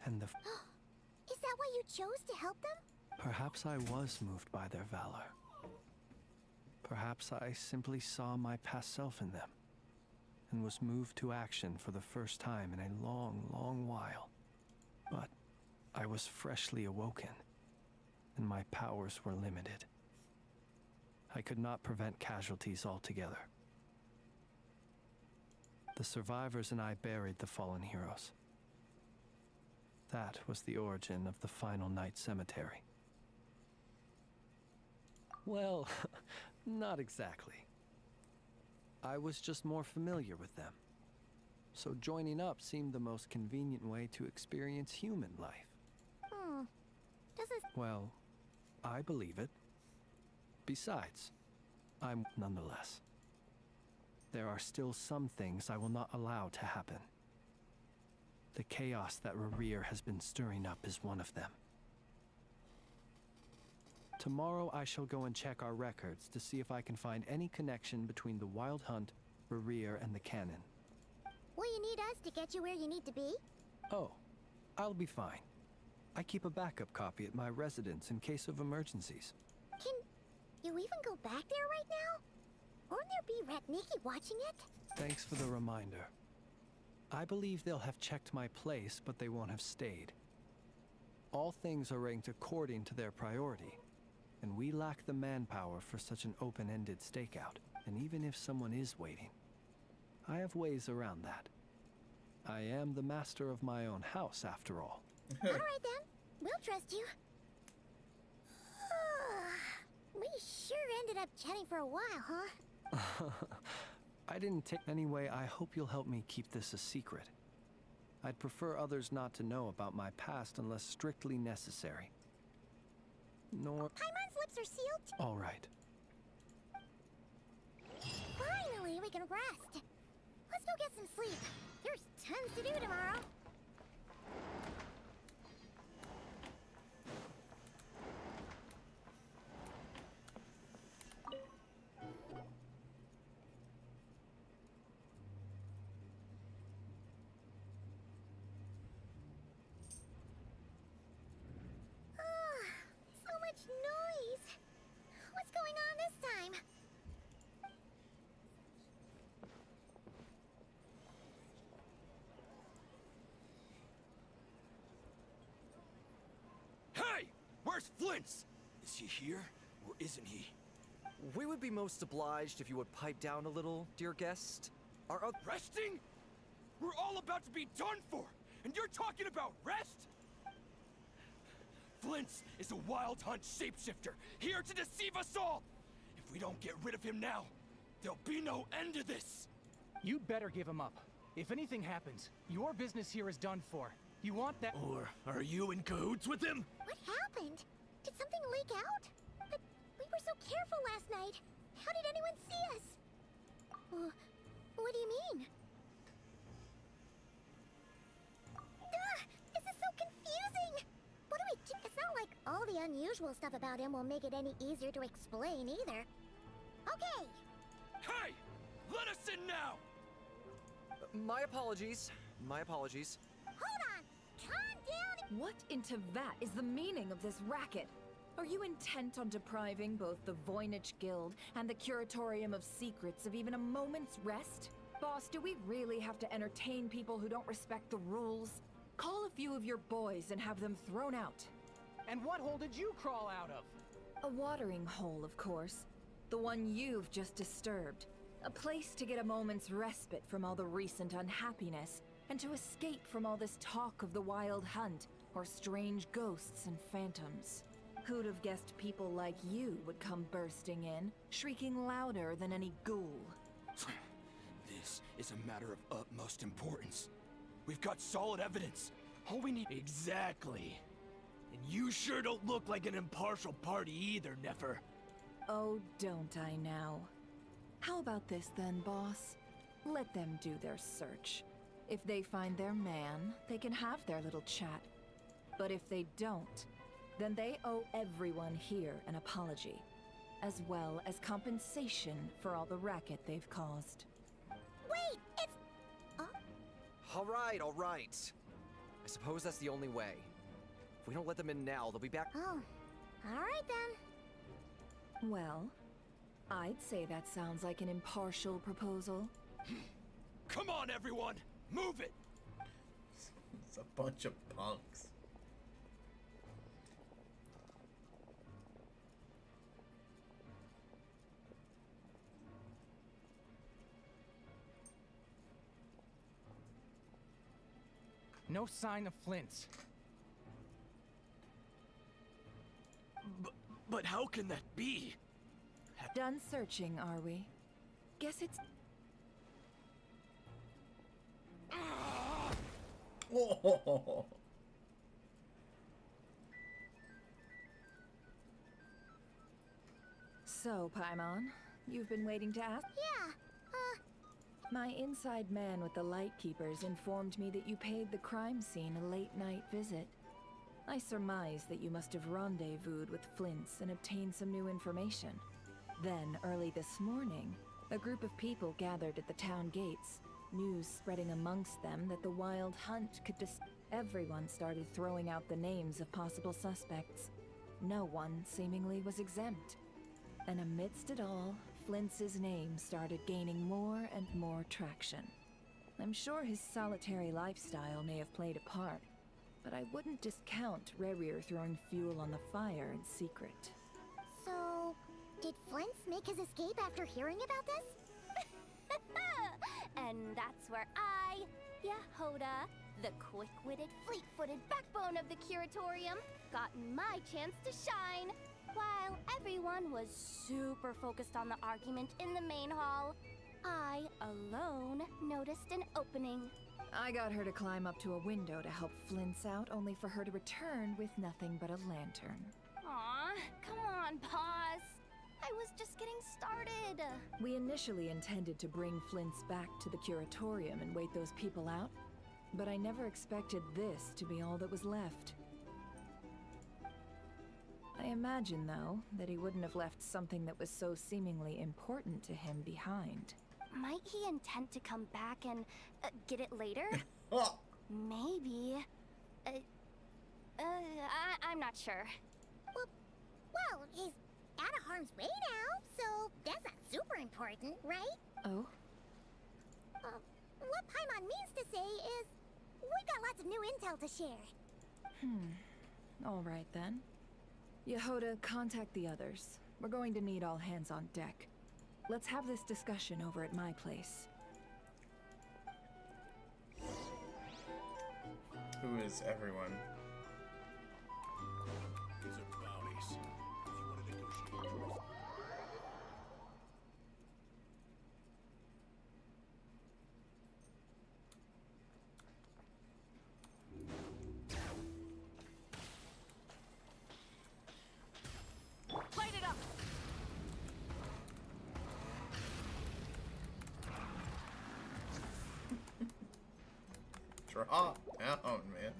And the... Is that why you chose to help them? Perhaps I was moved by their valor. Perhaps I simply saw my past self in them, and was moved to action for the first time in a long, long while. But I was freshly awoken, and my powers were limited. I could not prevent casualties altogether. The survivors and I buried the fallen heroes. That was the origin of the Final Night Cemetery. Well, not exactly. I was just more familiar with them. So joining up seemed the most convenient way to experience human life. Well, I believe it. Besides, I'm nonetheless. There are still some things I will not allow to happen. The chaos that Rerir has been stirring up is one of them. Tomorrow I shall go and check our records to see if I can find any connection between the Wild Hunt, Rear, and the Cannon. Will you need us to get you where you need to be? Oh, I'll be fine. I keep a backup copy at my residence in case of emergencies. Can you even go back there right now? Won't there be Rat Nikki watching it? Thanks for the reminder. I believe they'll have checked my place, but they won't have stayed. All things are ranked according to their priority, and we lack the manpower for such an open-ended stakeout. And even if someone is waiting, I have ways around that. I am the master of my own house, after all. All right then, we'll trust you. We sure ended up chatting for a while, huh? I didn't take... Anyway, I hope you'll help me keep this a secret. I'd prefer others not to know about my past unless strictly necessary. Nor... Paimon's lips are sealed. All right. Finally, we can rest. Let's go get some sleep. There's tons to do tomorrow. So much noise. What's going on this time? Hey! Where's Flint's? Is he here, or isn't he? We would be most obliged if you would pipe down a little, dear guest. Resting? We're all about to be done for, and you're talking about rest? Flint's is a Wild Hunt shapeshifter, here to deceive us all! If we don't get rid of him now, there'll be no end to this! You'd better give him up. If anything happens, your business here is done for. You want that— Or are you in cahoots with him? What happened? Did something leak out? But we were so careful last night. How did anyone see us? What do you mean? This is so confusing! What do we do? It's not like all the unusual stuff about him will make it any easier to explain either. Okay! Hey! Let us in now! My apologies. My apologies. Hold on! Calm down! What into that is the meaning of this racket? Are you intent on depriving both the Voynich Guild and the Curatorium of Secrets of even a moment's rest? Boss, do we really have to entertain people who don't respect the rules? Call a few of your boys and have them thrown out. And what hole did you crawl out of? A watering hole, of course. The one you've just disturbed. A place to get a moment's respite from all the recent unhappiness, and to escape from all this talk of the Wild Hunt, or strange ghosts and phantoms. Who'd have guessed people like you would come bursting in, shrieking louder than any ghoul? This is a matter of utmost importance. We've got solid evidence. All we need— Exactly. And you sure don't look like an impartial party either, Nefer. Oh, don't I now? How about this then, boss? Let them do their search. If they find their man, they can have their little chat. But if they don't, then they owe everyone here an apology, as well as compensation for all the racket they've caused. Wait! It's... All right, all right. I suppose that's the only way. If we don't let them in now, they'll be back— Oh. All right then. Well, I'd say that sounds like an impartial proposal. Come on, everyone! Move it! It's a bunch of punks. No sign of Flint's. But how can that be? Done searching, are we? Guess it's... Oh. So, Paimon, you've been waiting to ask? Yeah, My inside man with the Lightkeepers informed me that you paid the crime scene a late-night visit. I surmise that you must have rendezvoused with Flint's and obtained some new information. Then, early this morning, a group of people gathered at the town gates, news spreading amongst them that the Wild Hunt could Everyone started throwing out the names of possible suspects. No one, seemingly, was exempt. And amidst it all, Flint's name started gaining more and more traction. I'm sure his solitary lifestyle may have played a part, but I wouldn't discount Rerir throwing fuel on the fire in secret. So, did Flint's make his escape after hearing about this? And that's where I, Yehoda, the quick-witted, fleet-footed backbone of the Curatorium, got my chance to shine. While everyone was super focused on the argument in the main hall, I alone noticed an opening. I got her to climb up to a window to help Flint's out, only for her to return with nothing but a lantern. Aw, come on, pause. I was just getting started. We initially intended to bring Flint's back to the Curatorium and wait those people out, but I never expected this to be all that was left. I imagine, though, that he wouldn't have left something that was so seemingly important to him behind. Might he intend to come back and get it later? Maybe. I'm not sure. Well, he's out of harm's way now, so that's not super important, right? Oh? What Paimon means to say is, we got lots of new intel to share. All right, then. Yehoda, contact the others. We're going to need all hands on deck. Let's have this discussion over at my place. Who is everyone? These are bounties. If you want to negotiate Light it up! Drop down, man.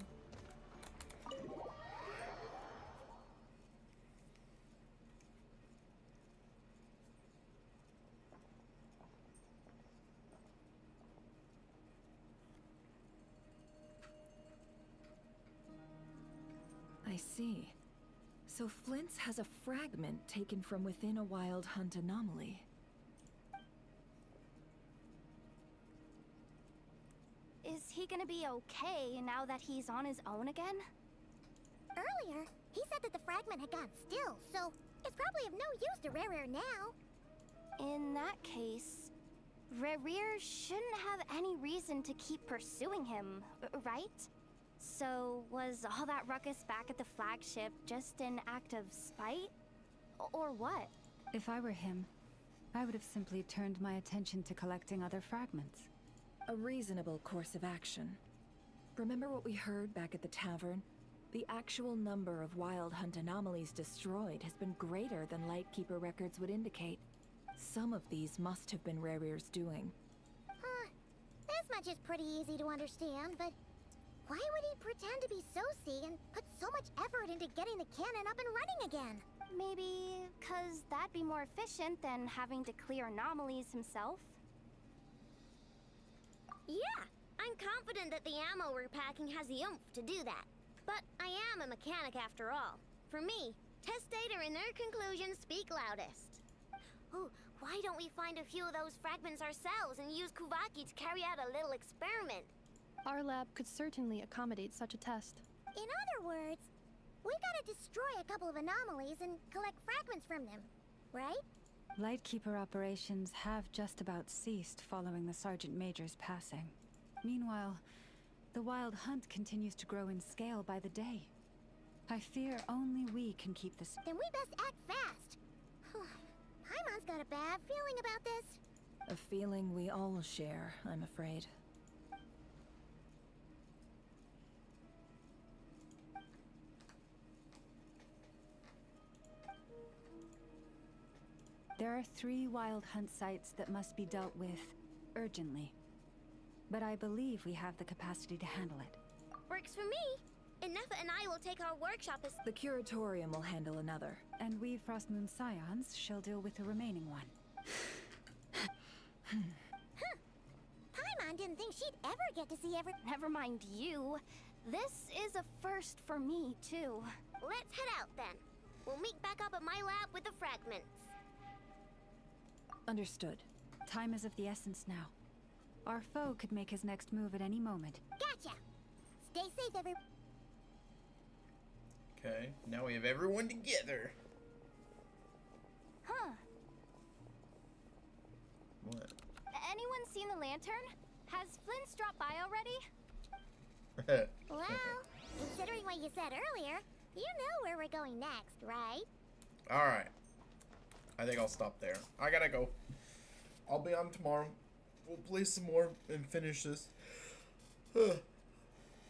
I see. So Flint's has a fragment taken from within a Wild Hunt anomaly. Is he gonna be okay now that he's on his own again? Earlier, he said that the fragment had gone still, so it's probably of no use to Rerir now. In that case, Rerir shouldn't have any reason to keep pursuing him, right? So, was all that ruckus back at the flagship just an act of spite? Or what? If I were him, I would have simply turned my attention to collecting other fragments. A reasonable course of action. Remember what we heard back at the tavern? The actual number of Wild Hunt anomalies destroyed has been greater than Lightkeeper records would indicate. Some of these must have been Rerir's doing. This much is pretty easy to understand, but why would he pretend to be Soci and put so much effort into getting the cannon up and running again? Maybe 'cause that'd be more efficient than having to clear anomalies himself? Yeah, I'm confident that the ammo we're packing has the oomph to do that. But I am a mechanic after all. For me, test data and their conclusions speak loudest. Ooh, why don't we find a few of those fragments ourselves and use Kuvaki to carry out a little experiment? Our lab could certainly accommodate such a test. In other words, we gotta destroy a couple of anomalies and collect fragments from them, right? Lightkeeper operations have just about ceased following the Sergeant Major's passing. Meanwhile, the Wild Hunt continues to grow in scale by the day. I fear only we can keep this. Then we best act fast. Paimon's got a bad feeling about this. A feeling we all share, I'm afraid. There are 3 Wild Hunt sites that must be dealt with urgently. But I believe we have the capacity to handle it. Works for me. Nefa and I will take our workshop as... The curatorium will handle another. And we Frostmoon Scions shall deal with the remaining one. Paimon didn't think she'd ever get to see every... Never mind you. This is a first for me, too. Let's head out, then. We'll meet back up at my lab with the fragments. Understood. Time is of the essence now. Our foe could make his next move at any moment. Gotcha! Stay safe, everyone. Okay, now we have everyone together. Huh. What? Anyone seen the lantern? Has Flint's dropped by already? Well, considering what you said earlier, you know where we're going next, right? Alright. I think I'll stop there. I gotta go. I'll be on tomorrow. We'll play some more and finish this. I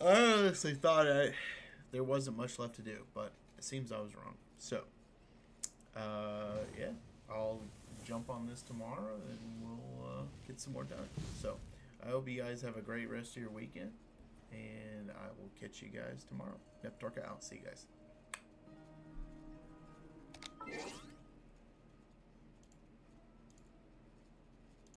honestly thought there wasn't much left to do, but it seems I was wrong. So, yeah, I'll jump on this tomorrow and we'll get some more done. So, I hope you guys have a great rest of your weekend, and I will catch you guys tomorrow. Neptorka out. See you guys.